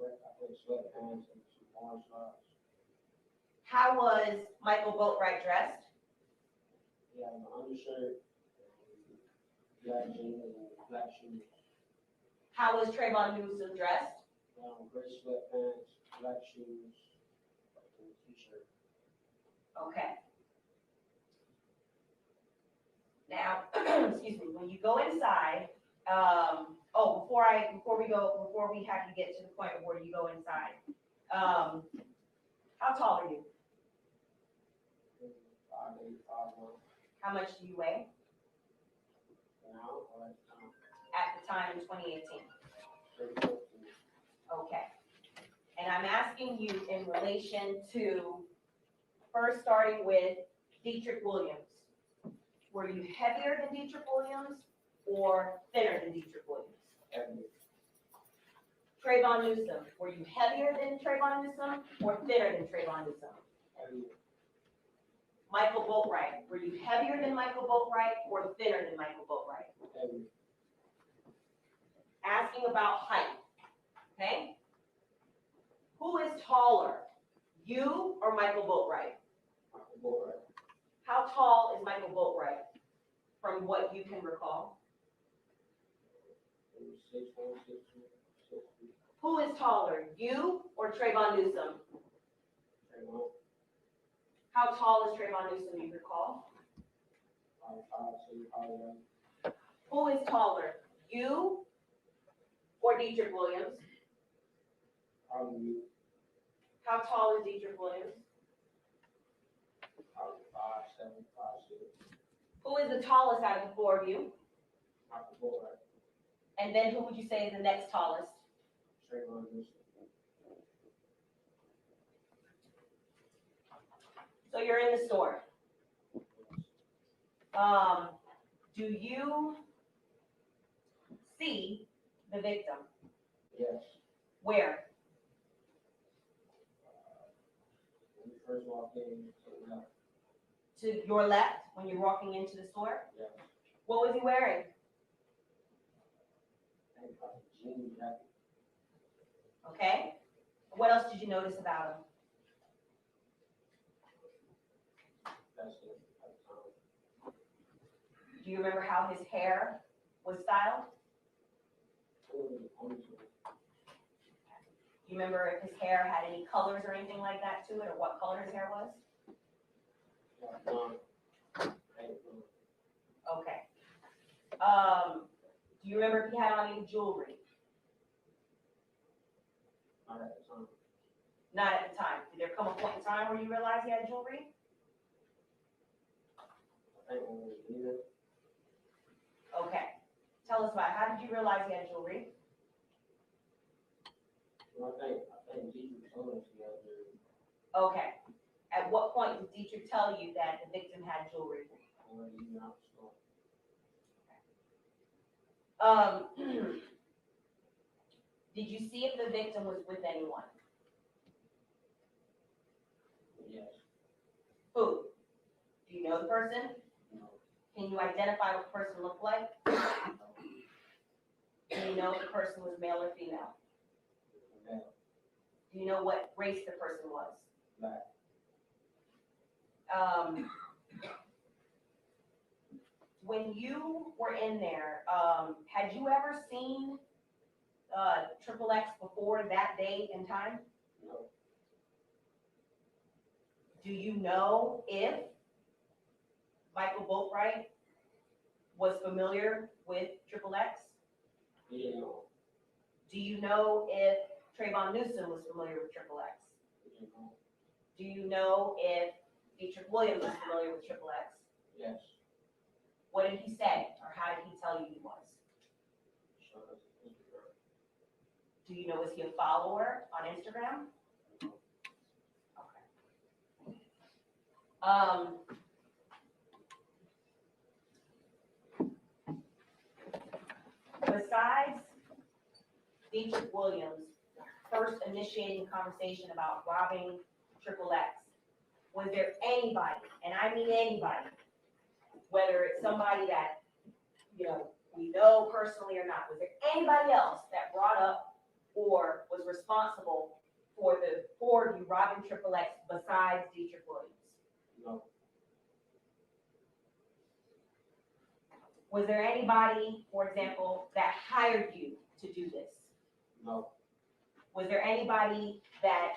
I put sweatpants and some orange socks. How was Michael Boatwright dressed? He had an undershirt, black jeans and black shoes. How was Trayvon Newsom dressed? Gray sweatpants, black shoes, and a t-shirt. Okay. Now, excuse me, when you go inside, before we have to get to the point where you go inside, how tall are you? 5'8", 5'1". How much do you weigh Now, at the time in 2018? 34. Okay. And I'm asking you in relation to, first starting with Dietrich Williams. Were you heavier than Dietrich Williams or thinner than Dietrich Williams? Heavy. Trayvon Newsom, were you heavier than Trayvon Newsom or thinner than Trayvon Newsom? Heavy. Michael Boatwright, were you heavier than Michael Boatwright or thinner than Michael Boatwright? Heavy. Asking about height, okay? Who is taller, you or Michael Boatwright? Michael Boatwright. How tall is Michael Boatwright from what you can recall? 6'1", 6'2", 6'3". Who is taller, you or Trayvon Newsom? Trayvon. How tall is Trayvon Newsom, you recall? 5'5", 6'5". Who is taller, you or Dietrich Williams? Probably me. How tall is Dietrich Williams? Probably 5'7", 5'6". Who is the tallest out of the four of you? Michael Boatwright. And then who would you say is the next tallest? Trayvon Newsom. So you're in the store. Do you see the victim? Yes. Where? When we first walked in, to the left. To your left when you're walking into the store? Yes. What was he wearing? And jean jacket. Okay. What else did you notice about him? That's it. That's Do you remember how his hair was styled? ponytail. Do you remember if his hair had any colors or anything like that to it, or what color his hair was? Blonde. Okay. Do you remember if he had on any jewelry? Not at the time. Not at the time. Did there come a point in time where you realized he had jewelry? I think when we were leaving, Okay. Tell us about it. How did you realize he had jewelry? well, I think Dietrich told us he had jewelry. Okay. At what point did Dietrich tell you that the victim had jewelry? When we were leaving out the store. Did you see if the victim was with anyone? Yes. Who? Do you know the person? No. Can you identify what the person looked like? No. Do you know if the person was male or female? No. Do you know what race the person was? Black. When you were in there, had you ever seen XXX before that date and time? No. Do you know if Michael Boatwright was familiar with XXX? He didn't know. Do you know if Trayvon Newsom was familiar with XXX? He didn't know. Do you know if Dietrich Williams was familiar with XXX? Yes. What did he say, or how did he tell you he was? Showed us his Instagram. Do you know, was he a follower on Instagram? Okay. Besides Dietrich Williams, first initiating the conversation about robbing XXX, was there anybody, and I mean anybody, whether it's somebody that, you know, we know personally or not, was there anybody else that brought up or was responsible for the four of you robbing XXX besides Dietrich Williams? No, Was there anybody, for example, that hired you to do this? no, Was there anybody that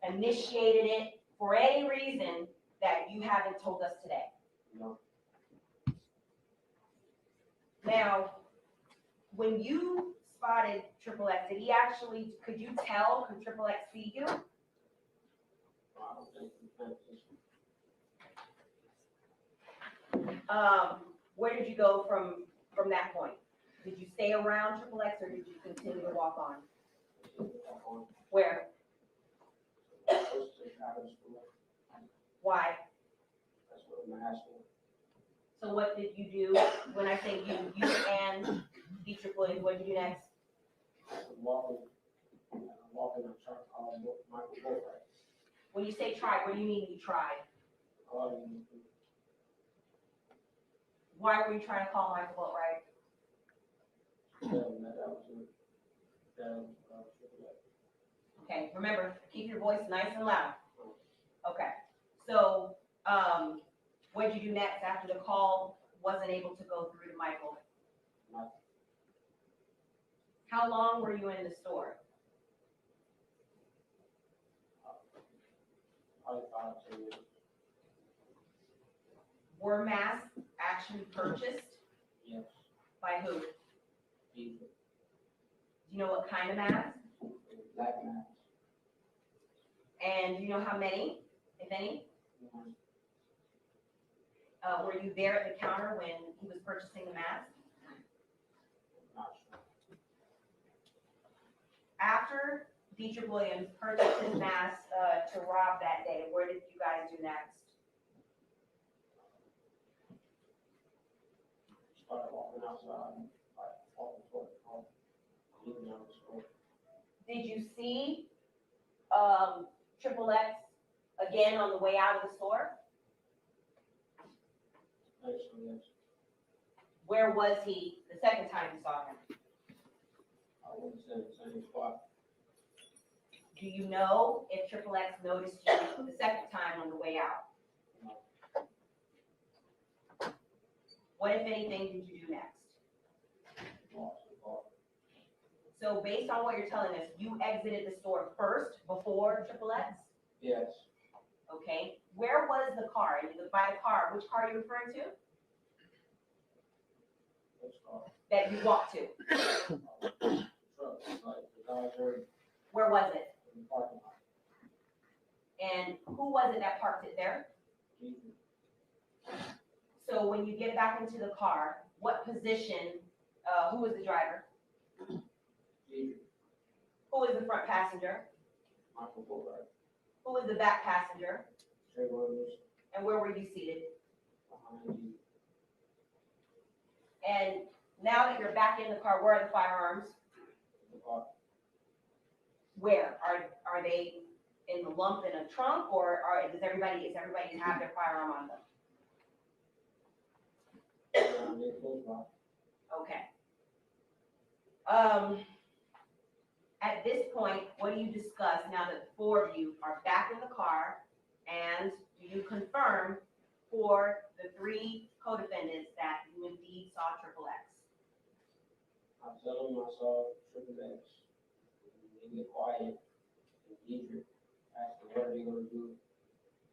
initiated it for any reason that you haven't told us today? no. Now, when you spotted XXX, did he actually, could you tell, could XXX see you? I don't think we can. Where did you go from that point? Did you stay around XXX or did you continue to walk on? Where? Why? That's what I'm asking. So what did you do when I say you and Dietrich Williams, what did you do next? I'm walking, and I'm trying to call Michael Bullwright. When you say try, what do you mean you tried? Calling him, Why were you trying to call Michael Boatwright? telling him that I was in, Okay, remember, keep your voice nice and loud. Okay, so, what did you do next after the call wasn't able to go through to Michael? Nothing. How long were you in the store? probably 5 to 10 minutes. Were masks actually purchased? Yes, By who? Do Jesus, you know what kind of mask? black man. And do you know how many, if any? Were you there at the counter when he was purchasing the mask? Not sure. After Dietrich Williams purchased his mask to rob that day, where did you guys do next? Started walking outside, like walking toward the car, looking down the store. Did you see XXX again on the way out of the store? Actually, yes, Where was he the second time you saw him? I wouldn't say the same spot. Do you know if XXX noticed you the second time on the way out? What, if anything, did you do next? Lost the car. So based on what you're telling us, you exited the store first before XXX? Yes, Okay, where was the car? And by the car, which car are you referring to? which car? That you walked to? Truck, like the guys are Where was it? in the parking lot. And who was it that parked it there? Jesus, So when you get back into the car, what position, who was the driver? Jesus, Who was the front passenger? Michael Bullwright, Who was the back passenger? Trey Williams, And where were you seated? behind you. And now that you're back in the car, where are the firearms? The car, Where? Are they in the lump in a trunk, or does everybody have their firearm on them? around there close by. Okay. At this point, what do you discuss now that the four of you are back in the car, and do you confirm for the three co-defendants that you indeed saw XXX? I tell him I saw Triple X. They get quiet. And Dietrich asked me what are they gonna do.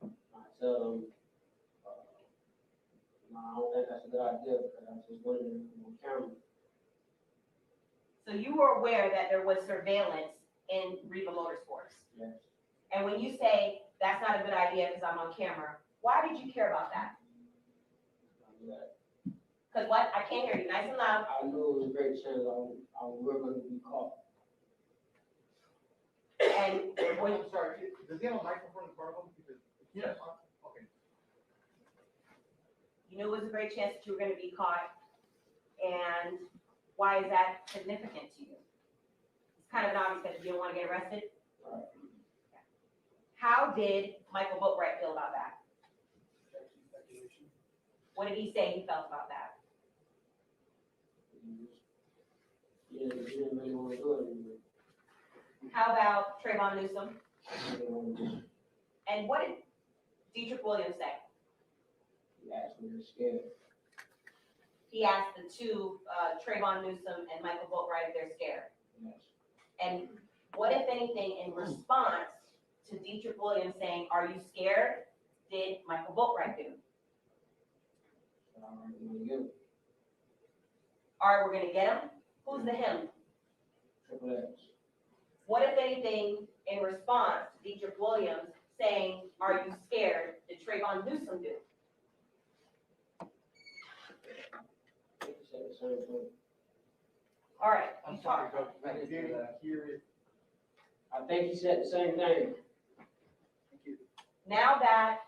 I tell them, no, I don't think that's a good idea because I just went in on camera. So you were aware that there was surveillance in RIVA Motorsports. Yes, And when you say, that's not a good idea because I'm on camera, why did you care about that? I knew that. Because what? I can't hear you, nice and loud. I knew it was a great chance we were gonna be caught. And when, I'm sorry, does he have a microphone in front of him? Because- Yes. Okay. you knew it was a great chance that you were gonna be caught, and why is that significant to you? It's kind of obvious that you don't wanna get arrested. Right. How did Michael Boatwright feel about that? What did he say he felt about that? He didn't really want to do it anymore. How about Trayvon Newsom? He didn't want to do it. And what did Dietrich Williams say? He asked me to scared. He asked the two, Trayvon Newsom and Michael Boatwright, if they're scared. Yes. And what, if anything, in response to Dietrich Williams saying, "Are you scared?" did Michael Boatwright do? So I already want to get him. All right, we're gonna get him. Who's the him? Triple X. What, if anything, in response to Dietrich Williams saying, "Are you scared?" did Trayvon Newsom do? I think he said the same thing. All right, I'm you sorry, talk. Coach, I didn't hear it. I think he said the same thing. Thank you. Now that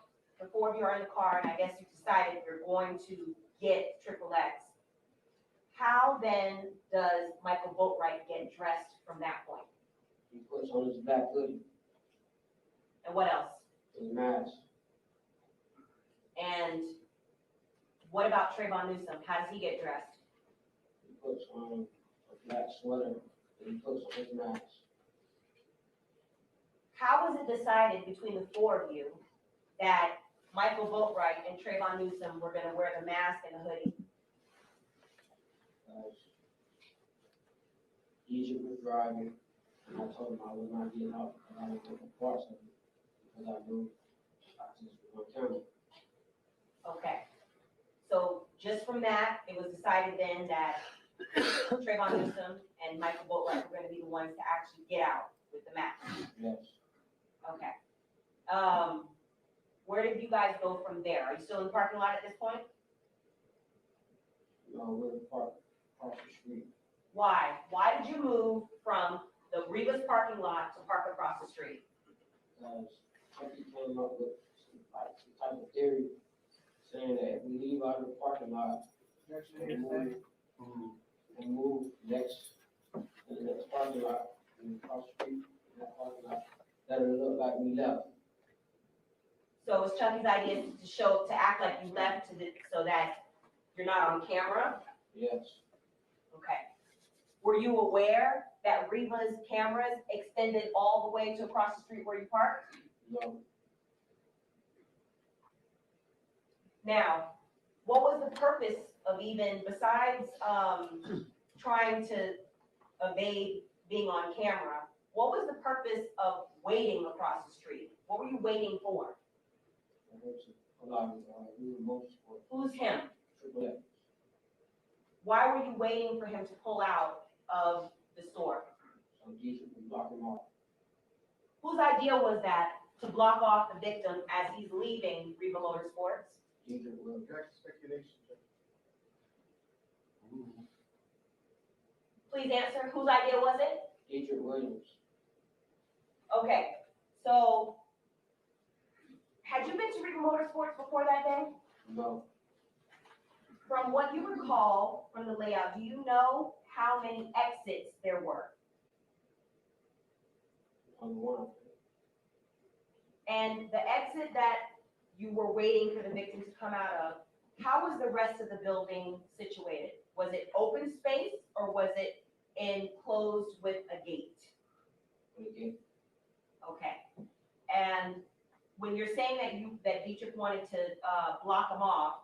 the four of you are in the car, and I guess you decided you're going to get Triple X, how then does Michael Boatwright get dressed from that point? He puts on his black hoodie, And what else? his mask. And what about Trayvon Newsom? How does he get dressed? He puts on a black sweater, and he puts on his mask. How was it decided between the four of you that Michael Boatwright and Trayvon Newsom were gonna wear the mask and the hoodie? Egypt was driving, and I told him I was not getting out because I was looking parts of it, because I knew I just was gonna tell him. Okay. So just from that, it was decided then that Trayvon Newsom and Michael Boatwright were gonna be the ones to actually get out with the mask. Yes, Okay. Where did you guys go from there? Are you still in the parking lot at this point? we're parked across the street. Why? Why did you move from the Riva's parking lot to park across the street? Because Chucky came up with some type of theory saying that if we leave out of the parking lot and move next to the next parking lot and across the street, in that parking lot, that it'll look like we left. So it was Chucky's idea to act like you left so that you're not on camera? Yes, Okay. Were you aware that Riva's cameras extended all the way to across the street where you parked? no, Now, what was the purpose of even, besides, trying to evade being on camera, what was the purpose of waiting across the street? What were you waiting for? I heard a lot of, RIVA Motorsports, Who's him? Triple X. Why were you waiting for him to pull out of the store? So Jesus would block him off. Whose idea was that to block off the victim as he's leaving RIVA Motorsports? Jesus will. That's speculation. Please answer, whose idea was it? Dietrich Williams. Okay, so had you been to RIVA Motorsports before that day? No, From what you recall from the layout, do you know how many exits there were? only one. And the exit that you were waiting for the victim to come out of, how was the rest of the building situated? Was it open space or was it enclosed with a gate? Again, Okay. And when you're saying that Dietrich wanted to block him off,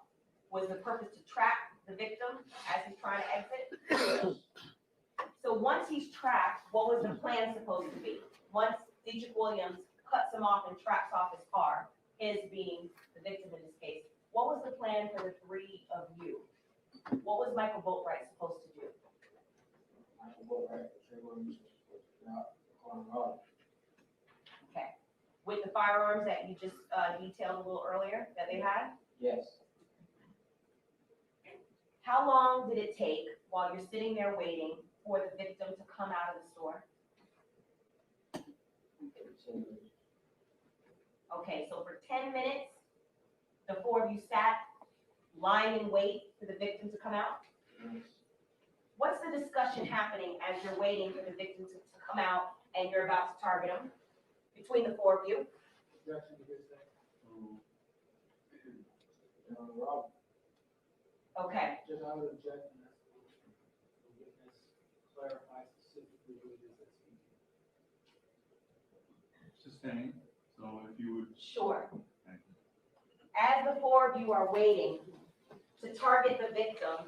was the purpose to trap the victim as he's trying to exit? So once he's trapped, what was the plan supposed to be? Once Dietrich Williams cuts him off and traps off his car, his being the victim in this case, what was the plan for the three of you? What was Michael Boatwright supposed to do? I can go right, Trayvon Newsom was supposed to get out, on road. Okay. With the firearms that you just detailed a little earlier that they had? Yes, How long did it take while you're sitting there waiting for the victim to come out of the store? every 10 minutes. Okay, so for 10 minutes, the four of you sat lying in wait for the victim to come out? Yes. What's the discussion happening as you're waiting for the victim to come out and you're about to target him? between the four of you. Objection to hearsay. Rob, Okay, Judge, I would object unless the witness clarifies specifically who it is that's speaking. Sustained, so if you would. sure. Thank you. As the four of you are waiting to target the victim,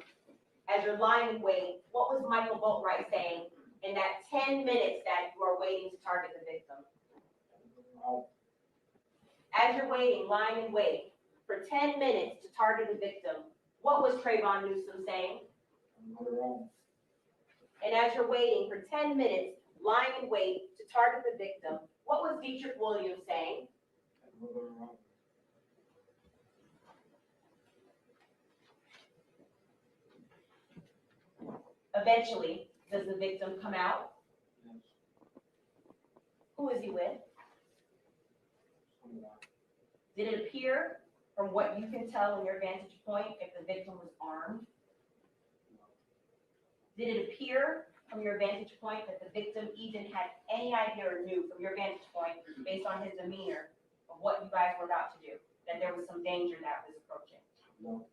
as you're lying in wait, what was Michael Boatwright saying in that 10 minutes that you are waiting to target the victim? Rob, As you're waiting, lying in wait for 10 minutes to target the victim, what was Trayvon Newsom saying? Rob, And as you're waiting for 10 minutes, lying in wait to target the victim, what was Dietrich Williams saying? Rob, Eventually, does the victim come out? yes, Who is he with? someone, Did it appear, from what you can tell in your vantage point, if the victim was armed? Did it appear from your vantage point that the victim even had any idea or knew from your vantage point, based on his demeanor, of what you guys were about to do? That there was some danger that was approaching? no,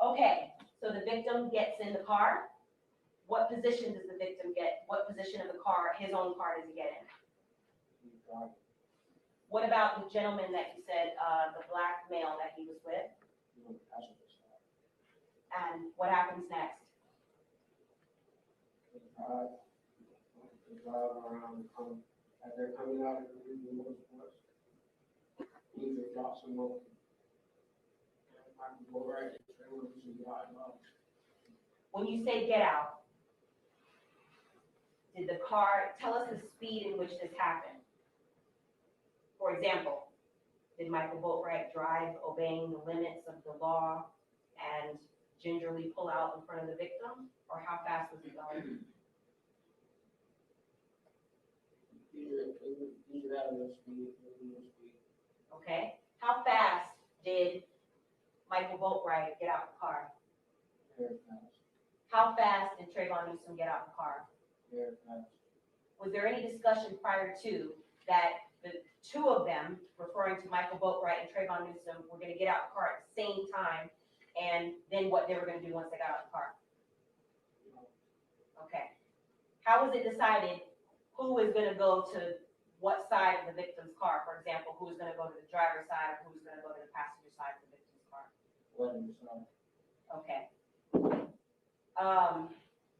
Okay, so the victim gets in the car. What position does the victim get? What position of the car, his own car, does he get in? he's driving, What about the gentleman that you said, the black male that he was with? he's on the passenger side, And what happens next? they drive around, as they're coming out of the RIVA Motorsports, he just drops them off. And I can go right, they want to drive up. When you say get out, did the car, tell us the speed in which this happened. For example, did Michael Boatwright drive obeying the limits of the law and gingerly pull out in front of the victim? Or how fast was he going? He's at a speed, Okay, how fast did Michael Boatwright get out the car? very fast, How fast did Trayvon Newsom get out the car? very fast. Was there any discussion prior to that the two of them, referring to Michael Boatwright and Trayvon Newsom, were gonna get out the car at the same time, and then what they were gonna do once they got out the car? Okay. How was it decided who was gonna go to what side of the victim's car? For example, who was gonna go to the driver's side, or who was gonna go to the passenger side of the victim's car? Wedding side, Okay.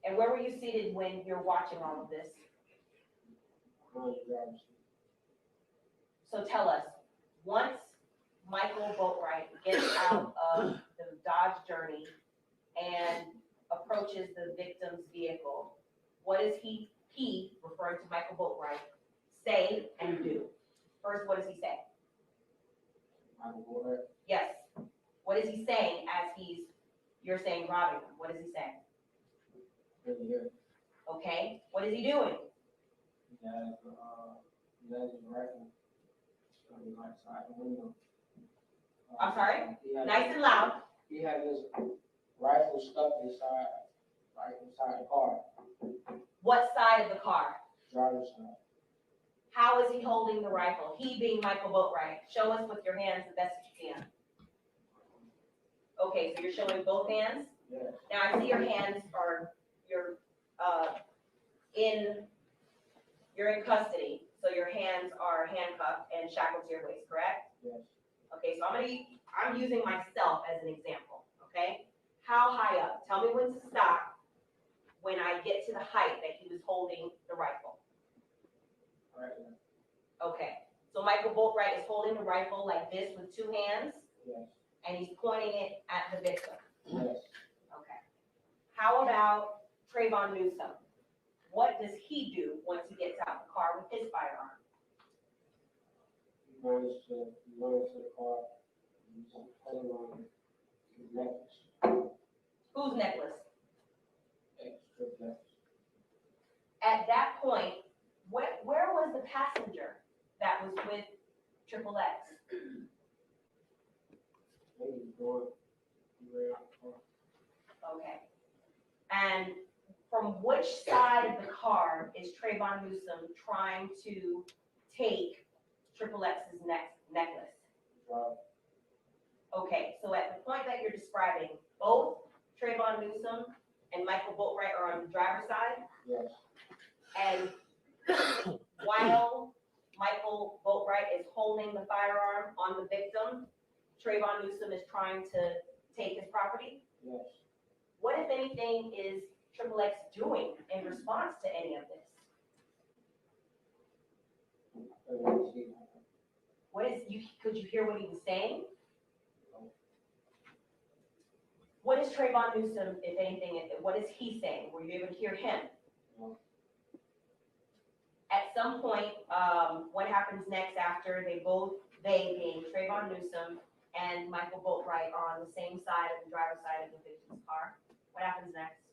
And where were you seated when you're watching all of this? behind the driver's seat. So tell us, once Michael Boatwright gets out of the Dodge Journey and approaches the victim's vehicle, what does he, referring to Michael Boatwright, say and do? First, what does he say? Michael Boatwright, Yes. What is he saying as you're saying robbing him? What does he say? really good. Okay, what is he doing? He has his rifle on the right side of the window. I'm sorry? He had- Nice and loud. He had his rifle stuck inside, right inside the car, What side of the car? driver's side. How is he holding the rifle? He being Michael Boatwright. Show us with your hands the best that you can. Okay, so you're showing both hands? Yes, Now I see your hands are, you're in custody, so your hands are handcuffed and shackled to your waist, correct? yes. Okay, so I'm using myself as an example, okay? How high up? Tell me when to stop when I get to the height that he was holding the rifle. Right there, Okay, so Michael Boatwright is holding the rifle like this with two hands, yes, and he's pointing it at the victim. yes. Okay. How about Trayvon Newsom? What does he do once he gets out the car with his firearm? He runs to the car, he's pulling on his necklace, Whose necklace? extra necklace. At that point, where was the passenger that was with Triple X? Maybe he's going, he ran out the car. Okay. And from which side of the car is Trayvon Newsom trying to take Triple X's necklace? Drive. Okay, so at the point that you're describing, both Trayvon Newsom and Michael Boatwright are on the driver's side, Yes. and while Michael Boatwright is holding the firearm on the victim, Trayvon Newsom is trying to take his property? Yes. What, if anything, is Triple X doing in response to any of this? Could you hear what he was saying? What is Trayvon Newsom, if anything, what is he saying? Were you able to hear him? No. At some point, what happens next after they being Trayvon Newsom and Michael Boatwright are on the same side of the driver's side of the victim's car? What happens next?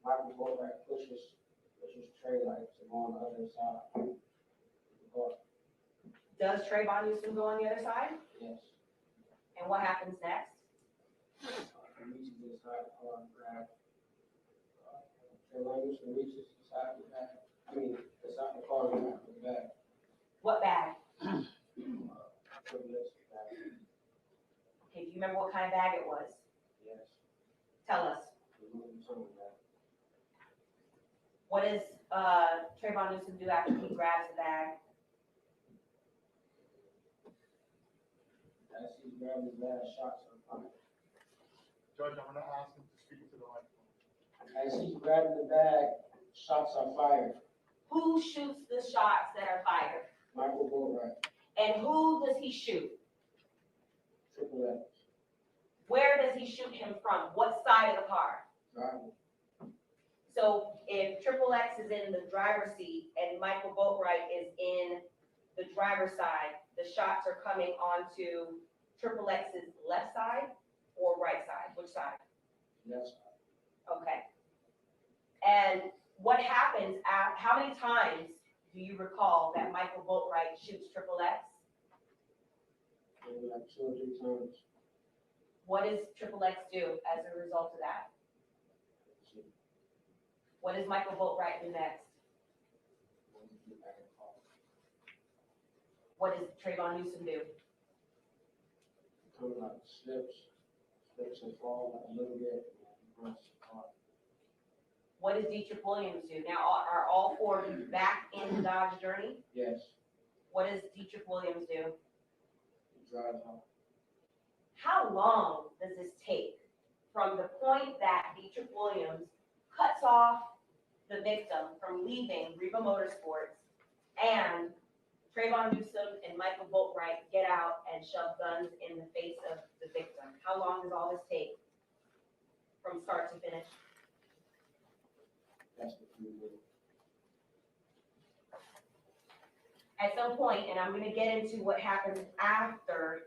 Michael Boatwright pushes Trey like to go on the other side. Does Trayvon Newsom go on the other side? Yes. And what happens next? Reaches inside the car and grab. Trayvon Newsom reaches inside the bag. Inside the car and grabs the bag. What bag? Privilege bag. Okay, do you remember what kind of bag it was? Yes. Tell us. The Louis Vuitton bag. What does Trayvon Newsom do after he grabs the bag? As he's grabbing the bag, shots are fired. Judge, I'm gonna ask him to speak to the microphone. As he's grabbing the bag, shots are fired. Who shoots the shots that are fired? Michael Boatwright, And who does he shoot? Triple X, Where does he shoot him from? What side of the car? driver. So if Triple X is in the driver's seat and Michael Boatwright is in the driver's side, the shots are coming onto Triple X's left side or right side? Which side? Yes. Okay. And what happens, how many times do you recall that Michael Boatwright shoots Triple X? Maybe like 2 or 3 times. What does Triple X do as a result of that? What does Michael Boatwright do next? What does Trayvon Newsom do? Coming out, slips and fall a little bit, and runs the car. What does Dietrich Williams do? Now, are all 4 of you back in the Dodge Journey? Yes, What does Dietrich Williams do? he drives off. How long does this take from the point that Dietrich Williams cuts off the victim from leaving RIVA Motorsports and Trayvon Newsom and Michael Boatwright get out and shove guns in the face of the victim? How long does all this take from start to finish? That's what he did. At some point, and I'm gonna get into what happens after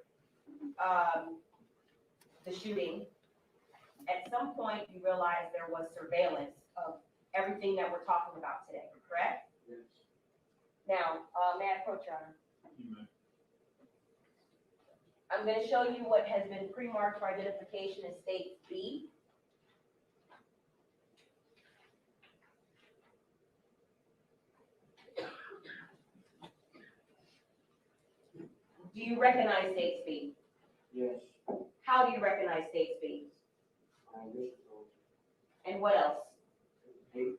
the shooting, at some point you realize there was surveillance of everything that we're talking about today, correct? Yes. Now, may I approach, Your Honor? I'm gonna show you what has been pre-marked for identification as State B. Do you recognize State B? Yes. How do you recognize State B? I wish so. And what else? Eight.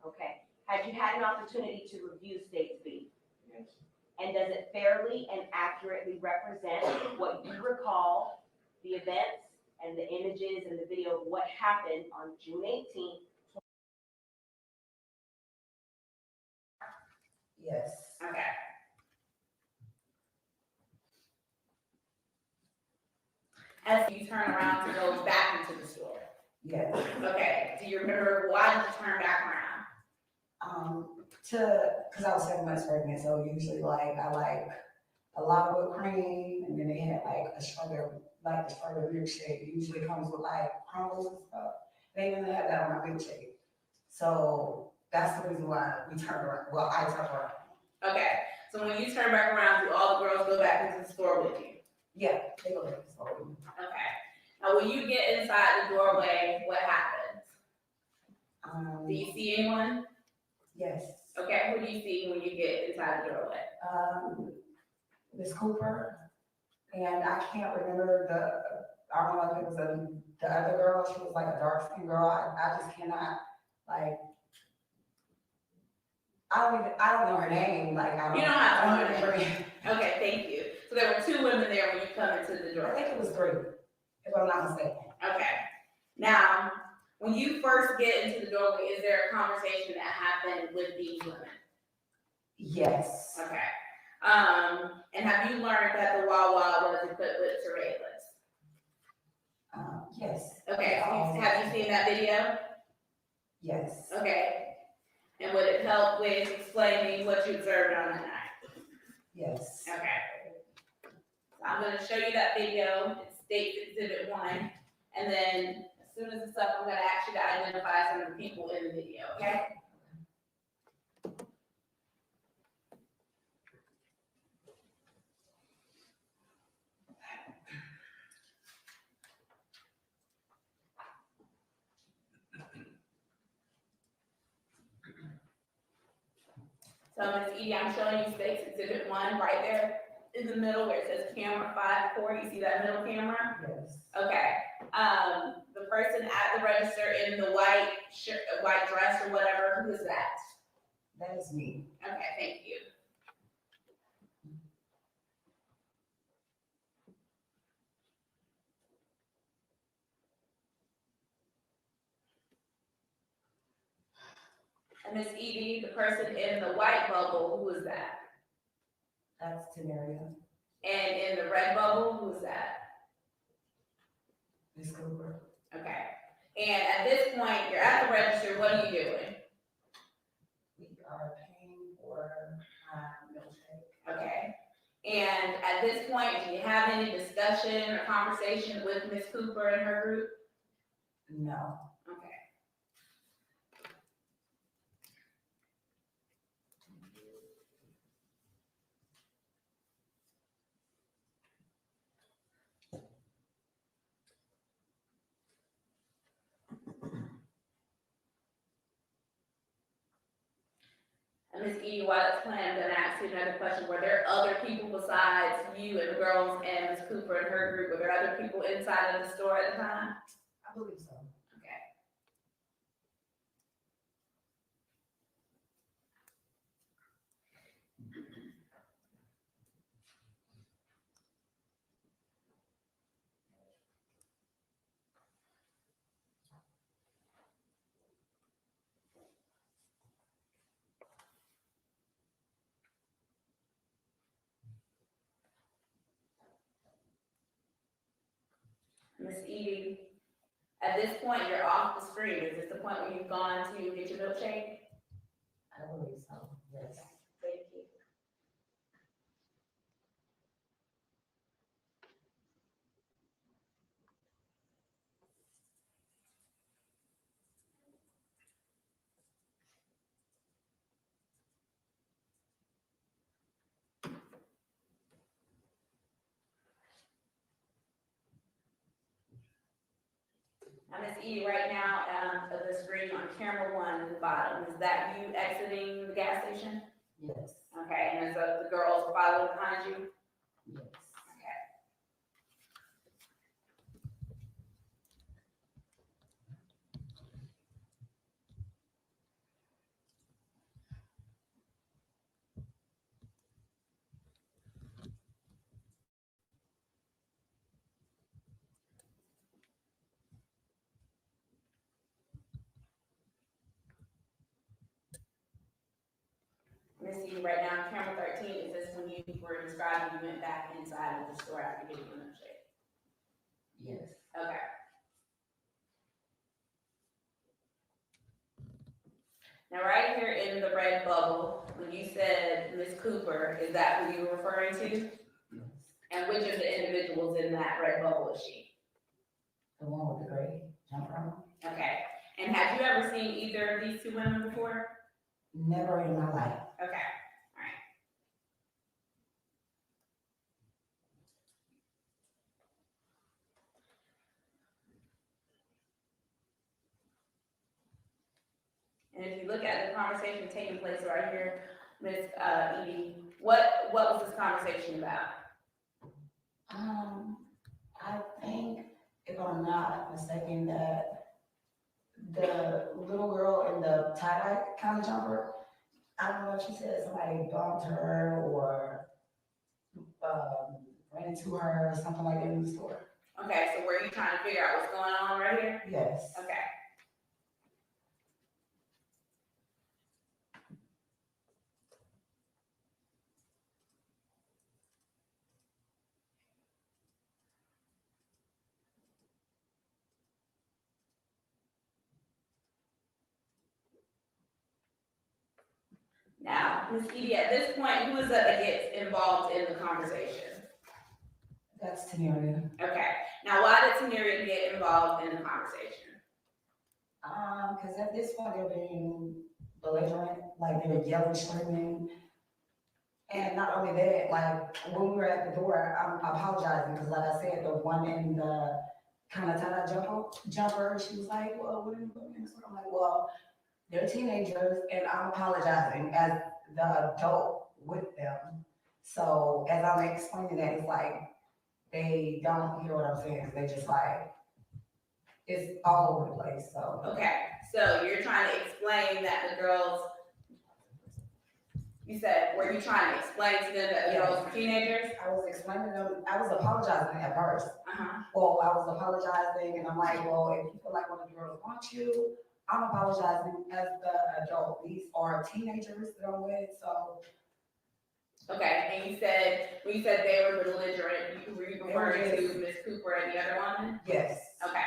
Okay. Have you had an opportunity to review State B? Yes. And does it fairly and accurately represent what you recall, the events and the images and the video of what happened on June 18th? Yes. Okay. As you turn around to go back into the store. Yes. Okay, do you remember why did you turn back around? Cause I was 7 months pregnant, so usually I like a lot of whipped cream, and then they had like a strawberry milkshake. It usually comes with like crumbles and stuff. They didn't have that on my milkshake. So that's the reason why we turned around. Well, I turned around. Okay, so when you turn back around, do all the girls go back into the store with you? Yeah, they go to the store. Okay, now when you get inside the doorway, what happens? Do you see anyone? Yes. Okay, who do you see when you get inside the doorway? Miss Cooper, and I can't remember I don't know if it was the other girl, she was like a dark skinned girl, I just cannot, like, I don't know her name, like, You don't have to I know don't her remember. name. Okay, thank you. So there were two women there when you come into the I doorway. think it was 3, if I'm not mistaken. Okay. Now, when you first get into the doorway, is there a conversation that happened with these women? Yes. Okay. And have you learned that the Wawa was equipped with surveillance? Yes. Okay, have you seen that video? Yes. Okay. And would it help with explaining what you observed on that night? Yes. Okay. So I'm gonna show you that video. It's State Exhibit 1. And then as soon as it's up, I'm gonna ask you to identify some of the people in the video, okay? So Ms. Edie, I'm showing you State's Exhibit 1 right there in the middle where it says camera 5-4. You see that middle camera? Yes. Okay. The person at the register in the white shirt, white dress or whatever, who is that? That is me. Okay, thank you. And Ms. Edie, the person in the white bubble, who is that? That's Tamaria. And in the red bubble, who is that? Miss Cooper. Okay. And at this point, you're at the register, what are you doing? We are paying for milkshake. Okay. And at this point, do you have any discussion or conversation with Ms. Cooper and her group? No. Okay. And Ms. Edie, while it's playing, I'm gonna ask you another question. Were there other people besides you and the girls and Ms. Cooper and her group? Were there other people inside of the store at the time? I believe so. Okay. Ms. Edie, at this point, you're off the screen. Is this the point where you've gone to get your milkshake? I believe so. Yes. Thank you. Ms. Edie, right now, of the screen on camera 1 at the bottom, is that you exiting the gas station? Yes. Okay, and is the girls following behind you? Yes. Okay. Ms. Edie, right now, camera 13, is this when you were describing you went back inside of the store after getting your milkshake? Yes. Okay. Now, right here in the red bubble, when you said Ms. Cooper, is that who you were referring to? Yes. And which of the individuals in that red bubble is she? The one with the gray jump from. Okay. And have you ever seen either of these two women before? Never in my life. Okay. All right. And if you look at the conversation taking place right here, Ms. Edie, what was this conversation about? I think, if I'm not mistaken, that the little girl in the tie-dye kind of jumper, I don't know if she said somebody bumped her or, ran into her or something like that in the store. Okay, so were you trying to figure out what's going on right here? Yes. Okay. Now, Ms. Edie, at this point, who is it that gets involved in the conversation? That's Tanaria. Okay, now why did Tanaria get involved in the conversation? Because at this point they're being belligerent, like they were yelling, screaming. And not only that, like when we were at the door, I'm apologizing because like I said, the one in the kind of tie-dye jumper, she was like, well, what are you doing in this? I'm like, well, they're teenagers and I'm apologizing as the adult with them. So as I'm explaining that, it's like, they don't hear what I'm saying, they just like, it's all over the place, so. Okay, so you're trying to explain that the girls, you said, were you trying to explain to them that the girls were teenagers? I was explaining to them, I was apologizing at first. Uh-huh. Well, I was apologizing and I'm like, well, if you feel like one of the girls wants you, I'm apologizing as the adult. These are teenagers that I'm with, so. Okay, and you said, when you said they were belligerent, were you referring to Ms. Cooper and the other woman? Yes. Okay.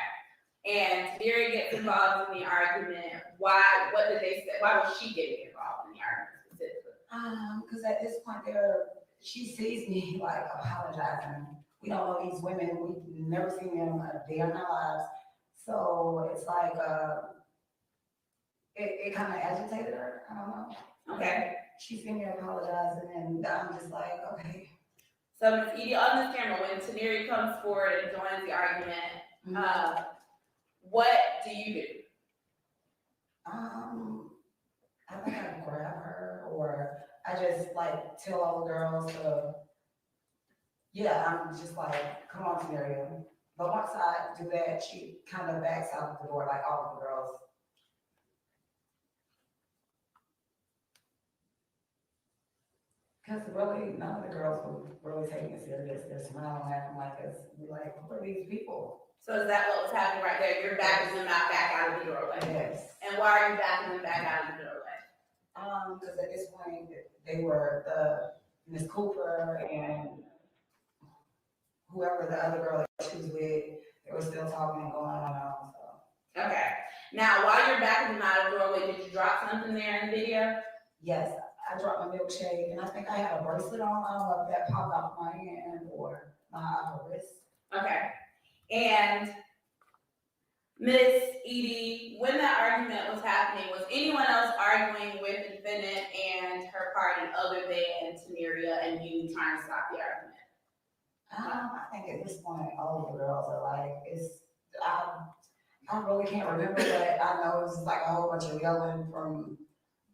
And Tanaria gets involved in the argument. Why, what did they say? Why was she getting involved in the argument specifically? Because at this point she sees me like apologizing. We don't know these women, we've never seen them a day in our lives. So it's like, it kind of agitated her, I don't know. Okay. She's seen me apologizing and I'm just like, okay. So Ms. Edie, on this camera, when Tanaria comes forward and joins the argument, what do you do? I think I grab her or I just like tell all the girls to, yeah, I'm just like, come on, Tanaria. But once I do that, she kind of backs out the door like all of the girls. Because really, none of the girls were really taking it serious. They're smiling, laughing like this. We're like, who are these people? So is that what was happening right there? You're backing them out back out of the doorway? Yes. And why are you backing them back out of the doorway? Because at this point, they were Miss Cooper and whoever the other girl that she was with, they were still talking and going on, so. Okay. Now, while you're backing them out of the doorway, did you drop something there in the video? Yes, I dropped my milkshake and I think I had a bracelet on. I don't know if that popped off my hand or my wrist. Okay. And Miss Edie, when that argument was happening, was anyone else arguing with the defendant and her party other than Tanaria and you trying to stop the argument? I think at this point, all of the girls are like, I really can't remember, but I know it's like a whole bunch of yelling from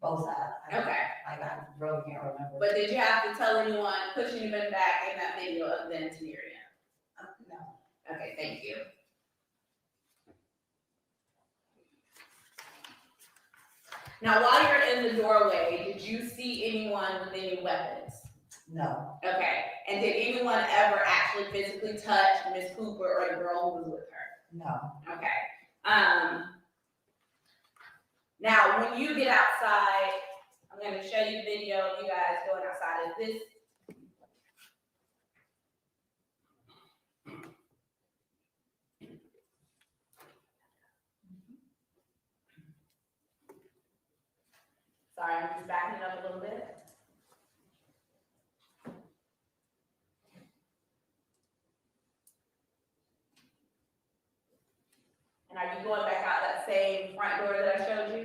both sides. Okay. Like, I really can't remember. But did you have to tell anyone, push anyone back in that video other than Tanaria? No. Okay, thank you. Now, while you're in the doorway, did you see anyone with any weapons? No. Okay, and did anyone ever actually physically touch Miss Cooper or the girl who was with her? No. Okay. Now, when you get outside, I'm going to show you a video of you guys going outside. Is this? Sorry, I'm just backing it up a little bit. And are you going back out that same front door that I showed you?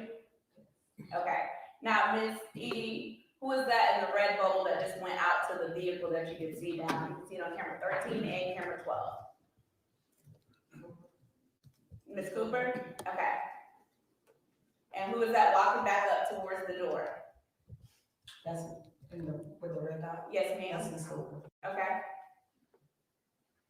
Okay. Now, Miss Edie, who is that in the red bubble that just went out to the vehicle that you can see now? You can see it on camera 13 and camera 12. Miss Cooper? Okay. And who is that walking back up towards the door? That's with the red dot. Yes, That's ma'am. in school. Okay.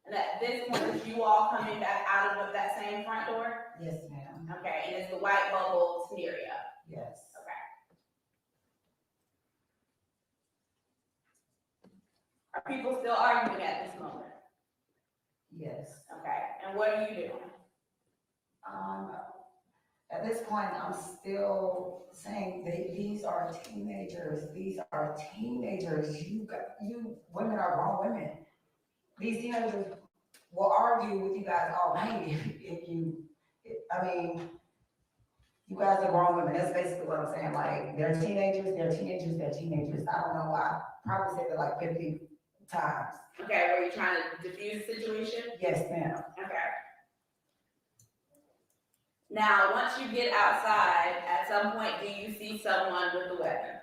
And at this point, is you all coming back out of that same front door? Yes, ma'am. Okay, and it's the white bubble scenario. Yes. Okay. Are people still arguing at this moment? Yes. Okay, and what are you doing? At this point, I'm still saying that these are teenagers. These are teenagers. You women are grown women. These teenagers will argue with you guys all night if you, I mean, you guys are grown women. That's basically what I'm saying. Like, they're teenagers, they're teenagers, they're teenagers. I don't know why. I probably said it like 50 times. Okay, were you trying to diffuse the situation? Yes, ma'am. Okay. Now, once you get outside, at some point, do you see someone with a weapon?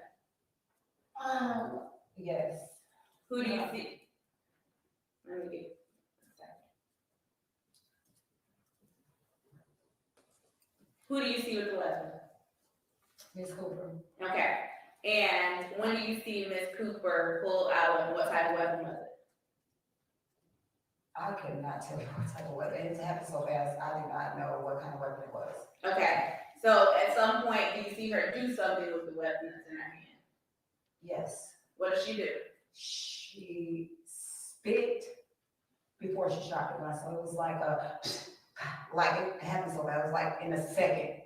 Yes. Who do you see? Let me get a second. Who do you see with the weapon? Miss Cooper. Okay. And when do you see Miss Cooper pull out and what type of weapon was it? I could not tell you what type of weapon. It happened so fast, I did not know what kind of weapon it was. Okay. So at some point, do you see her do something with the weapon that's in her hand? Yes. What does she do? She spit before she shot the gun, so it was like like it happened so fast, it was like in a second.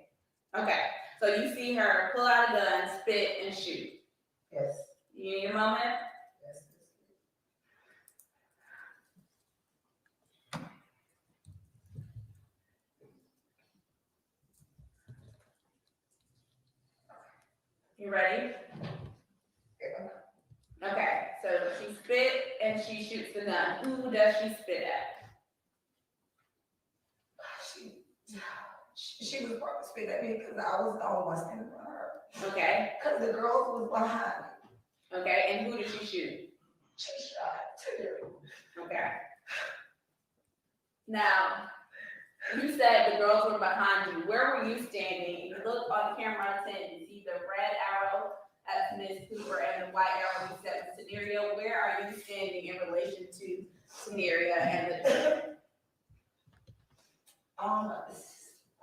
Okay. So you see her pull out a gun, spit, and shoot. Yes. You need a moment? Yes. You ready? Yeah. Okay, so she spit and she shoots the gun. Who does she spit at? She was probably spit at me because I was the only one standing in front of her. Okay, Because the girls was behind me. okay, and who did she shoot? She shot two. Okay. Now, you said the girls were behind you. Where were you standing? You look on camera 10, you see the red arrow at Ms. Cooper and the white arrow you set with Scenario. Where are you standing in relation to Scenario and the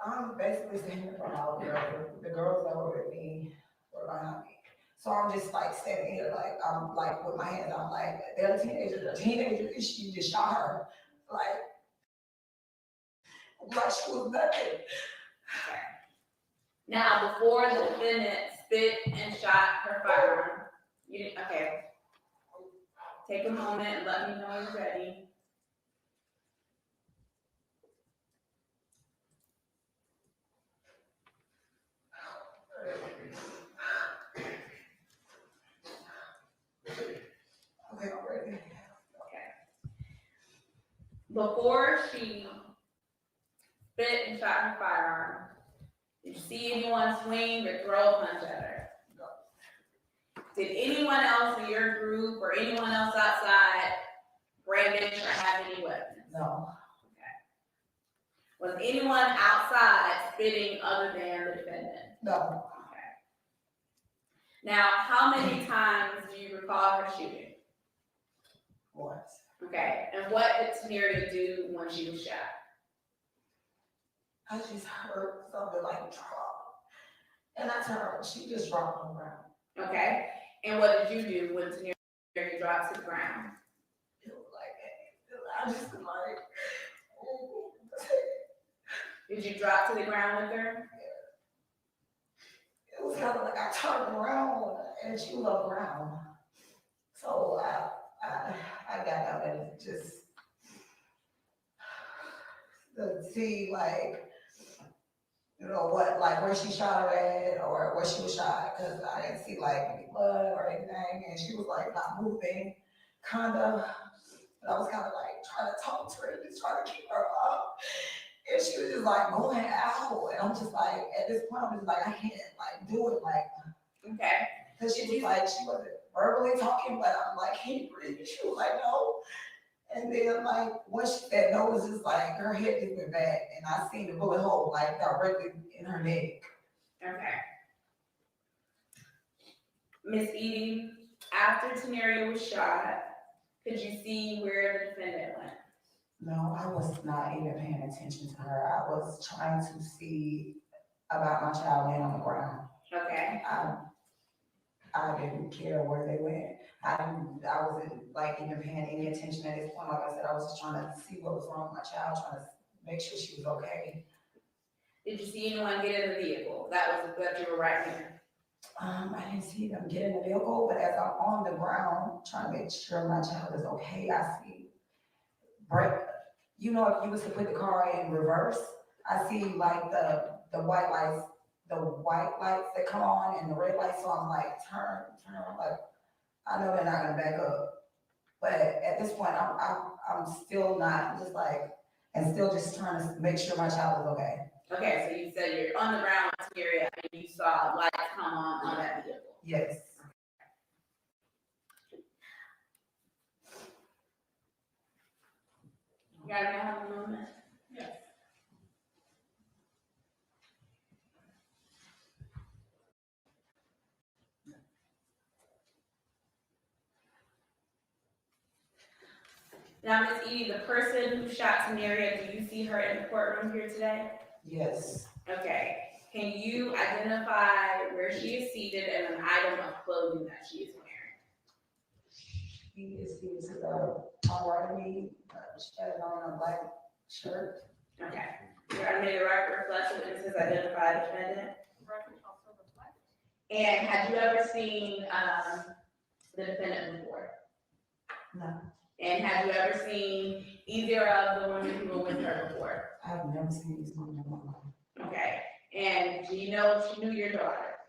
I'm basically standing in front of the girls that were with me were behind me. So I'm just like standing here, like, I'm like with my hands, I'm like, they're teenagers, and she just shot her. Like she was nothing. Now, before the defendant spit and shot her firearm, you didn't, okay. Take a moment and let me know you're ready. Okay, I'm ready. Okay. Before she spit and shot her firearm, did you see anyone swing or throw a punch at her? No. Did anyone else in your group or anyone else outside brandish or have any weapons? No. Okay. Was anyone outside spitting other than the defendant? No. Okay. Now, how many times do you recall her shooting? Once. Okay, and what did Scenario do when she was shot? I just heard something like drop. And I turned, she just dropped on the ground. Okay, and what did you do when Scenario dropped to the ground? It was like, I just like, Did you drop to the ground with her? it was kind of like I turned around and she was on the ground. So I got out and it just, to see like, you know, what, like where she shot her at or where she was shot, because I didn't see like any blood or anything, and she was like not moving, kind of. And I was kind of like trying to talk to her, just trying to keep her up, and she was just like going out, and I'm just like, at this point, I'm just like, I can't like do it, like, Okay, because she was like, she wasn't verbally talking, but I'm like, can you breathe? She was like, no. And then like, when she said no, it was just like, her head just went back, and I seen the bullet hole like directly in her neck. Okay. Miss Edie, after Tanaria was shot, could you see where the defendant went? No, I was not even paying attention to her. I was trying to see about my child laying on the ground. Okay, I didn't care where they went. I wasn't like even paying any attention at this point. Like I said, I was just trying to see what was wrong with my child, trying to make sure she was okay. did you see anyone get in the vehicle? That was what you were right here. I didn't see them get in the vehicle, but as I'm on the ground trying to make sure my child is okay, I see brake. You know, if you was to put the car in reverse, I see like the white lights that come on and the red lights, so I'm like, turn, like, I know they're not gonna back up. But at this point, I'm still not, just like, and still just trying to make sure my child is okay. Okay, so you said you're on the ground with Tanaria and you saw lights come on that vehicle. Yes. You gotta have a moment. Yes. Now, Ms. Edie, the person who shot Tanaria, do you see her in the courtroom here today? Yes. Okay, can you identify where she is seated and an item of clothing that she is wearing? He is to the right of me, she had on a black shirt. Okay, you gotta make the record reflect the witnesses identify the defendant. And had you ever seen, the defendant before? No, And have you ever seen either of the women who were with her before? I've never seen these women in my life. Okay, and do you know if she knew your daughter?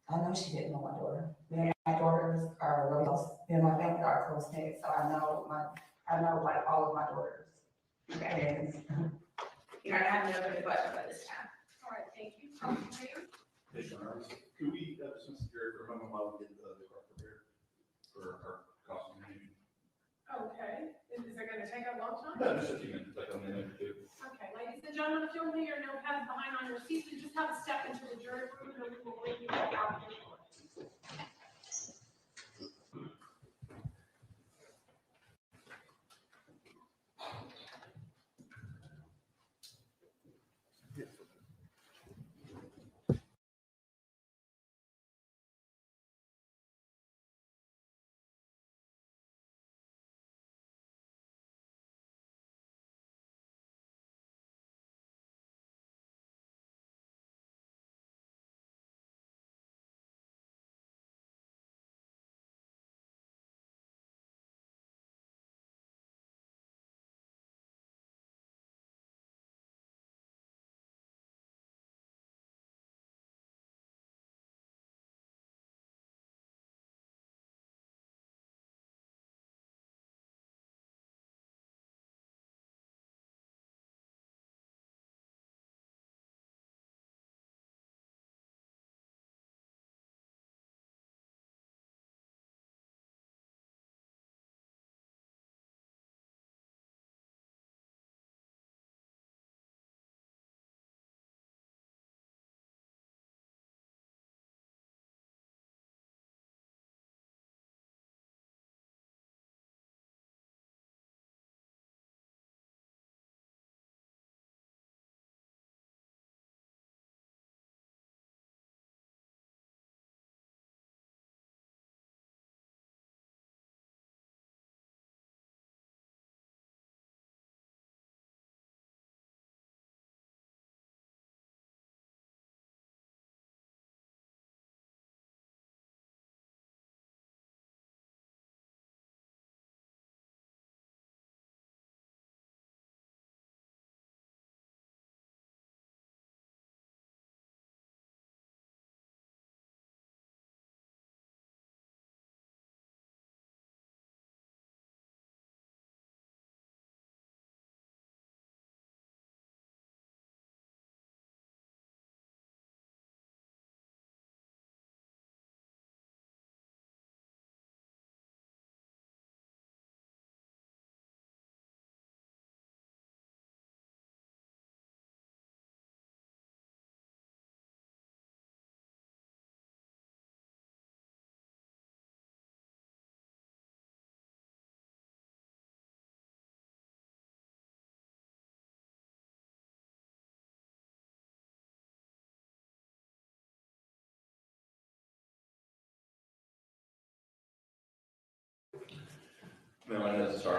I know she didn't know my daughter. Me and my daughters are really close. Me and my family are close knit, so I know like all of my daughters. Okay, And you're not having no further questions at this time. All right, thank you. Hey, Sean, could we, since you're for a moment while we get the car prepared for our costume meeting? Okay, is it gonna take a long time? No, just a few minutes, like a minute or two. Okay, ladies and gentlemen, if you'll leave your notepads behind on your seats and just have a step into the jury room, and we will leave you out.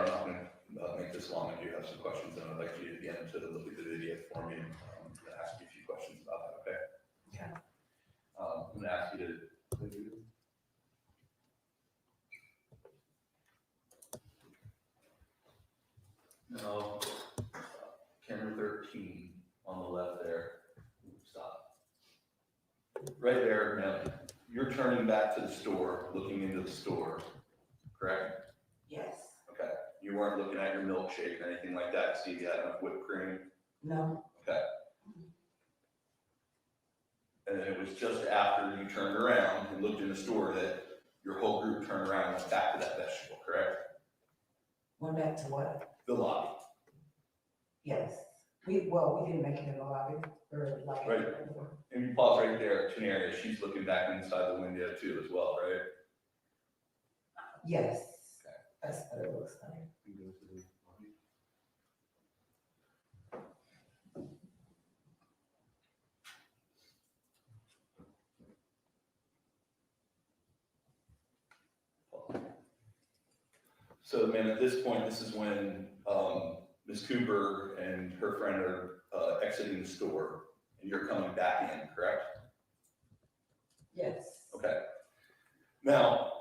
sorry, I'm not gonna make this long. I do have some questions, and I'd like you again to look at the video for me and ask you a few questions about that, okay? Okay. I'm gonna ask you to. No, camera 13 on the left there. Stop. Right there, now, you're turning back to the store, looking into the store, correct? Yes. Okay. You weren't looking at your milkshake or anything like that, to see if you had enough whipped cream? No. Okay. And then it was just after you turned around and looked in the store that your whole group turned around and went back to that vegetable, correct? Went back to what? The lobby. Yes. We didn't make it in the lobby, or like. Right. And you pause right there, Tenaria, she's looking back inside the window too as well, right? Yes. That's what it looks like. So, man, at this point, this is when Ms. Cooper and her friend are exiting the store, and you're coming back in, correct? Yes. Okay. Now,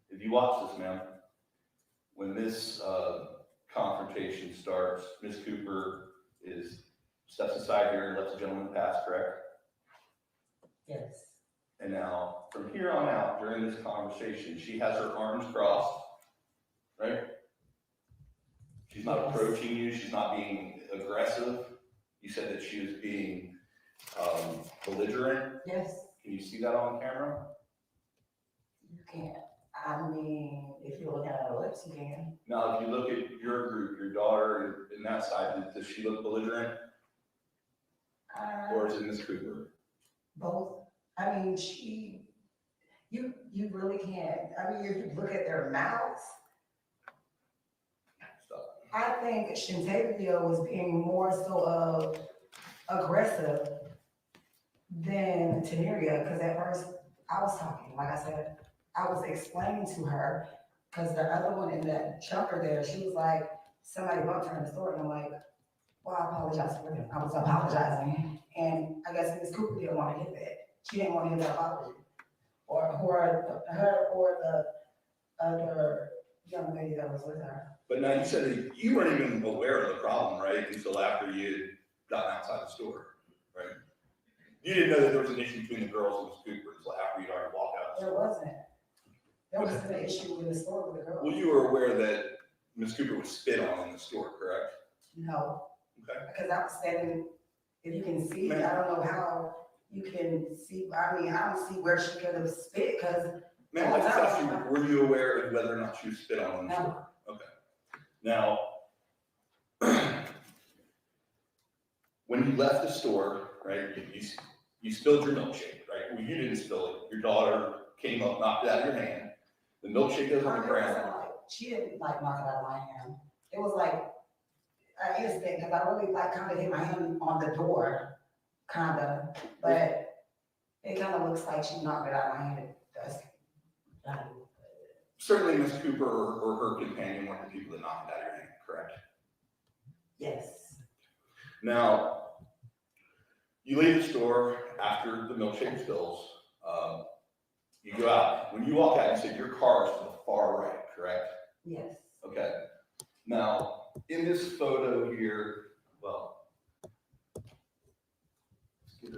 if you watch this, ma'am, when this confrontation starts, Ms. Cooper steps aside here and lets the gentleman pass, correct? Yes. And now, from here on out, during this conversation, she has her arms crossed, right? She's not approaching you, she's not being aggressive. You said that she was being belligerent. Yes. Can you see that on camera? You can't. I mean, if you look at her lips, you can. Now, if you look at your group, your daughter in that side, does she look belligerent? Or is it Ms. Cooper? Both. I mean, you really can't. I mean, if you look at their mouths, Stop. I think Shantavia was being more so aggressive than Tenaria, because at first I was talking, like I said, I was explaining to her, because the other one in that jumper there, she was like, somebody bumped her in the store, and I'm like, well, I apologize for them. I was apologizing, and I guess Ms. Cooper didn't want to hear that. She didn't want to hear that apology, or her or the other young lady that was with her. But now you said that you weren't even aware of the problem, right? Until after you had gotten outside the store, right? You didn't know that there was an issue between the girls and Ms. Cooper until after you'd already walked out of the There store. wasn't. There wasn't an issue in the store with the girls. Well, you were aware that Ms. Cooper was spit on in the store, correct? No, Okay. because I was standing, if you can see, I don't know how you can see, I mean, I don't see where she could have spit, because. Ma'am, I just asked you, were you aware of whether or not she was spit on in the store? No. Okay. Now, when you left the store, right, you spilled your milkshake, right? Well, you didn't spill it. Your daughter came up, knocked it out of your hand. The milkshake goes on the ground. She didn't like knock it out of my hand. It was like an instant, because I really like kind of hit my hand on the door, kind of, but it kind of looks like she knocked it out of my hand. It does. Certainly, Ms. Cooper or her companion weren't the people that knocked it out of your hand, correct? Yes. Now, you leave the store after the milkshake spills. You go out. When you walk out, you said your car is to the far right, correct? Yes. Okay. Now, in this photo here, well, let's get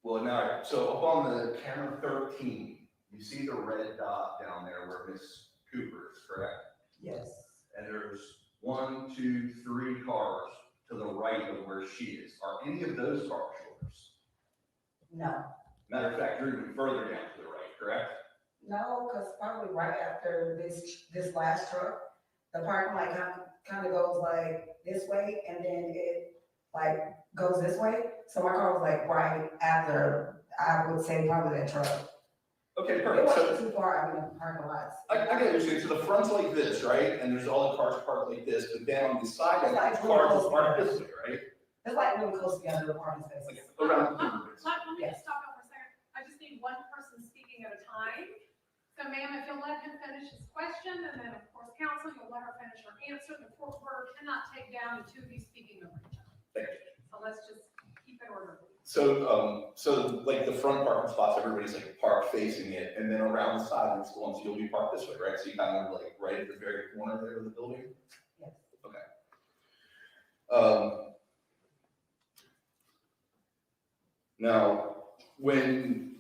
well, now, so up on the camera 13, you see the red dot down there where Miss Cooper is, correct? Yes. And there's 1, 2, 3 cars to the right of where she is. Are any of those cars yours? No. Matter of fact, you're even further down to the right, correct? No, because probably right after this last truck, the parking lot kind of goes like this way, and then it like goes this way. So my car was like right after, I would say probably that truck. Okay, It perfect. wasn't too far out in the parking lots. I get what you're saying. So the front's like this, right? And there's all the cars parked like this, but then on the side, It's like the cars are parked this way, right? It's like really close together, the parking spaces. Like around the corner. Let me just stop out for a second. I just need one person speaking at a time. So ma'am, if you'll let him finish his question. and then, of course, counsel, you'll let her finish her answer. The court order cannot take down the two of you speaking over each other. Thank you. So let's just keep it orderly. So like the front parking spots, everybody's like parked facing it, and then around the side, there's the ones you'll be parked this way, right? So you kind of like right at the very corner there of the building? Yes. Okay. Now, when,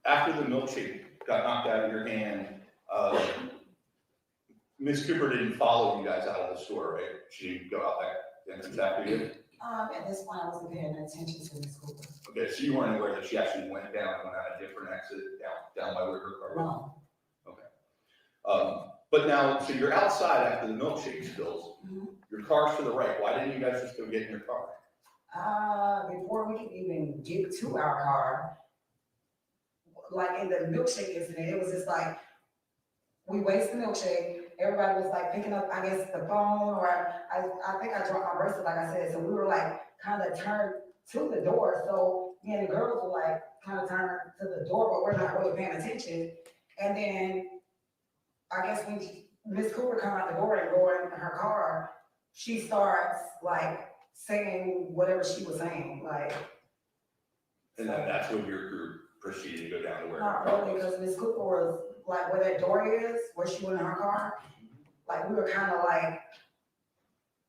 after the milkshake got knocked out of your hand, Ms. Cooper didn't follow you guys out of the store, right? She didn't go out that entrance after you? At this point, I wasn't paying attention to Ms. Cooper. Okay, so you weren't aware that she actually went down and went out a different exit down by where her car was? No. Okay. But now, so you're outside after the milkshake spills. Your car's to the right. Why didn't you guys just go get in your car? Before we could even get to our car, like in the milkshake incident, it was just like, we wasted the milkshake, everybody was like picking up, I guess, the phone, or I think I dropped my bracelet, like I said, so we were like kind of turned to the door, so me and the girls were like kind of turned to the door, but we're not really paying attention. And then I guess when Miss Cooper come out the door and go in her car, she starts like saying whatever she was saying, like. And then that's when your group proceeded to go down to where? Not really, because Miss Cooper was like where that door is, where she went in her car, like we were kind of like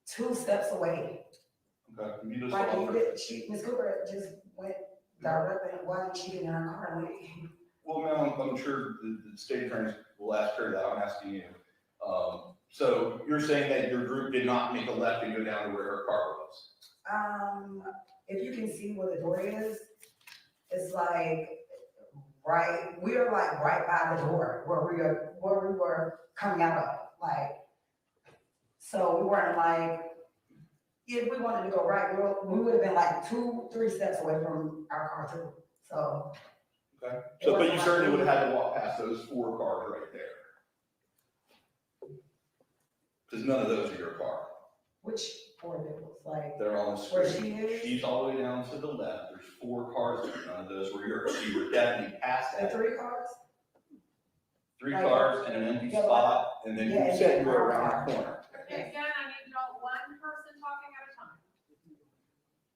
2 steps away. Okay. You just Like offered- Miss Cooper just went directly, why didn't she get in her car and leave? Well, ma'am, I'm sure the state attorneys will ask her that. I'm asking you. So you're saying that your group did not make a left and go down to where her car was? If you can see where the door is, it's like right, we are like right by the door where we were coming out of, like, so we weren't like, if we wanted to go right, we would have been like 2-3 steps away from our car too, so. Okay. So, but you certainly would have had to walk past those 4 cars right there. Because none of those are your car. Which 4 vehicles, like, They're on the where screen. she is? She's all the way down to the left. There's 4 cars there. None of those were yours. So you were definitely past The that. 3 cars? 3 Like, cars and an empty yeah, spot, and then yeah, you said you were yeah. around the corner. Okay, again, I need y'all one person talking at a time.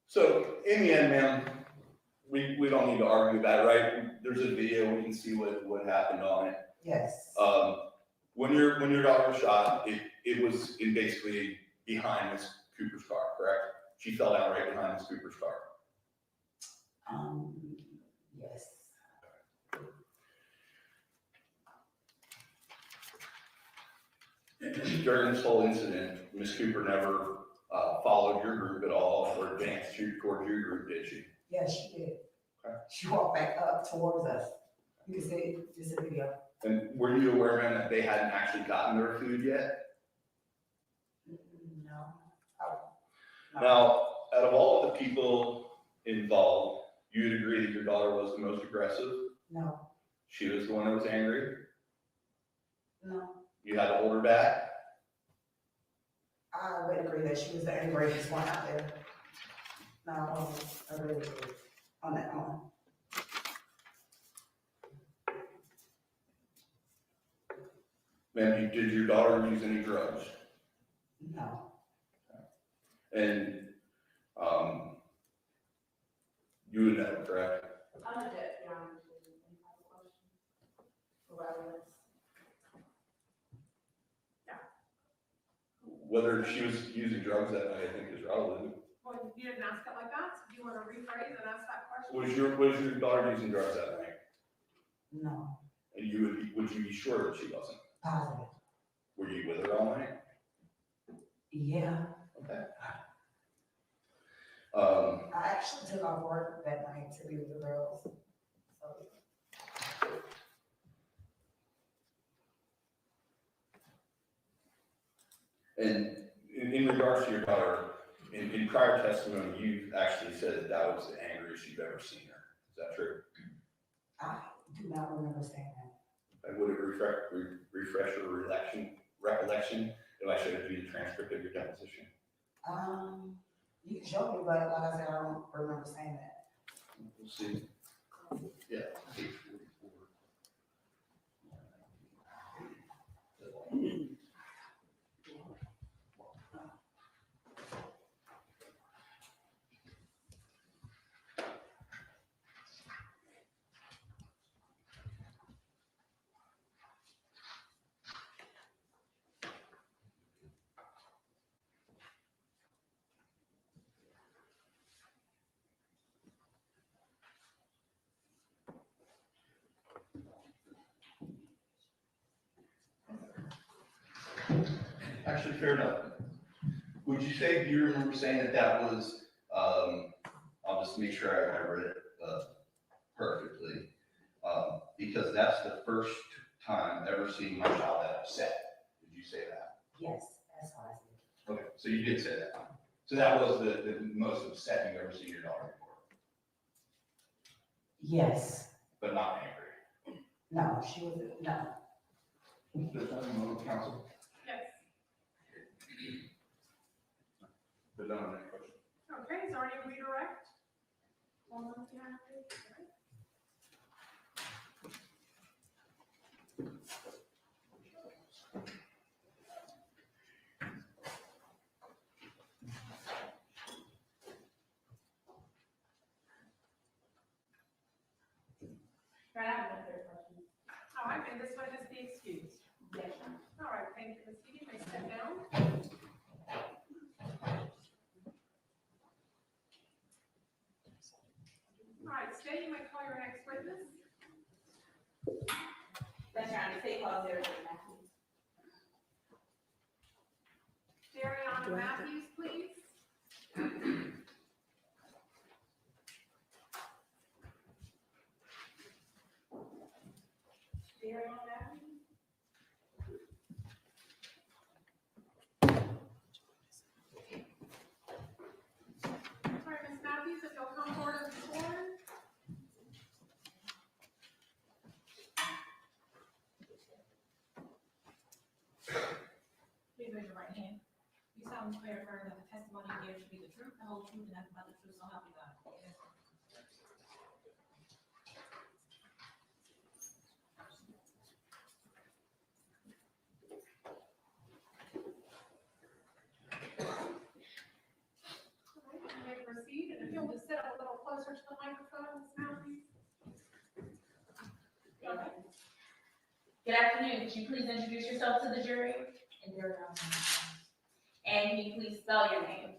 So in the end, ma'am, we don't need to argue about it, right? There's a video, we can see what happened on it. Yes. When your daughter was shot, it was basically behind Miss Cooper's car, correct? She fell down right behind Miss Cooper's car. Yes. During this whole incident, Miss Cooper never followed your group at all or advanced towards your group, did she? Yes, she did. Okay. She walked back up towards us. You can see this video. And were you aware, ma'am, that they hadn't actually gotten their food yet? No. Oh. Now, out of all of the people involved, you'd agree that your daughter was the most aggressive? No. She was the one that was angry? No. You had to hold her back? I would agree that she was the angriest one out there. No, I really agree on that one. Ma'am, did your daughter use any drugs? No. And, you would know, correct? I'm a deputy, Your Honor. Any other questions? Whoever is. Whether she was using drugs that night, I think is relevant. Well, you didn't ask it like that, so do you want to rephrase and ask that question? Was your daughter using drugs that night? No. And would you be sure that she wasn't? Positive. Were you with her all night? Yeah. Okay. I actually took off work that night to be with the girls. So. And in regards to your daughter, in prior testimony, you actually said that was the angriest you've ever seen her. Is that true? I do not remember saying that. And would it refresh your recollection if I showed you the transcript of your deposition? You can show me, but like I said, I don't remember saying that. We'll see. Yeah, page 44. Actually, fair enough. Would you say, do you remember saying that that was, I'll just make sure I read it perfectly, because that's the first time I've ever seen my child that upset. Did you say that? Yes, that's how I said Okay, so you did say that. So that was the most upset you've ever seen your daughter before, it. Yes, but not angry. no, she was, no. Does that move council? Yes. But not on that question. Okay, is there any redirect? One more, yeah, okay. Right, I have no further questions. All right, and this one is the excuse. Yes, All right, thank you, Ms. Edie, you may step down. All right, State, you may call your next witness. that's your honor, state call 06 Matthews. Dariana Matthews, please. Dariana Matthews? All right, Ms. Matthews, if you'll come forward and be sworn. Please raise your right hand. You solemnly swear or affirm that the testimony you give should be the truth, the whole truth, and nothing but the truth, so help you God. All right, you may proceed, and if you'll just sit up a little closer to the microphone, Ms. Matthews. Go ahead. Good afternoon, could you please introduce yourself to the jury? And there, And can you please spell your name?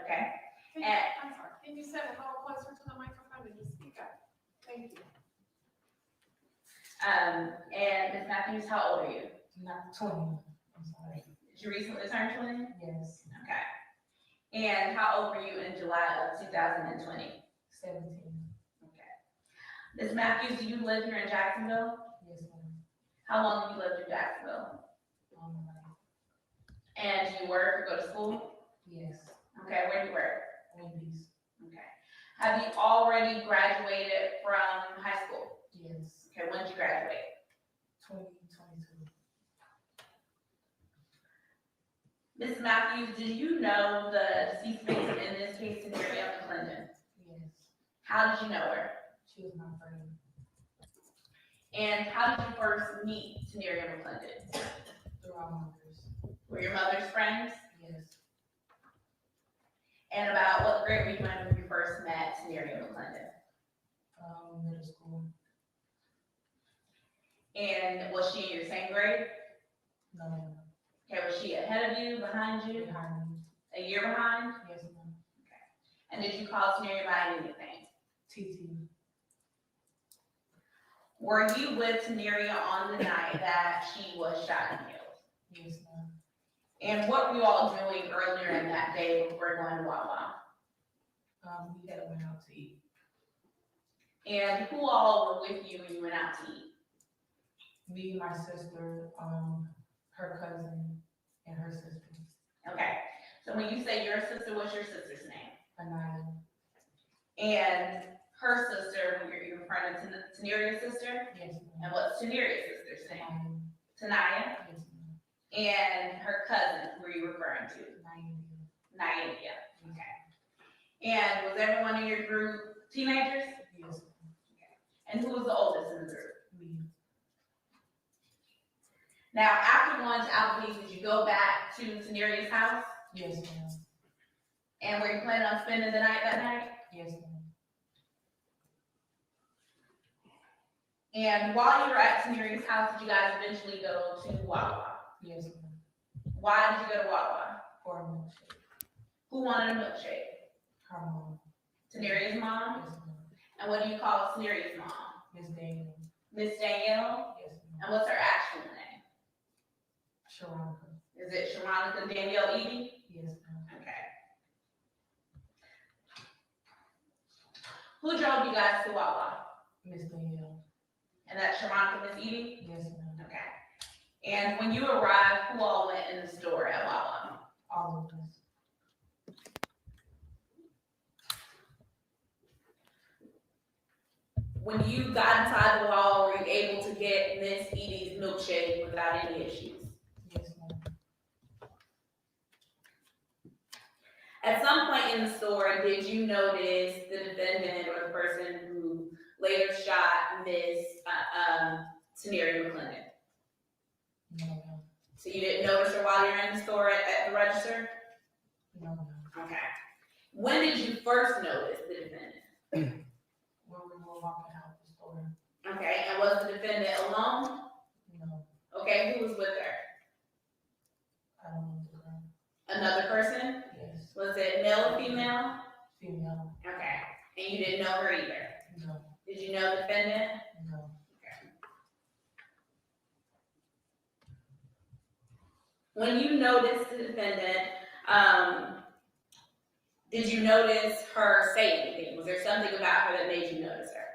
Okay. I'm sorry, can you sit a little closer to the microphone and just speak up? Thank you. And Ms. Matthews, how old are you? Not 20, I'm sorry. Did you recently turn 20? Yes, Okay. And how old were you in July of 2020? 17. Okay. Ms. Matthews, do you live here in Jacksonville? Yes, ma'am. How long have you lived in Jacksonville? And do you work or go to school? Yes, Okay, where do you work? Wendy's. Okay. Have you already graduated from high school? Yes, Okay, when did you graduate? 2022. Ms. Matthews, do you know the deceased victim in this case, Scenario McClendon? Yes, How did you know her? she was my friend. And how did you first meet Scenario McClendon? Through our mothers. Were your mother's friends? Yes, And about what grade were you in when you first met Scenario McClendon? middle school. And was she in your same grade? No, Okay, was she ahead of you, behind you, behind me. a year behind? Yes, ma'am. And did you call Scenario by anything? TT. Were you with Scenario on the night that she was shot and killed? Yes, ma'am. And what were you all doing earlier in that day before going to Wawa? We had went out to eat. And who all were with you when you went out to eat? Me, my sister, her cousin, and her sister. Okay, so when you say your sister, what's your sister's name? Anaya. And her sister, you're referring to Teneria's sister? Yes, ma'am. And what's Teneria's sister's name? Anaya. Tanaya? Yes, ma'am. And her cousin, who are you referring to? Naia. Naia, okay. And was everyone in your group teenagers? Yes, And who was the oldest in the group? me. Now, after going to Applebee's, did you go back to Teneria's house? Yes, ma'am. And were you planning on spending the night that night? Yes, ma'am. And while you were at Teneria's house, did you guys eventually go to Wawa? Yes, ma'am. Why did you go to Wawa? For a milkshake. Who wanted a milkshake? Her mom. Teneria's mom? Yes, ma'am. And what do you call Teneria's mom? Miss Daniel. Miss Danielle? Yes, And what's her actual name? Sharonka. Is it Sharonica Danielle Edie? Yes, ma'am. Okay. Who drove you guys to Wawa? Miss Danielle. And that's Sharonica Miss Edie? Yes, ma'am. Okay. And when you arrived, who all went in the store at Wawa? All of us. When you got inside the Wawa, were you able to get Miss Edie's milkshake without any issues? Yes, ma'am. At some point in the store, did you notice the defendant or the person who later shot Miss Teneria McClendon? No, ma'am. So you didn't notice her while you were in the store at the register? No, ma'am. Okay. When did you first notice the defendant? When we were walking out the store. Okay, and was the defendant alone? No, Okay, who was with her? I don't know the girl. Another person? Yes, Was it male or female? female. Okay, and you didn't know her either? No, Did you know the defendant? no. When you noticed the defendant, did you notice her say anything? Was there something about her that made you notice her?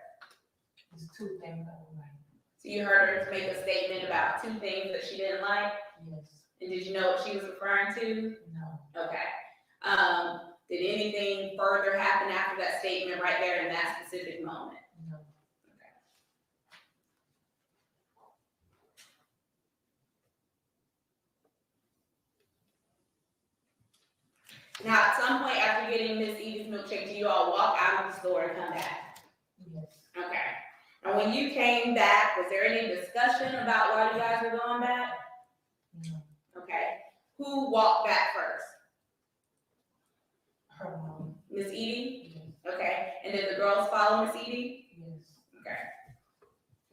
It's two things I don't like. So you heard her make a statement about two things that she didn't like, Yes, and did you know what she was referring to? no, Okay. Did anything further happen after that statement right there in that specific moment? no. Now, at some point after getting Miss Edie's milkshake, do you all walk out of the store and come back? Yes, Okay. And when you came back, was there any discussion about why you guys were going back? no. Okay. Who walked back first? Her mom. Miss Edie? Yes, Okay. And did the girls follow Miss Edie? yes. Okay.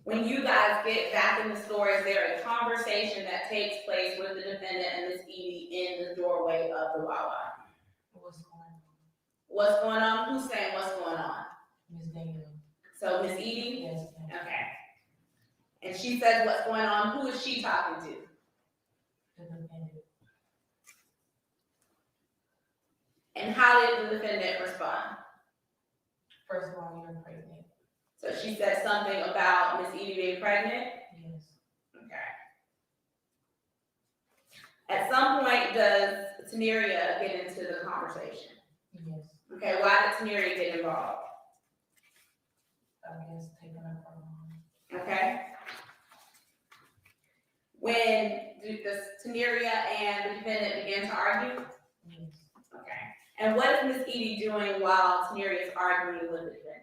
When you guys get back in the store, is there a conversation that takes place with the defendant and Miss Edie in the doorway of the Wawa? What's going on? What's going on? Who's saying what's going on? Miss Danielle. So Miss Edie? Yes, ma'am. Okay. And she says what's going on. Who is she talking to? The defendant. And how did the defendant respond? First of all, you're pregnant. So she said something about Miss Edie being pregnant? Yes, Okay. At some point, does Teneria get into the conversation? yes. Okay, why did Teneria get involved? I guess taking up her mom. Okay. When the Teneria and the defendant began to argue? Yes, Okay. And what is Miss Edie doing while Teneria is arguing with the defendant?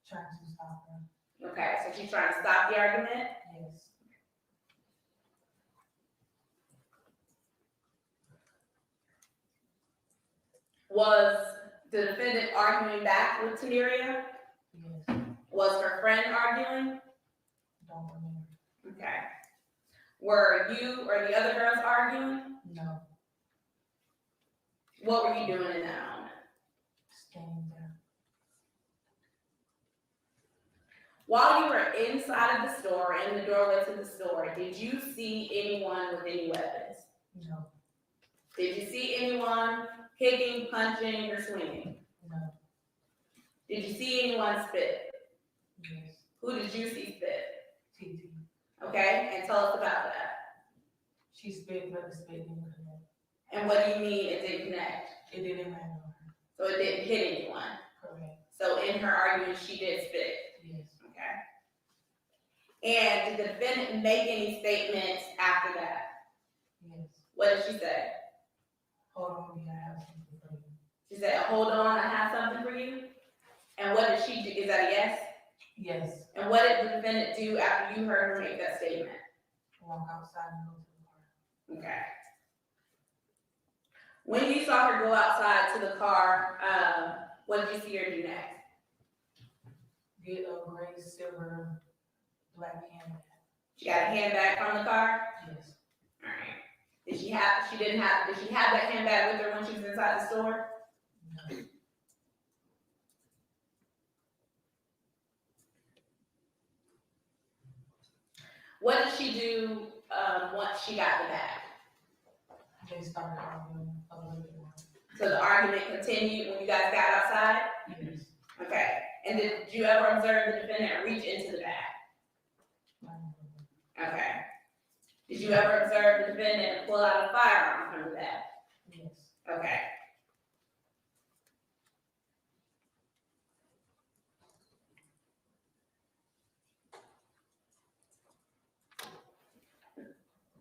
trying to stop her. Okay, so she's trying to stop the argument? Yes, Was the defendant arguing back with Teneria? yes. Was her friend arguing? Don't remember. Okay. Were you or the other girls arguing? No, What were you doing in that moment? standing there. While you were inside of the store, in the doorway to the store, did you see anyone with any weapons? No, Did you see anyone kicking, punching, or swinging? no, Did you see anyone spit? yes. Who did you see spit? TT. Okay, and tell us about that. She spit, but the spit didn't connect. And what do you mean it didn't connect? It didn't land on her. So it didn't hit anyone. Correct. So in her argument, she did spit. Yes, Okay. And did the defendant make any statements after that? yes. What did she say? Hold on, we gotta have something for you. She said, hold on, I have something for you. And what did she do? Is that a yes? Yes, And what did the defendant do after you heard her make that statement? walk outside and go to the car. Okay. When you saw her go outside to the car, what did you see her do next? Get a gray, silver, black handbag. She got a handbag from the car? Yes, Alright. Did she have that handbag with her when she was inside the store? no, What did she do, once she got the bag? They started arguing a little bit more. So the argument continued when you guys got outside? Yes. Okay, and did you ever observe the defendant reach into the bag? Okay. Did you ever observe the defendant pull out a firearm from the bag? Yes. Okay.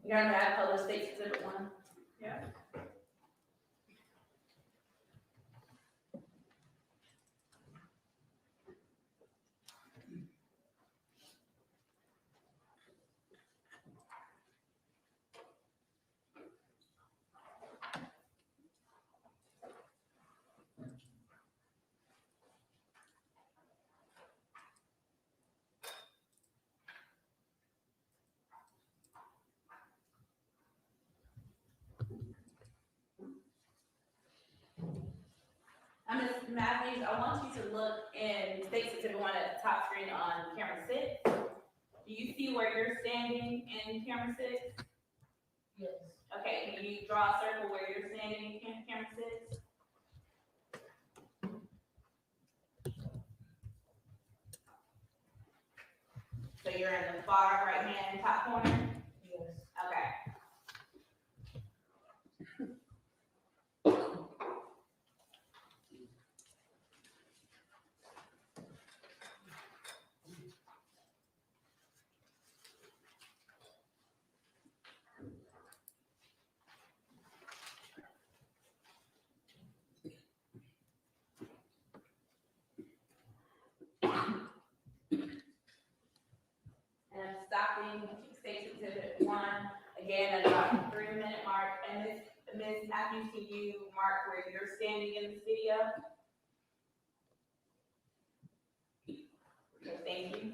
You're gonna add color states exhibit 1? Yeah. Ms. Matthews, I want you to look in states exhibit 1 at the top screen on camera 6. Do you see where you're standing in camera 6? Yes. Okay, can you draw a circle where you're standing in camera 6? So you're in the far right-hand top corner? Yes. Okay. And I'm stopping State's Exhibit 1, again, at about the 3-minute mark. And Ms. Matthews, can you mark where you're standing in this video? Okay, thank you.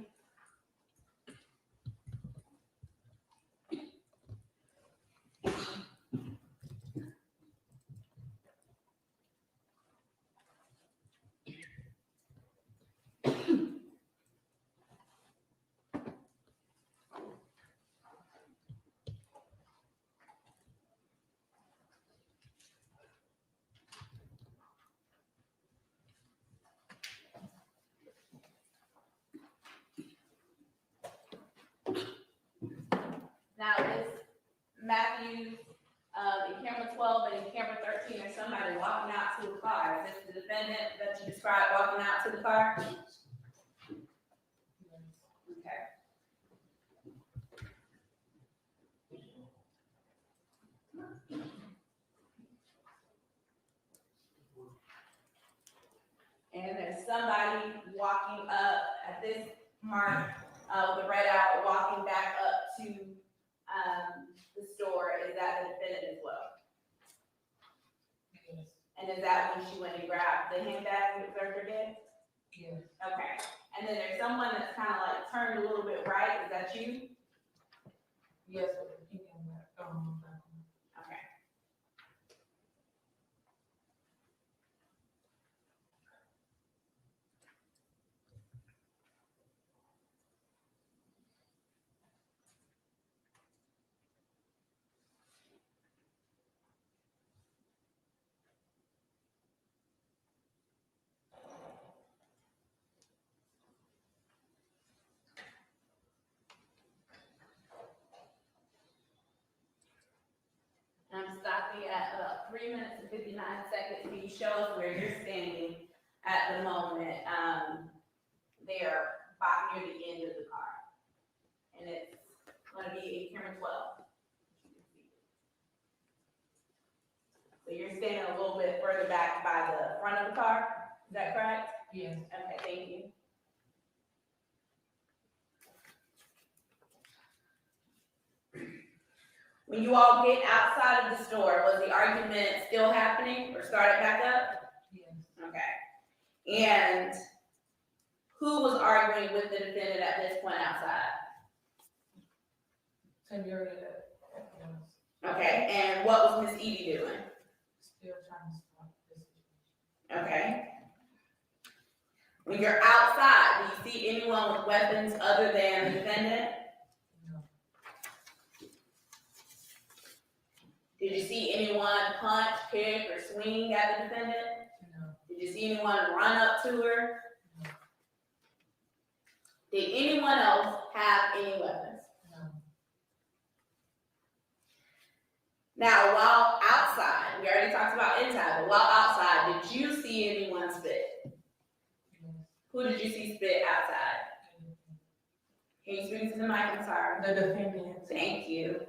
Now, Ms. Matthews, in camera 12 and in camera 13, there's somebody walking out to a car. Is this the defendant that you described walking out to the car? Okay. And there's somebody walking up at this mark, with the red out, walking back up to, the store. Is that the defendant as well? Yes. And is that when she went and grabbed the handbag and observed her dead? Yes. Okay. And then there's someone that's kind of like turned a little bit right. Is that you? Yes. Okay. And I'm stopping at about 3 minutes and 59 seconds. Can you show us where you're standing at the moment? There, about near the end of the car. And it's gonna be camera 12. So you're standing a little bit further back by the front of the car, is that correct? Yes. Okay, thank you. When you all get outside of the store, was the argument still happening or started back up? Yes. Okay. And who was arguing with the defendant at this point outside? Senorita. Yes. Okay, and what was Miss Edie doing? Still trying to stop this. Okay. When you're outside, do you see anyone with weapons other than the defendant? No. you see anyone punch, kick, or swing at the defendant? No. Did you see anyone run up to her? Did anyone else have any weapons? No. Now, while outside, we already talked about inside, but while outside, did you see anyone spit? Yes. Who did you see spit outside? Can you speak to the mic? I'm sorry. The defendant. Thank you.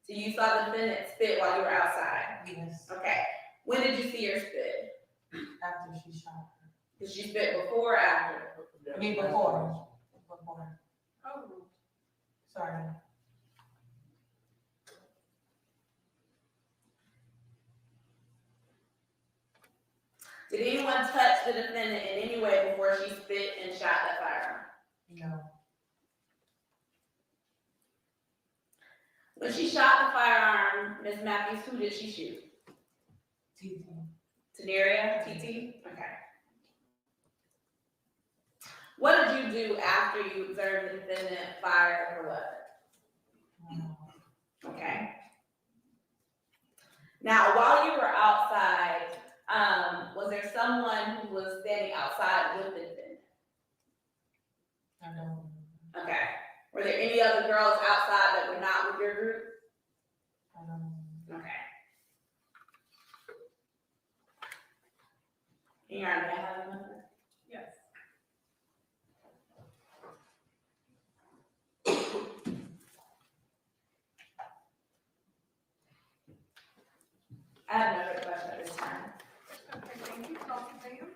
So you saw the defendant spit while you were outside? Yes. Okay. When did you see her spit? After she shot her. Did she spit before or after? I mean, before. Before. Oh, Sorry. Did anyone touch the defendant in any way before she spit and shot that firearm? No. When she shot the firearm, Ms. Matthews, who did she shoot? TT. Taneria? TT? Okay. What did you do after you observed the defendant fire her weapon? Okay. Now, while you were outside, was there someone who was standing outside with the defendant? I don't. Okay. Were there any other girls outside that were not with your group? Okay. Can you already have them? yes. I have no further question at this time. Okay, thank you. Dr. Sam?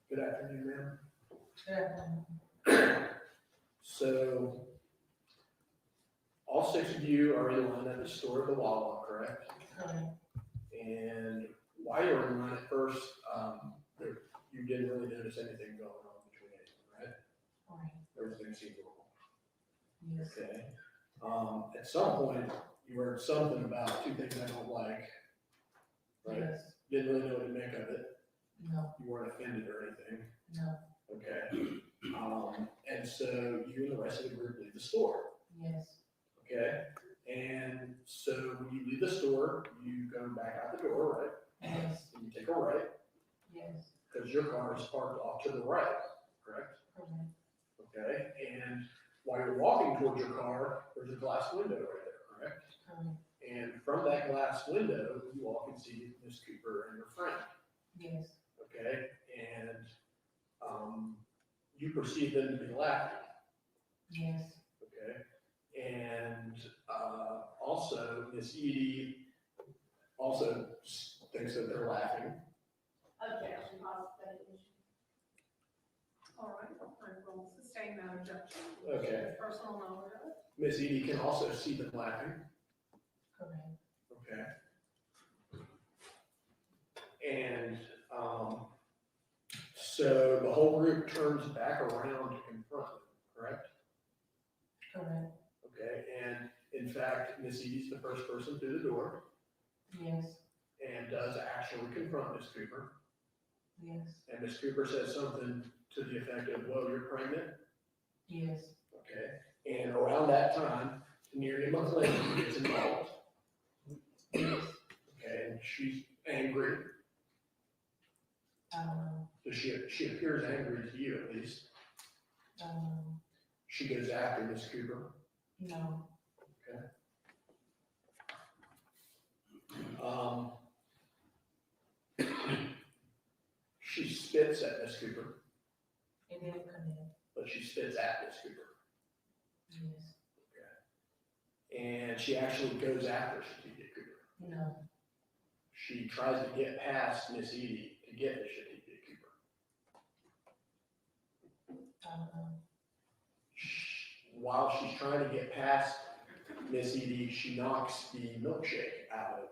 Good afternoon, ma'am. Yeah. So, all six of you are in line at the store at the Wawa, correct? Correct. And while you were in line at first, you didn't really notice anything going on between anyone, right? Right. Everything seemed normal. Yes. Okay. At some point, you heard something about two things I don't like, right? Yes. Didn't really know what to make of it. No. You weren't offended or anything. No. Okay. And so you and the rest of the group leave the store. Yes. Okay. And so when you leave the store, you go back out the door, right? Yes. And you take a right Yes. because your car is parked off to the right, correct? Correct. Okay. And while you're walking towards your car, there's a glass window right there, correct? Correct. And from that glass window, you all can see Miss Cooper and your friend. Yes. Okay. And you perceive them to be laughing. Yes. Okay. And also, Miss Edie also thinks that they're laughing. Objection, all right, I will sustain that objection. Okay. Personal knowledge of it. Miss Edie can also see them laughing. Correct. Okay. And so the whole group turns back around to confront them, correct? Correct. Okay. And in fact, Miss Edie's the first person through the door Yes. and does actually confront Miss Cooper. Yes. And Miss Cooper says something to the effect of, "Well, you're pregnant." Yes. Okay. And around that time, Taneria McClain gets involved. Okay. And she's angry. So she appears angry to you at least. She goes after Miss Cooper. No. She spits at Miss Cooper, It didn't come in. but she spits at Miss Cooper. Yes. And she actually goes after Strategic Cooper. No. She tries to get past Miss Edie to get to Strategic Cooper. While she's trying to get past Miss Edie, she knocks the milkshake out of